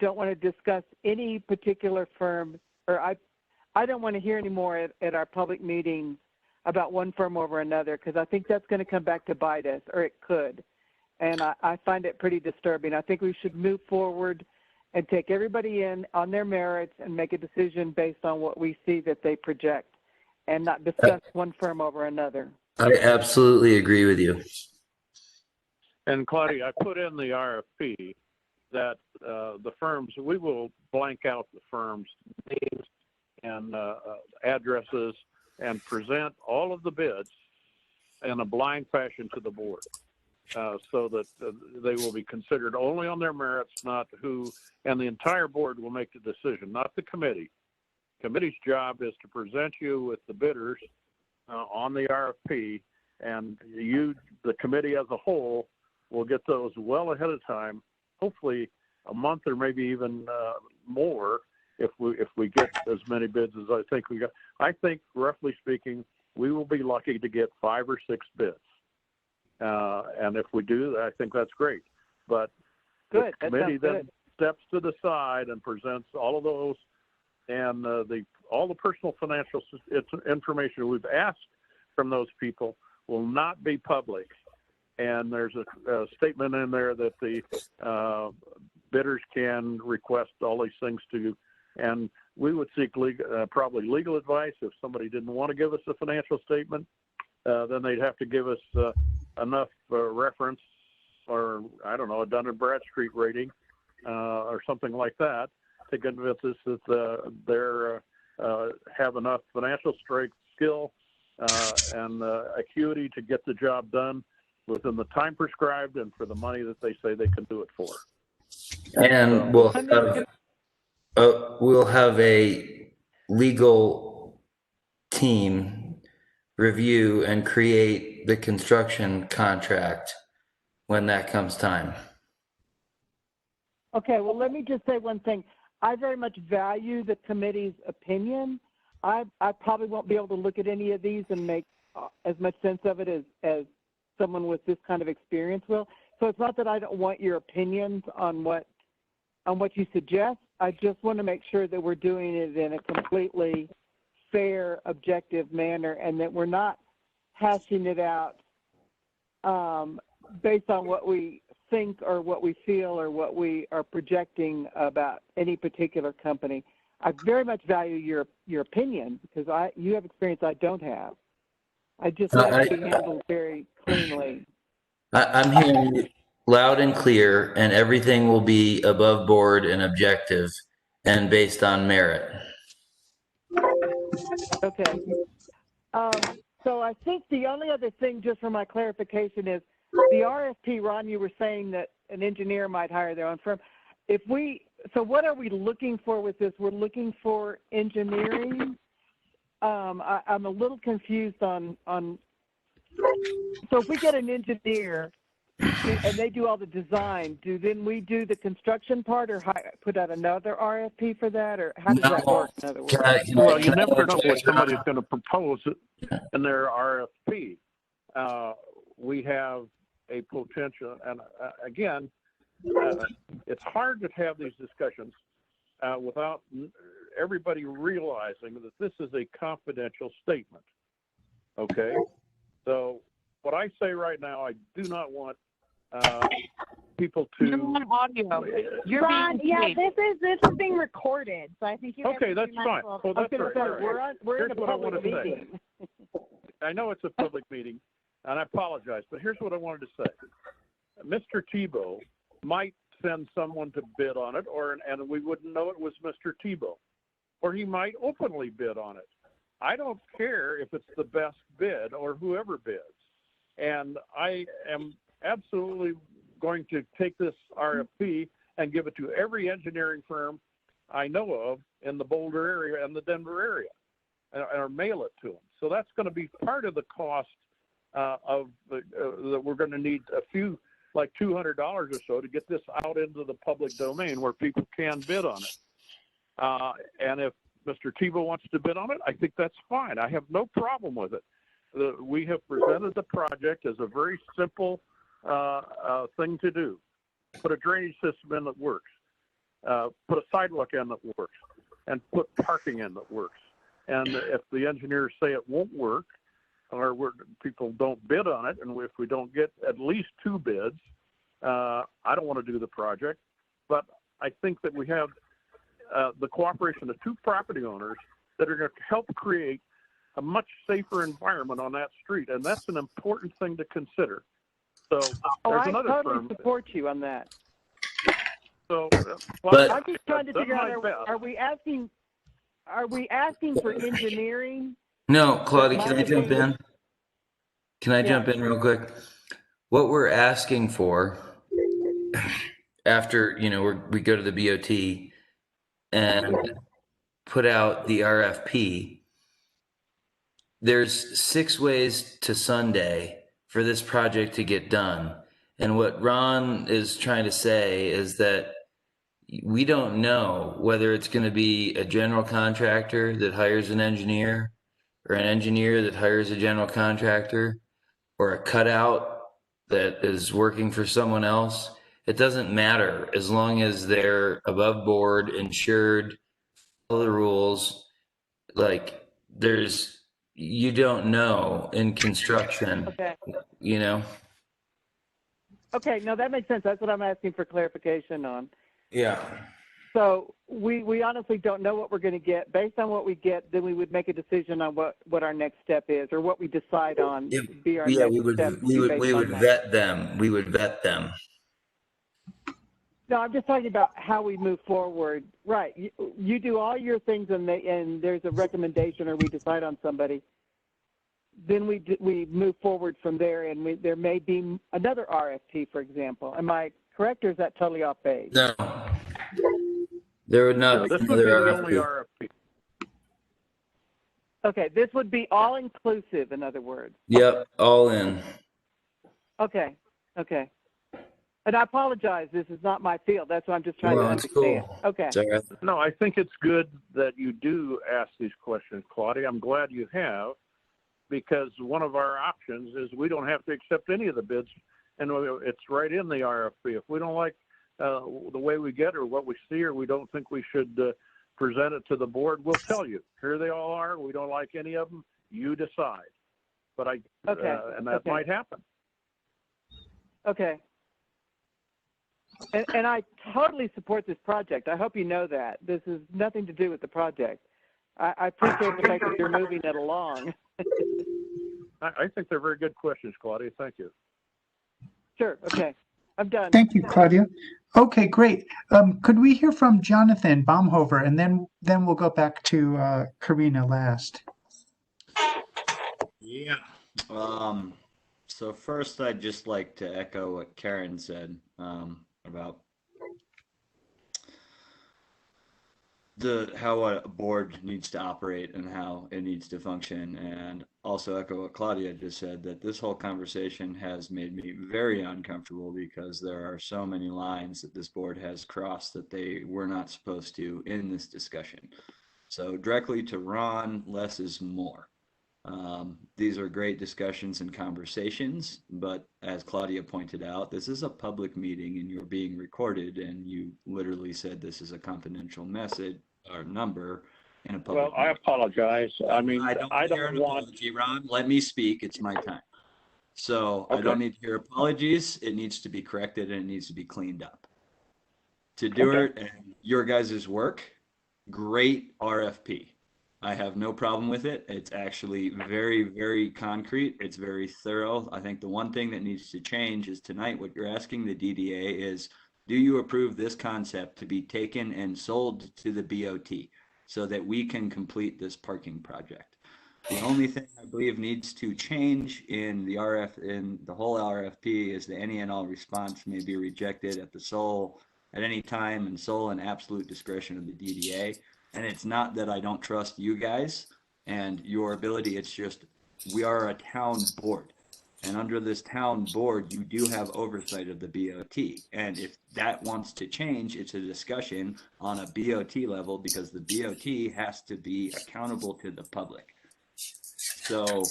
don't want to discuss any particular firm, or I don't want to hear any more at our public meetings about one firm over another, because I think that's going to come back to bite us, or it could. And I find it pretty disturbing. I think we should move forward and take everybody in on their merits and make a decision based on what we see that they project, and not discuss one firm over another. I absolutely agree with you. And Claudia, I put in the RFP that the firms, we will blank out the firms' names and addresses and present all of the bids in a blind fashion to the board. So that they will be considered only on their merits, not who, and the entire board will make the decision, not the committee. Committee's job is to present you with the bidders on the RFP, and you, the committee as a whole, will get those well ahead of time, hopefully a month or maybe even more if we get as many bids as I think we got. I think, roughly speaking, we will be lucky to get 5 or 6 bids. And if we do, I think that's great. But the committee then steps to the side and presents all of those and all the personal financial information. We've asked from those people will not be public. And there's a statement in there that the bidders can request all these things to, and we would seek probably legal advice. If somebody didn't want to give us a financial statement, then they'd have to give us enough reference, or I don't know, a Dun & Bradstreet rating or something like that to convince us that they're have enough financial strength, skill, and acuity to get the job done within the time prescribed and for the money that they say they can do it for. And we'll have a legal team review and create the construction contract when that comes time. Okay, well, let me just say one thing. I very much value the committee's opinion. I probably won't be able to look at any of these and make as much sense of it as someone with this kind of experience will. So it's not that I don't want your opinions on what you suggest. I just want to make sure that we're doing it in a completely fair, objective manner, and that we're not hashing it out based on what we think or what we feel or what we are projecting about any particular company. I very much value your opinion because you have experience I don't have. I just like to be handled very cleanly. I'm hearing you loud and clear, and everything will be above board and objective and based on merit. Okay. So I think the only other thing, just for my clarification, is the RFP, Ron, you were saying that an engineer might hire their own firm. So what are we looking for with this? We're looking for engineering. I'm a little confused on. So if we get an engineer and they do all the design, then we do the construction part, or put out another RFP for that, or how does that work? In other words, well, you never know what somebody's going to propose in their RFP. We have a potential, and again, it's hard to have these discussions without everybody realizing that this is a confidential statement. Okay, so what I say right now, I do not want people to. You're on audio. You're Ron, being yeah, paid. this is being recorded, so I think you. Okay, that's fine. Well, that's right. We're in a Here's what I want public to say. meeting. I know it's a public meeting, and I apologize, but here's what I wanted to say. Mr. Tebow might send someone to bid on it, and we wouldn't know it was Mr. Tebow, or he might openly bid on it. I don't care if it's the best bid or whoever bids, and I am absolutely going to take this RFP and give it to every engineering firm I know of in the Boulder area and the Denver area, or mail it to them. So that's going to be part of the cost that we're going to need a few, like $200 or so, to get this out into the public domain where people can bid on it. And if Mr. Tebow wants to bid on it, I think that's fine. I have no problem with it. We have presented the project as a very simple thing to do. Put a drainage system in that works. Put a sidewalk in that works. And put parking in that works. And if the engineers say it won't work, or people don't bid on it, and if we don't get at least 2 bids, I don't want to do the project. But I think that we have the cooperation of 2 property owners that are going to help create a much safer environment on that street, and that's an important thing to consider. So there's another I totally firm. support you on that. So, I'm just trying to figure out: are we asking for engineering? No, Claudia, can I jump in? Can I jump in real quick? What we're asking for after, we go to the BOT and put out the RFP, there's 6 ways to Sunday for this project to get done. And what Ron is trying to say is that we don't know whether it's going to be a general contractor that hires an engineer, or an engineer that hires a general contractor, or a cutout that is working for someone else. It doesn't matter as long as they're above board, insured, follow the rules. Like, there's, you don't know in construction, Okay. you know? Okay, no, that makes sense. That's what I'm asking for clarification on. Yeah. So we honestly don't know what we're going to get. Based on what we get, then we would make a decision on what our next step is, or what we decide on be our Yeah, next step. we would vet them. We would vet them. No, I'm just talking about how we move forward. Right. You do all your things, and there's a recommendation, or we decide on somebody. Then we move forward from there, and there may be another RFP, for example. Am I correct, or is that totally off base? No. There would not be This would be another the only RFP. RFP. Okay, this would be all inclusive, in other words. Yep, all in. Okay, okay. And I apologize, this is not my field. That's what I'm just trying to No, it's understand. cool. Okay. It's all right. No, I think it's good that you do ask these questions, Claudia. I'm glad you have, because one of our options is we don't have to accept any of the bids, and it's right in the RFP. If we don't like the way we get or what we see, or we don't think we should present it to the board, we'll tell you. Here they all are. We don't like any of them. You decide. But and that might happen. Okay. And I totally support this project. I hope you know that. This has nothing to do with the project. I appreciate the fact that you're moving it along. I think they're very good questions, Claudia. Thank you. Sure. Okay. I'm done. Thank you, Claudia. Okay, great. Could we hear from Jonathan Baumhover, and then we'll go back to Karina last. Yeah. So first, I'd just like to echo what Karen said about how a board needs to operate and how it needs to function, and also echo what Claudia just said, that this whole conversation has made me very uncomfortable because there are so many lines that this board has crossed that they were not supposed to in this discussion. So directly to Ron, less is more. These are great discussions and conversations, but as Claudia pointed out, this is a public meeting and you're being recorded, and you literally said this is a confidential message or number in a public Well, I meeting. apologize. I mean, I don't hear an want. apology, Ron. Let me speak. It's my time. So I don't need to hear apologies. It needs to be corrected and it needs to be cleaned up. To do it and your guys' work, great RFP. I have no problem with it. It's actually very, very concrete. It's very thorough. I think the one thing that needs to change is tonight what you're asking the DDA is, do you approve this concept to be taken and sold to the BOT so that we can complete this parking project? The only thing I believe needs to change in the whole RFP is the any and all response may be rejected at any time and sole and absolute discretion of the DDA. And it's not that I don't trust you guys and your ability. It's just we are a town board. And under this town board, you do have oversight of the BOT. And if that wants to change, it's a discussion on a BOT level because the BOT has to be accountable to the public. So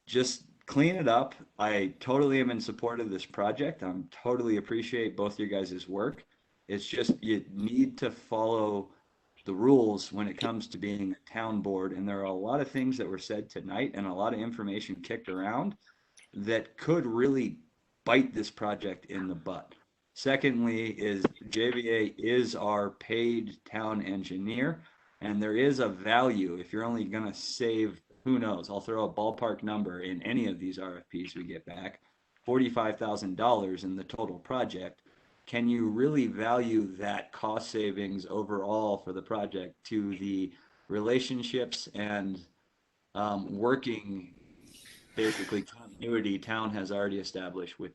just clean it up. I totally am in support of this project. I'm totally appreciate both your guys' work. It's just you need to follow the rules when it comes to being a town board. And there are a lot of things that were said tonight and a lot of information kicked around that could really bite this project in the butt. Secondly is JVA is our paid town engineer, and there is a value if you're only going to save, who knows, I'll throw a ballpark number in any of these RFPs we get back, $45,000 in the total project. Can you really value that cost savings overall for the project to the relationships and working basically continuity town has already established with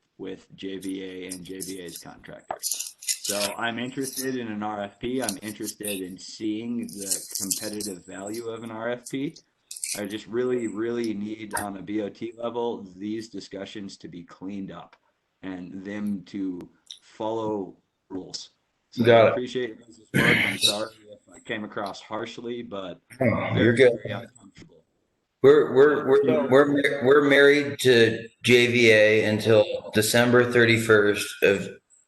JVA and JVA's contractors? So I'm interested in an RFP. I'm interested in seeing the competitive value of an RFP. I just really, really need on a BOT level, these discussions to be cleaned up and them to follow rules. So Got I it. appreciate this work. I'm sorry if I came across harshly, but You're good. very uncomfortable. We're married to JVA until December 31st of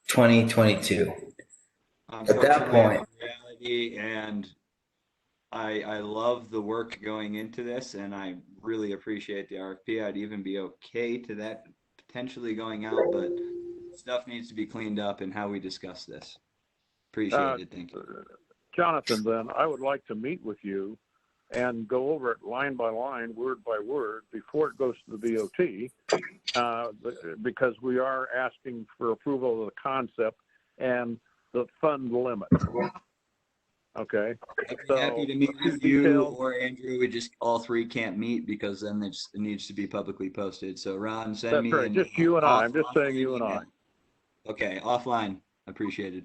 2022. At that point, reality and I love the work going into this, and I really appreciate the RFP. I'd even be okay to that potentially going out, but stuff needs to be cleaned up in how we discuss this. Appreciate it. Thank you. Jonathan, then I would like to meet with you and go over it line by line, word by word, before it goes to the BOT, because we are asking for approval of the concept and the fund limit. Okay. I'd be happy to meet with you or Andrew. We just all three can't meet because then it needs to be publicly posted. So Ron, send me. That's right. Just you and I. I'm just saying you and I. Okay, offline. Appreciated.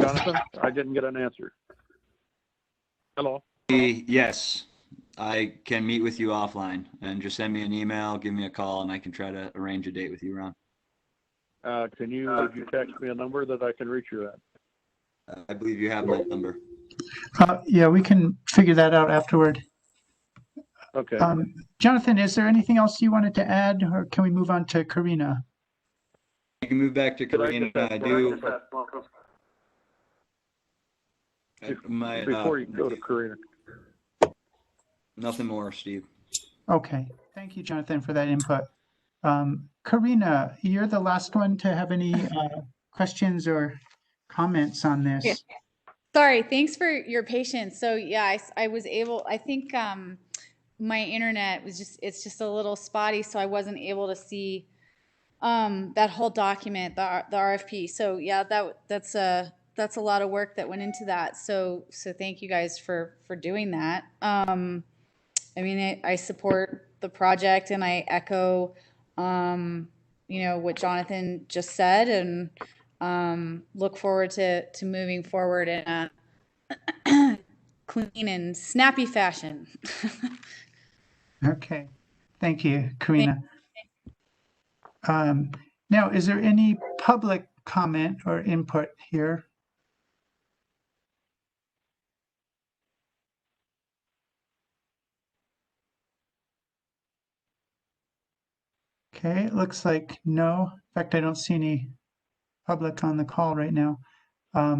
Jonathan, I didn't get an answer. Hello. Yes, I can meet with you offline, and just send me an email, give me a call, and I can try to arrange a date with you, Ron. Would you text me a number that I can reach you at? I believe you have my number. Yeah, we can figure that out afterward. Okay. Jonathan, is there anything else you wanted to add, or can we move on to Karina? You can move back to Karina. I do. Before you go to Karina. Nothing more, Steve. Okay. Thank you, Jonathan, for that input. Karina, you're the last one to have any questions or comments on this. Yeah. Sorry, thanks for your patience. So yeah, I was able, I think my internet was it's just a little spotty, so I wasn't able to see that whole document, the RFP. So yeah, that's a lot of work that went into that. So thank you guys for doing that. I mean, I support the project, and I echo, what Jonathan just said, and look forward to moving forward in a clean and snappy fashion. Okay. Thank you, Karina. Now, is there any public comment or input here? Okay, it looks like no. In fact, I don't see any public on the call right now. I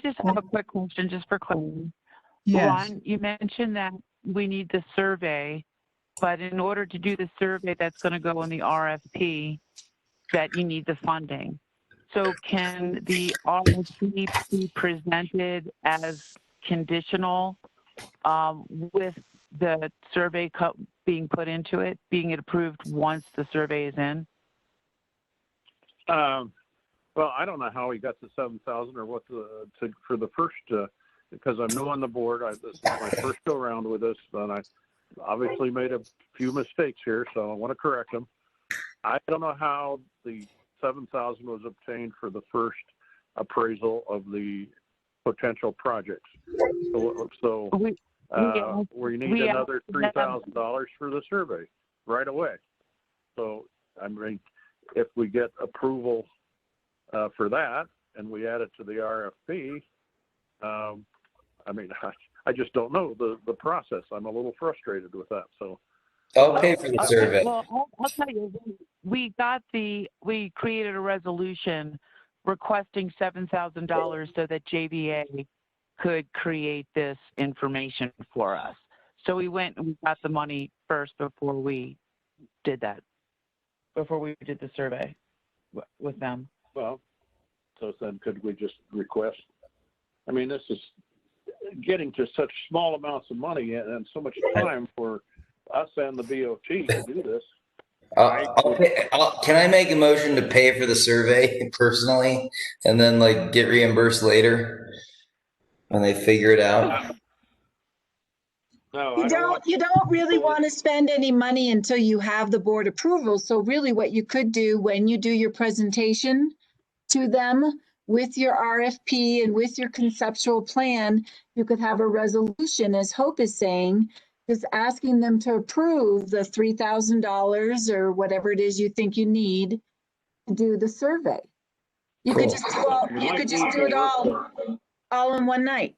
just have a quick question just for clarity. Yes. Ron, you mentioned that we need the survey, but in order to do the survey that's going to go in the RFP, that you need the funding. So can the RFP be presented as conditional with the survey being put into it, being approved once the survey is in? Well, I don't know how he got to 7,000 or what for the first, because I'm new on the board. This is my first go around with this, and I obviously made a few mistakes here, so I want to correct them. I don't know how the 7,000 was obtained for the first appraisal of the potential projects. So we need another $3,000 for the survey right away. So I mean, if we get approval for that and we add it to the RFP, I mean, I just don't know the process. I'm a little frustrated with that. So I'll pay for the survey. Well, I'll tell you, we created a resolution requesting $7,000 so that JVA could create this information for us. So we went and we got the money first before we did that, before we did the survey with them. Well, so then could we just request? I mean, this is getting to such small amounts of money and so much time for us and the BOT to do this. Can I make a motion to pay for the survey personally and then like get reimbursed later when they figure it out? No, you don't really want to spend any money until you have the board approval. So really what you could do when you do your presentation to them with your RFP and with your conceptual plan, you could have a resolution, as Hope is saying, just asking them to approve the $3,000 or whatever it is you think you need to do the survey. You could just do it all in one night.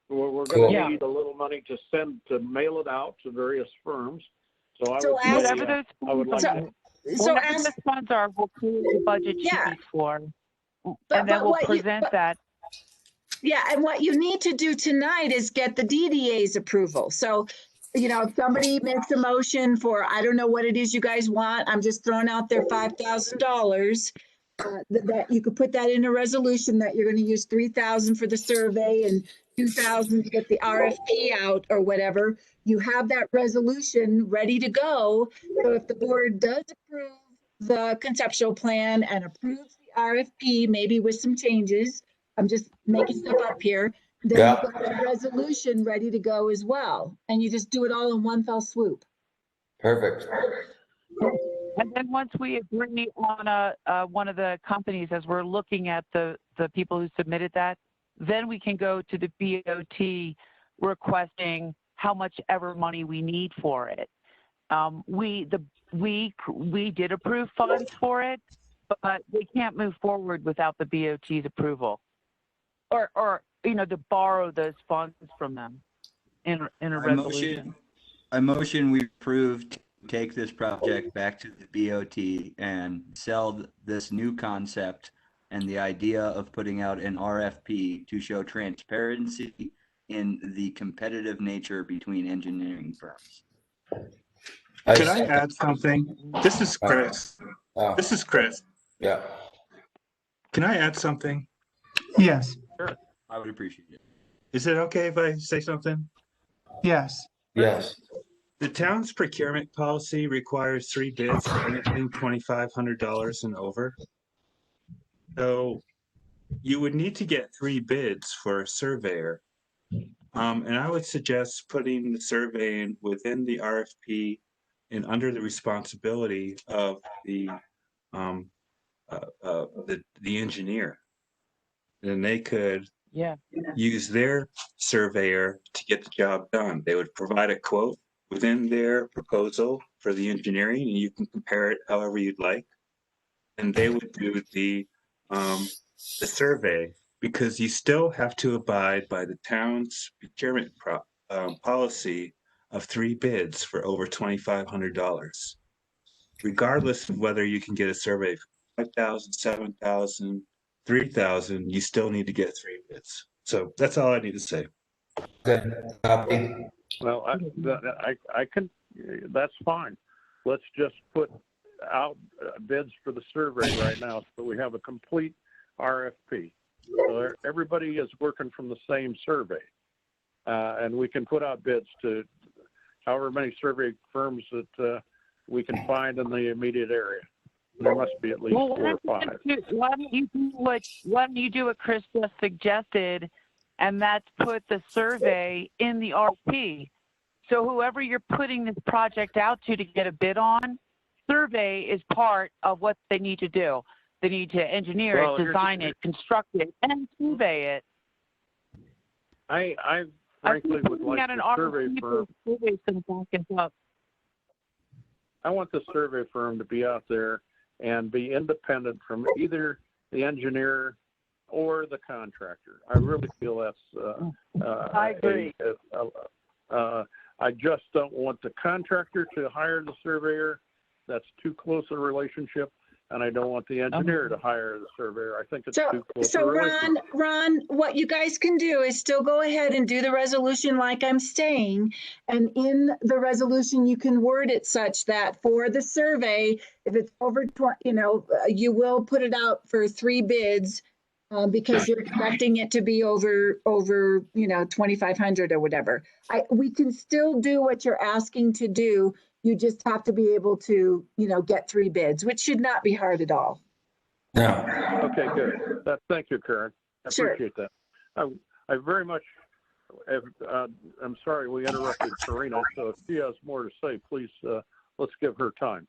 We're going to need a little money to mail it out to various firms. So whatever those funds are, we'll create the budget sheet for, and then we'll present that. Yeah, and what you need to do tonight is get the DDA's approval. So, you know, if somebody makes a motion for, I don't know what it is you guys want, I'm just throwing out there $5,000. That you could put that in a resolution that you're going to use 3,000 for the survey and 2,000 to get the RFP out or whatever. You have that resolution ready to go. So if the board does approve the conceptual plan and approves the RFP, maybe with some changes, I'm just making stuff up here, then you've got a resolution ready to go as well. And you just do it all in one fell swoop. Perfect. And then once we agree on one of the companies, as we're looking at the people who submitted that, then we can go to the BOT requesting how much ever money we need for it. We did approve funds for it, but we can't move forward without the BOT's approval, or you know, to borrow those funds from them in a resolution. A motion we approved. Take this project back to the BOT and sell this new concept and the idea of putting out an RFP to show transparency in the competitive nature between engineering firms. Could I add something? This is Chris. This is Chris. Yeah. Can I add something? Yes. Sure. I would appreciate it. Is it okay if I say something? Yes. Yes. The town's procurement policy requires 3 bids for anything $2,500 and over. So you would need to get 3 bids for a surveyor. And I would suggest putting the survey in within the RFP and under the responsibility of the engineer. Then they could use their surveyor to get the job done. They would provide a quote within their proposal for the engineering, and you can compare it however you'd like. And they would do the survey, because you still have to abide by the town's procurement policy of 3 bids for over $2,500. Regardless of whether you can get a survey for 5,000, 7,000, 3,000, you still need to get 3 bids. So that's all I need to say. Good. Copy. Well, I can, that's fine. Let's just put out bids for the survey right now so we have a complete RFP. So everybody is working from the same survey. And we can put out bids to however many survey firms that we can find in the immediate area. There must be at least 4 or 5. Why don't you do what Chris just suggested, and that's put the survey in the RFP. So whoever you're putting this project out to get a bid on, survey is part of what they need to do. They need to engineer it, design it, construct it, and survey it. I frankly would like the survey firm. I want the survey firm to be out there and be independent from either the engineer or the contractor. I really feel that's. I agree. I just don't want the contractor to hire the surveyor. That's too close a relationship. And I don't want the engineer to hire the surveyor. I think it's too close. So Ron, what you guys can do is still go ahead and do the resolution like I'm saying. And in the resolution, you can word it such that for the survey, if it's over 20, you will put it out for 3 bids because you're expecting it to be over 2,500 or whatever. We can still do what you're asking to do. You just have to be able to, get 3 bids, which should not be hard at all. Yeah. Okay, good. Thank you, Karen. I appreciate that. I very much, I'm sorry we interrupted Serena, so if she has more to say, please, let's give her time.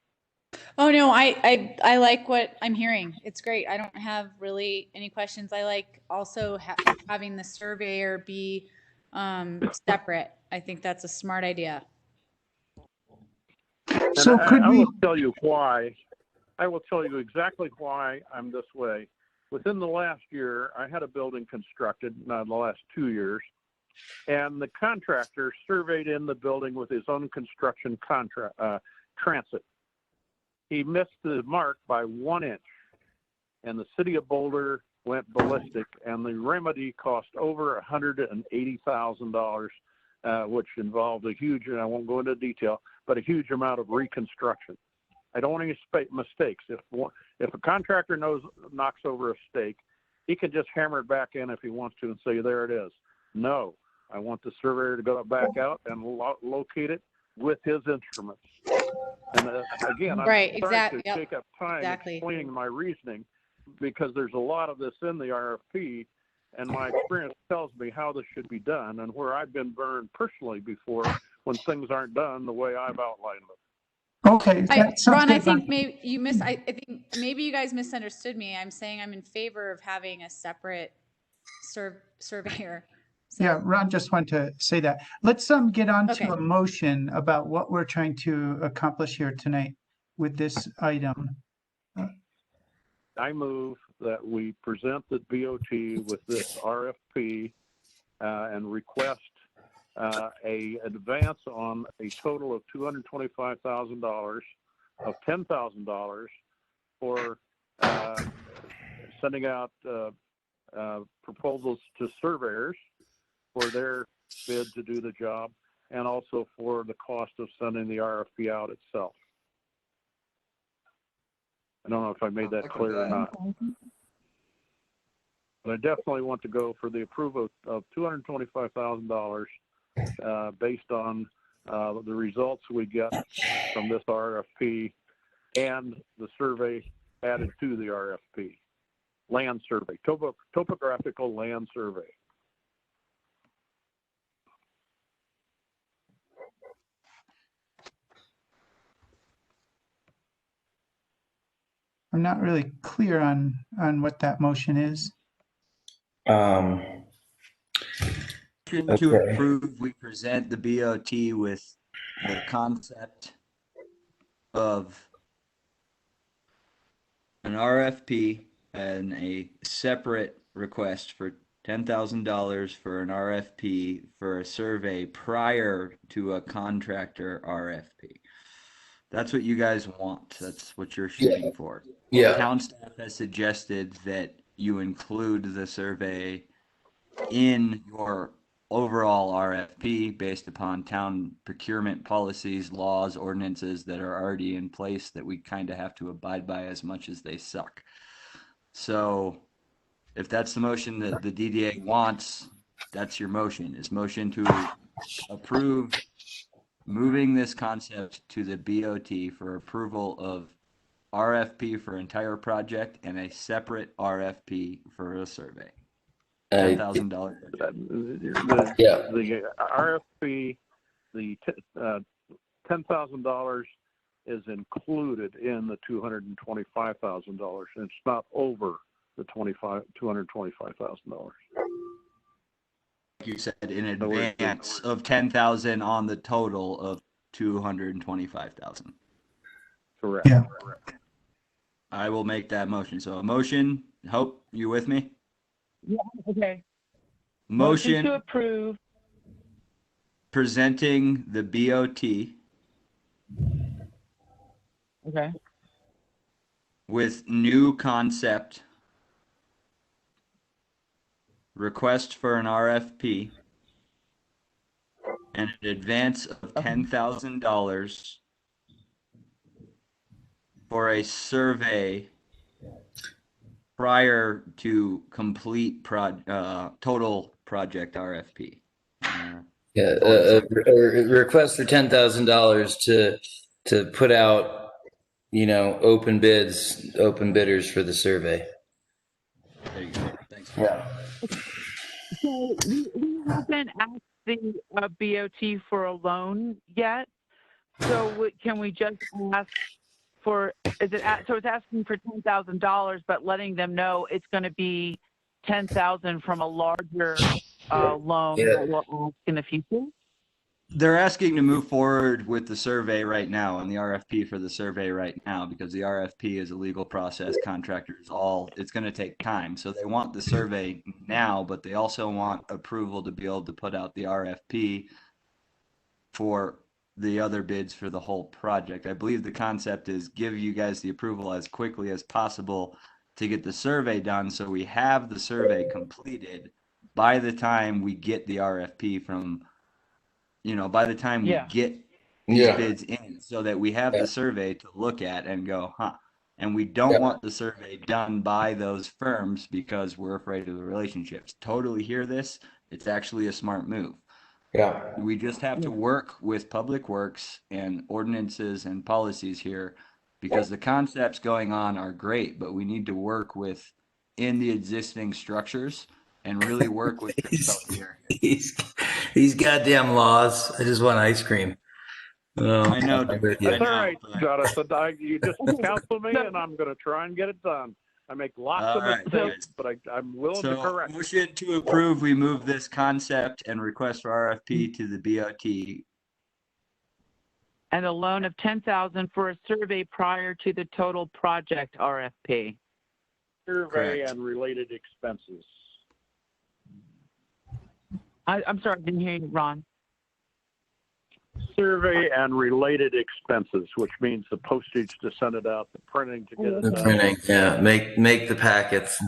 Oh, no, I like what I'm hearing. It's great. I don't have really any questions. I like also having the surveyor be separate. I think that's a smart idea. So I will tell you why. I will tell you exactly why I'm this way. Within the last year, I had a building constructed, not the last 2 years, and the contractor surveyed in the building with his own construction transit. He missed the mark by 1 inch, and the city of Boulder went ballistic, and the remedy cost over $180,000, which involved a huge, and I won't go into detail, but a huge amount of reconstruction. I don't want any mistakes. If a contractor knocks over a stake, he can just hammer it back in if he wants to and say, there it is. No, I want the surveyor to go back out and locate it with his instruments. And again, I'm sorry to take up time explaining my reasoning, because there's a lot of this in the RFP, and my experience tells me how this should be done, and where I've been burned personally before when things aren't done the way I've outlined them. Okay, Ron, I think maybe I think maybe you guys misunderstood me. I'm saying I'm in favor of having a separate surveyor. So. Yeah, Ron just wanted to say that. Let's get on to a motion about what we're trying to accomplish here tonight with this item. I move that we present the BOT with this RFP and request a advance on a total of $225,000 of $10,000 for sending out proposals to surveyors for their bid to do the job, and also for the cost of sending the RFP out itself. I don't know if I made that clear or not. But I definitely want to go for the approval of $225,000 based on the results we get from this RFP and the survey added to the RFP. Land survey, topographical land survey. I'm not really clear on what that motion is. To approve, we present the BOT with the concept of an RFP and a separate request for $10,000 for an RFP for a survey prior to a contractor RFP. That's what you guys want. That's what you're shooting for. Yeah. Town staff has suggested that you include the survey in your overall RFP based upon town procurement policies, laws, ordinances that are already in place that we kind of have to abide by as much as they suck. So if that's the motion that the DDA wants, that's your motion. Is motion to approve moving this concept to the BOT for approval of RFP for entire project and a separate RFP for a survey. $10,000. Yeah. The RFP, the $10,000 is included in the $225,000. It's not over the $225,000. You said in advance of 10,000 on the total of 225,000. Correct. Yeah. I will make that motion. So a motion. Hope you with me? Yeah. Okay. Motion to approve. Presenting the BOT. Okay. With new concept. Request for an RFP and an advance of $10,000 for a survey prior to complete total project RFP. Yeah, a request for $10,000 to put out, open bidders for the survey. There you go. Thanks. Yeah. So we haven't asked the BOT for a loan yet. So can we just ask for? So it's asking for $10,000, but letting them know it's going to be $10,000 from a larger loan that we'll ask in the future. They're asking to move forward with the survey right now and the RFP for the survey right now because the RFP is a legal process. Contractors it's going to take time. So they want the survey now, but they also want approval to be able to put out the RFP for the other bids for the whole project. I believe the concept is give you guys the approval as quickly as possible to get the survey done, so we have the survey completed by the time we get the RFP from, by the time we get these bids in, so that we have the survey to look at and go, and we don't want the survey done by those firms because we're afraid of the relationships. Totally hear this. It's actually a smart move. Yeah. We just have to work with Public Works and ordinances and policies here, because the concepts going on are great, but we need to work in the existing structures and really work with here. These goddamn laws. I just want ice cream. I know. That's all right, Jonathan. You just counsel me, and I'm going to try and get it done. I make lots of mistakes, but I'm willing to correct. Motion to approve. We move this concept and request for RFP to the BOT. And a loan of $10,000 for a survey prior to the total project RFP. Survey and related expenses. I'm sorry, I didn't hear you, Ron. Survey and related expenses, which means the postage to send it out, the printing to get it The done. printing, yeah. Make the packets.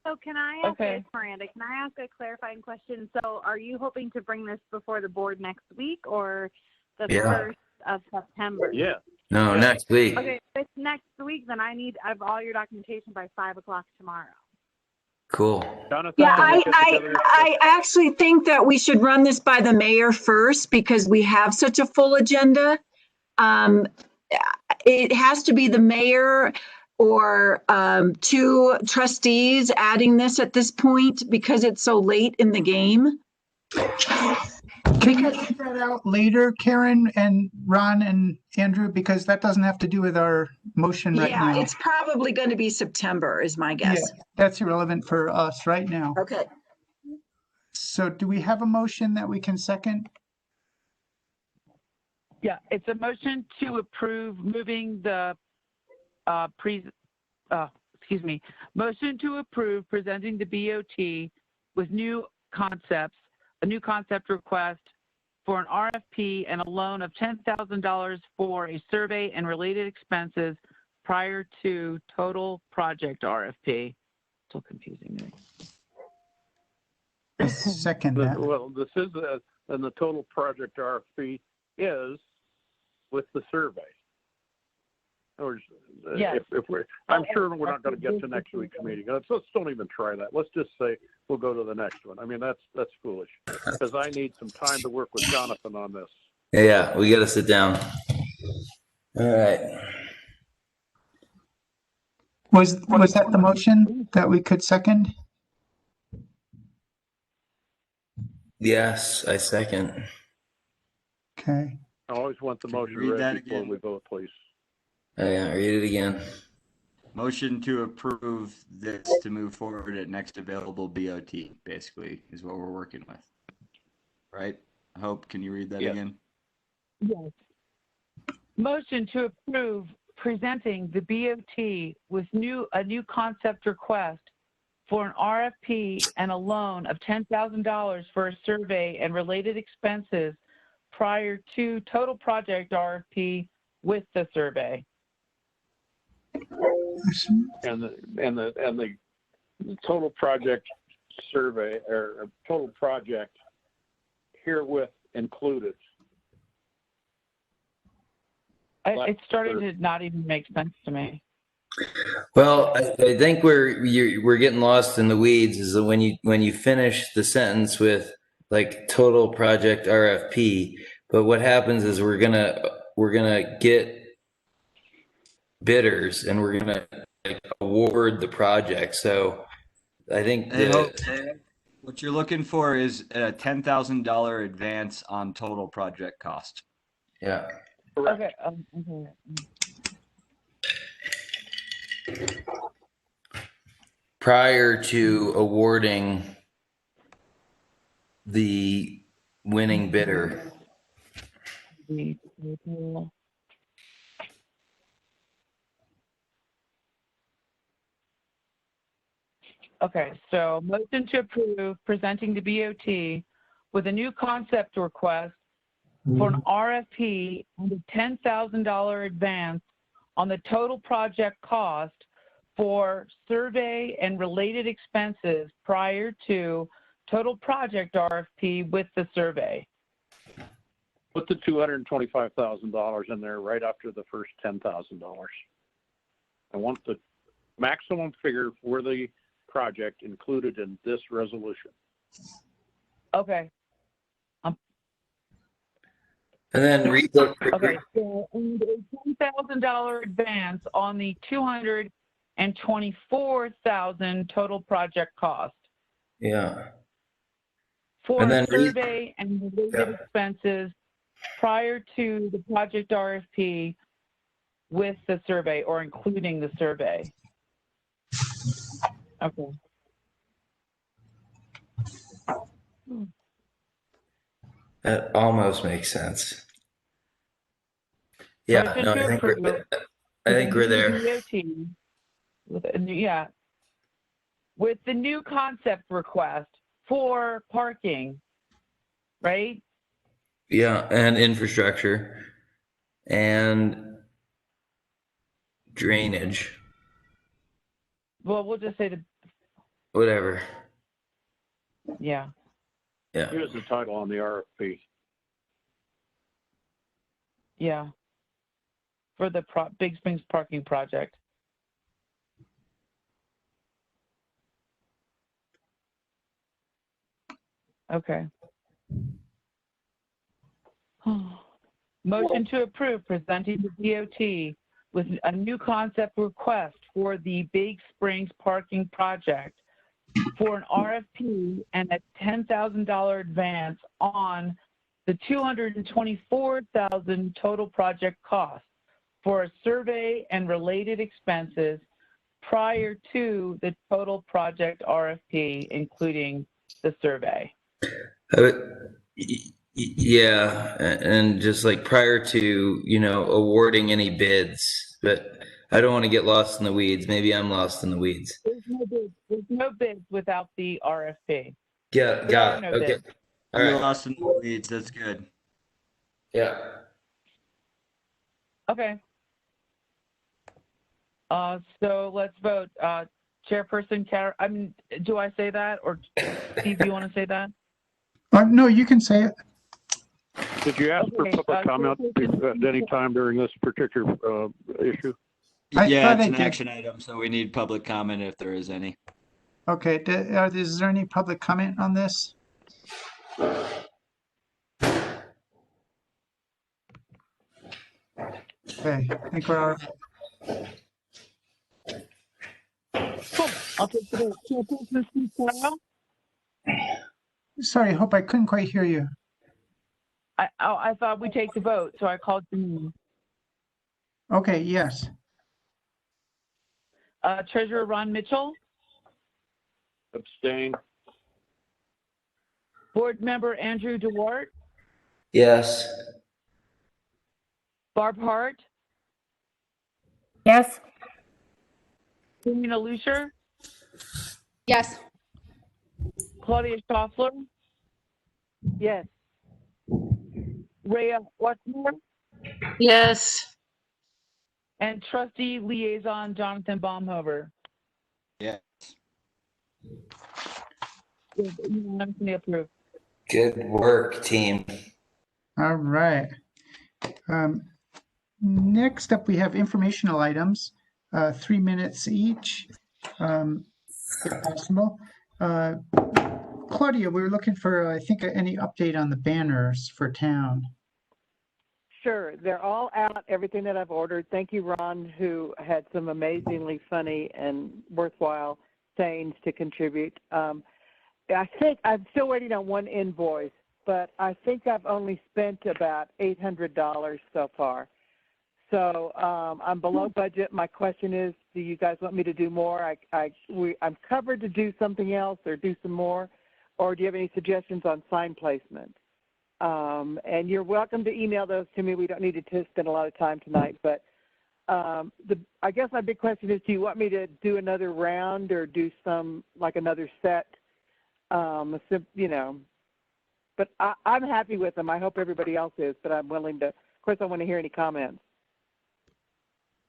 So can I ask, Miranda, can I ask a clarifying question? So are you hoping to bring this before the board next week or the 1st of September? Yeah. No, next week. Okay, if it's next week, then I have all your documentation by 5 o'clock tomorrow. Cool. Jonathan, Yeah, I actually think that we should run this by the mayor first because we have such a full agenda. It has to be the mayor or 2 trustees adding this at this point because it's so late in the game. Can you figure that out later, Karen and Ron and Andrew, because that doesn't have to do with our motion right now. Yeah, it's probably going to be September is my guess. Yeah, that's irrelevant for us right now. Okay. So do we have a motion that we can second? Yeah, it's a motion to approve moving the motion to approve presenting the BOT with a new concept request for an RFP and a loan of $10,000 for a survey and related expenses prior to total project RFP. Still confusing me. Second that. Well, this is, and the total project RFP is with the survey. Or I'm sure we're not going to get to next week's meeting. Let's don't even try that. Let's just say we'll go to the next one. I mean, that's foolish because I need some time to work with Jonathan on this. Yeah, we got to sit down. All right. Was that the motion that we could second? Yes, I second. Okay. I always want the motion ready before we vote, please. Oh, yeah, read it again. Motion to approve this to move forward at next available BOT, basically, is what we're working with. Right? Hope, can you read that again? Yes. Motion to approve presenting the BOT with a new concept request for an RFP and a loan of $10,000 for a survey and related expenses prior to total project RFP with the survey. And the total project survey or total project herewith included. It started to not even make sense to me. Well, I think we're getting lost in the weeds. Is that when you finish the sentence with like total project RFP, but what happens is we're gonna get bidders and we're gonna award the project. So I think what you're looking for is a $10,000 advance on total project cost. Yeah. Okay. Prior to awarding the winning bidder. Okay, so motion to approve presenting the BOT with a new concept request for an RFP and a $10,000 advance on the total project cost for survey and related expenses prior to total project RFP with the survey. Put the $225,000 in there right after the first $10,000. I want the maximum figure for the project included in this resolution. Okay. And then read the. Okay, so and a $10,000 advance on the $224,000 total project cost Yeah. for And then survey and related expenses prior to the project RFP with the survey or including the survey. Okay. That almost makes sense. Yeah, Motion no, to approve. I think we're there. DOT with with the new concept request for parking, right? Yeah, and infrastructure and drainage, Well, we'll just say whatever. Yeah. Yeah. Here's the title on the RFP. Yeah. For the Big Springs parking project. Okay. Motion to approve presenting to DOT with a new concept request for the Big Springs parking project for an RFP and a $10,000 advance on the $224,000 total project cost for a survey and related expenses prior to the total project RFP, including the survey. Yeah, and just like prior to, awarding any bids, but I don't want to get lost in the weeds. Maybe I'm lost in the weeds. There's no bids without the RFP. Yeah, got it. Okay. Bids. All right. Lost in the weeds. That's good. Yeah. Okay. So let's vote. Chairperson do I say that, or Steve, do you want to say that? No, you can say it. Did you ask for public comment at any time during this particular issue? Yeah, it's an action item, so we need public comment if there is any. Okay, is there any public comment on this? Okay, I think we're all. Cool. I'll take the vote. Chairperson Steve Carlisle? Sorry, Hope, I couldn't quite hear you. I thought we'd take the vote, so I called your name. Okay, yes. Treasurer Ron Mitchell? Abstain. Board Member Andrew DeWart? Yes. Barb Hart? Yes. Karina Lucier? Yes. Claudia Schaffler? Yes. Rhea Westmore? Yes. And Trustee Liaison Jonathan Baumhover? Yes. Unanimously approved. Good work, team. All right. Next up, we have informational items, 3 minutes each, if possible. Claudia, we were looking for, I think, any update on the banners for town. Sure. They're all out, everything that I've ordered. Thank you, Ron, who had some amazingly funny and worthwhile sayings to contribute. I think I'm still waiting on one invoice, but I think I've only spent about $800 so far. So I'm below budget. My question is, do you guys want me to do more? I'm covered to do something else or do some more, or do you have any suggestions on sign placement? And you're welcome to email those to me. We don't need to spend a lot of time tonight, but I guess my big question is, do you want me to do another round or do another set? But I'm happy with them. I hope everybody else is, but I'm willing to, of course, I want to hear any comments.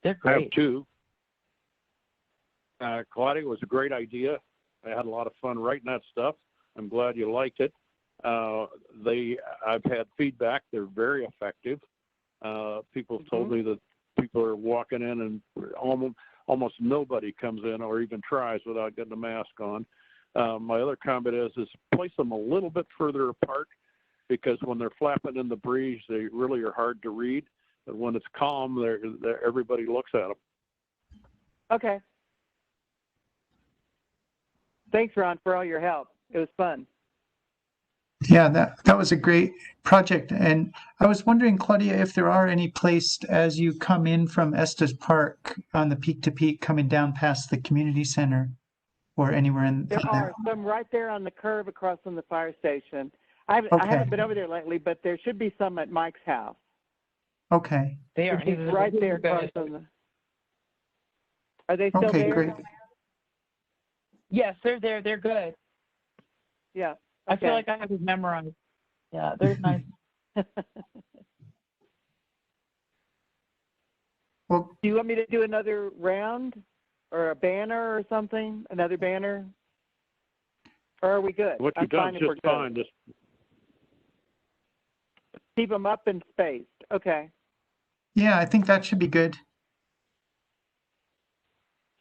They're I have great. two. Claudia, was a great idea. I had a lot of fun writing that stuff. I'm glad you liked it. I've had feedback. They're very effective. People have told me that people are walking in and almost nobody comes in or even tries without getting a mask on. My other comment is place them a little bit further apart, because when they're flapping in the breeze, they really are hard to read. But when it's calm, everybody looks at them. Okay. Thanks, Ron, for all your help. It was fun. Yeah, that was a great project. And I was wondering, Claudia, if there are any placed as you come in from Estes Park on the peak to peak coming down past the community center or anywhere in There there. are some right there on the curve across from the fire station. I Okay. haven't been over there lately, but there should be some at Mike's house. Okay. They are. He's right there across from the... Are they still Okay, there? great. Yes, they're there. They're good. Yeah. I feel Okay. like I have it memorized. Yeah, they're nice. Well, do you want me to do another round or a banner or something? Another banner? Or are we good? What I'm you've done fine is if we're just good. fine. Just Keep them up and spaced. Okay. yeah, I think that should be good.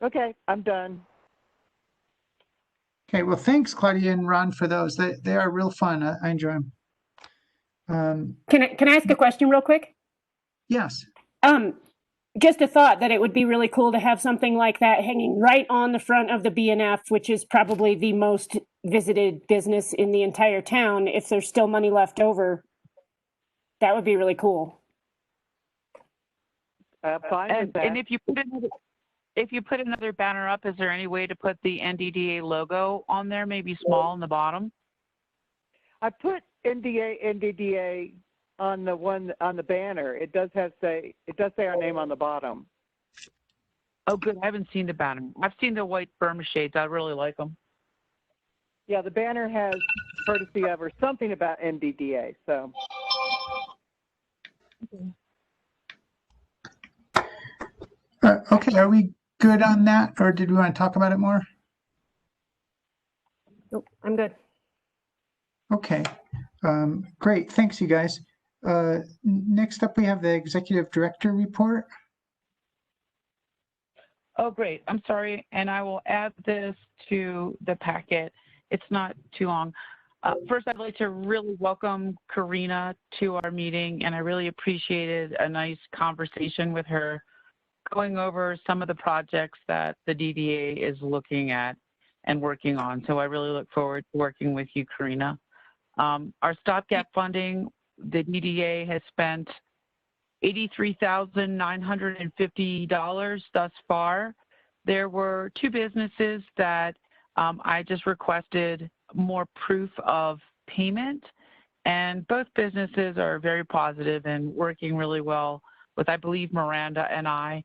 Okay, I'm done. Okay, well, thanks, Claudia and Ron, for those. They are real fun. I enjoy them. Can I ask a question real quick? Yes. Just a thought that it would be really cool to have something like that hanging right on the front of the B&F, which is probably the most visited business in the entire town. If there's still money left over, that would be really cool. Fine with that. And if you put another banner up, is there any way to put the NDDA logo on there, maybe small in the bottom? I put NDDA on the banner. It does say our name on the bottom. Oh, good. I haven't seen the banner. I've seen the white Burma shades. I really like them. Yeah, the banner has courtesy of or something about NDDA. So. Okay, are we good on that, or did we want to talk about it more? Nope, I'm good. Okay, great. Thanks, you guys. Next up, we have the executive director report. Oh, great. I'm sorry. And I will add this to the packet. It's not too long. First, I'd like to really welcome Karina to our meeting, and I really appreciated a nice conversation with her, going over some of the projects that the DDA is looking at and working on. So I really look forward to working with you, Karina. Our stopgap funding, the DDA has spent $83,950 thus far. There were two businesses that I just requested more proof of payment, and both businesses are very positive and working really well with, I believe, Miranda and I.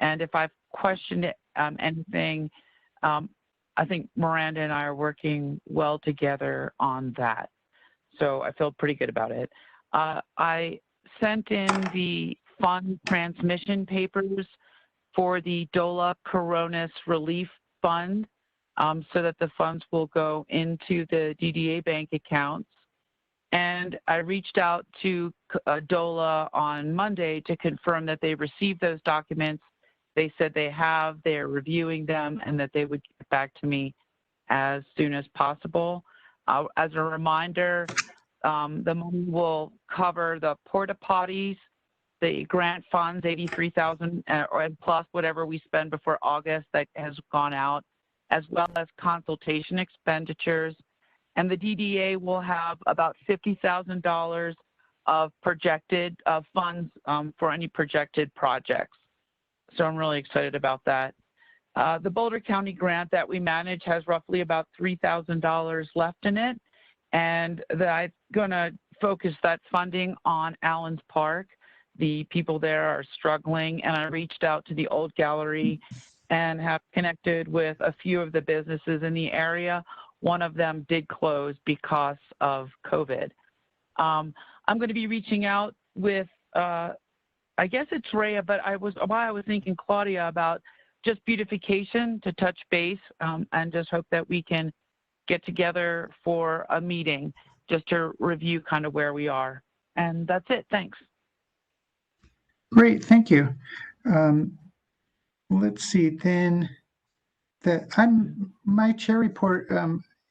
And if I've questioned anything, I think Miranda and I are working well together on that. So I feel pretty good about it. I sent in the fund transmission papers for the DOLA Coronis Relief Fund so that the funds will go into the DDA bank accounts. And I reached out to DOLA on Monday to confirm that they received those documents. They said they have, they're reviewing them, and that they would get back to me as soon as possible. As a reminder, the money will cover the porta potties, the grant funds, $83,000, and plus whatever we spend before August that has gone out, as well as consultation expenditures. And the DDA will have about $50,000 of projected funds for any projected projects. So I'm really excited about that. The Boulder County grant that we manage has roughly about $3,000 left in it. And I'm going to focus that funding on Allen's Park. The people there are struggling, and I reached out to the old gallery and have connected with a few of the businesses in the area. One of them did close because of COVID. I'm going to be reaching out with I guess it's Rhea, but I was thinking Claudia about just beautification to touch base, and just hope that we can get together for a meeting just to review kind of where we are. And that's it. Thanks. Great, thank you. Let's see, then my chair report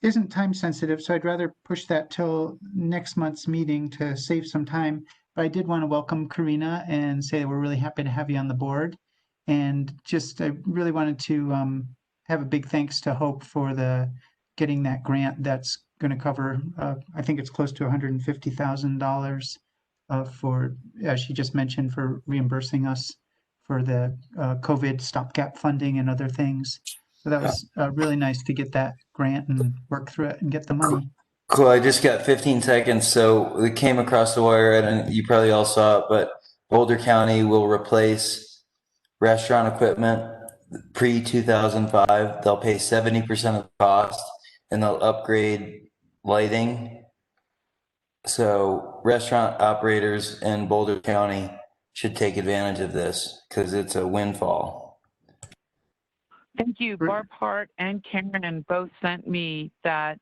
isn't time sensitive, so I'd rather push that till next month's meeting to save some time. But I did want to welcome Karina and say that we're really happy to have you on the board. And just, I really wanted to have a big thanks to Hope for getting that grant that's going to cover, I think it's close to $150,000 for, as she just mentioned, for reimbursing us for the COVID stopgap funding and other things. So that was really nice to get that grant and work through it and get the money. Cool. I just got 15 seconds. So it came across the wire, and you probably all saw it, but Boulder County will replace restaurant equipment pre-2005. They'll pay 70% of the cost, and they'll upgrade lighting. So restaurant operators in Boulder County should take advantage of this because it's a windfall. Thank you. Barb Hart and Karen both sent me that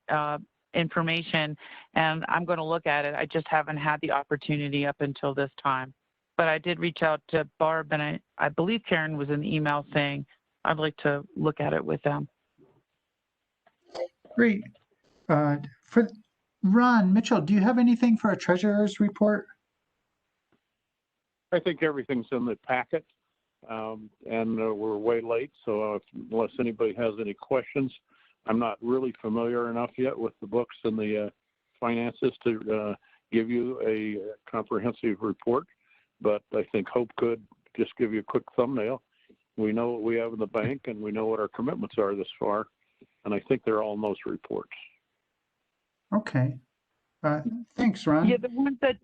information, and I'm going to look at it. I just haven't had the opportunity up until this time. But I did reach out to Barb, and I believe Karen was in the email saying I'd like to look at it with them. Great. For Ron Mitchell, do you have anything for a treasurer's report? I think everything's in the packet, and we're way late, so unless anybody has any questions, I'm not really familiar enough yet with the books and the finances to give you a comprehensive report, but I think Hope could just give you a quick thumbnail. We know what we have in the bank, and we know what our commitments are this far, and I think they're all in those reports. Okay. Thanks, Ron. Yeah, the one that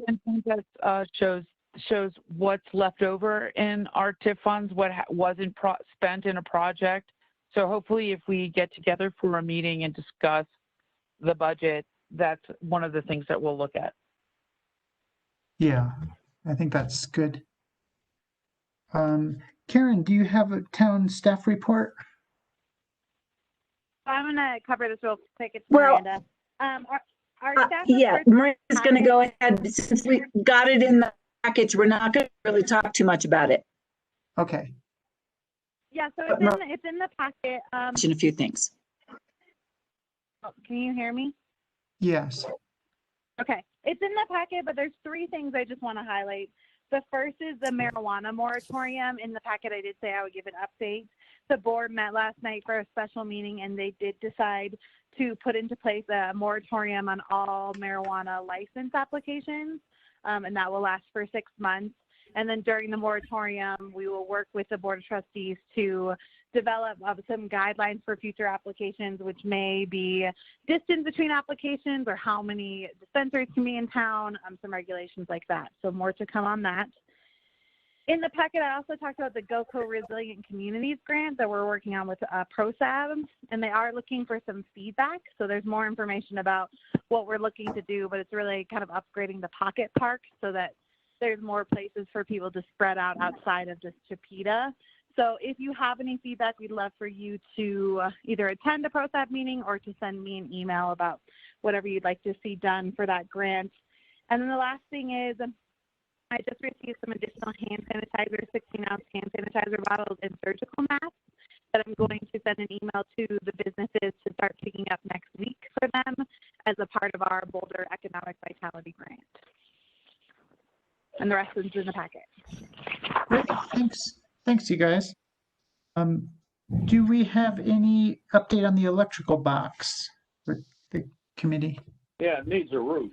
shows what's left over in our TIF funds, what wasn't spent in a project. So hopefully if we get together for a meeting and discuss the budget, that's one of the things that we'll look at. Yeah, I think that's good. Karen, do you have a town staff report? I'm going to cover this real quick. It's Well, Miranda. Our staff yeah, reports- Maria's going to go ahead. Since we got it in the package, we're not going to really talk too much about it. Okay. Yeah, so it's in the packet. Mention a few things. Can you hear me? Yes. Okay, it's in the packet, but there's three things I just want to highlight. The first is the marijuana moratorium. In the packet, I did say I would give an update. The board met last night for a special meeting, and they did decide to put into place a moratorium on all marijuana license applications, and that will last for 6 months. And then during the moratorium, we will work with the Board of Trustees to develop some guidelines for future applications, which may be distance between applications or how many dispensaries can be in town, some regulations like that. So more to come on that. In the packet, I also talked about the GOCO Resilient Communities grant that we're working on with ProSab, and they are looking for some feedback. So there's more information about what we're looking to do, but it's really kind of upgrading the pocket park so that there's more places for people to spread out outside of just Chipeta. So if you have any feedback, we'd love for you to either attend a ProSab meeting or to send me an email about whatever you'd like to see done for that grant. And then the last thing is I just received some additional hand sanitizer, 16-ounce hand sanitizer bottles and surgical masks that I'm going to send an email to the businesses to start picking up next week for them as a part of our Boulder Economic Vitality Grant. And the rest is in the packet. Great, thanks. Thanks, you guys. Do we have any update on the electrical box for the committee? Yeah, it needs a roof.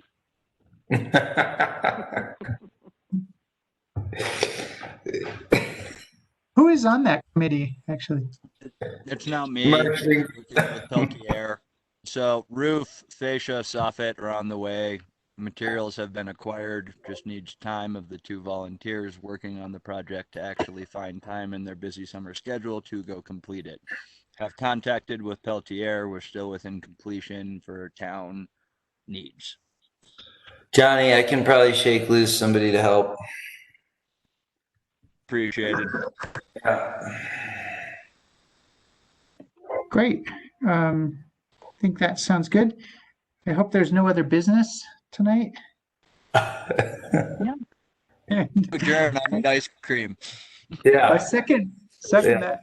Who is on that committee, actually? It's not me. Working with Peltier. So roof, fascia, soffit are on the way. Materials have been acquired, just needs time of the 2 volunteers working on the project to actually find time in their busy summer schedule to go complete it. Have contacted with Peltier, we're still within completion for town needs. Johnny, I can probably shake loose somebody to help. appreciated. Great. I think that sounds good. I hope there's no other business tonight. Yeah. Adjourn, I need ice cream. Yeah. Second Yeah.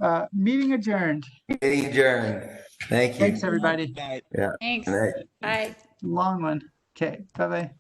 that. Meeting adjourned. Meeting adjourned. Thank you. Thanks, everybody. Yeah. Thanks. Good night. Bye. Long one. Okay. Bye-bye.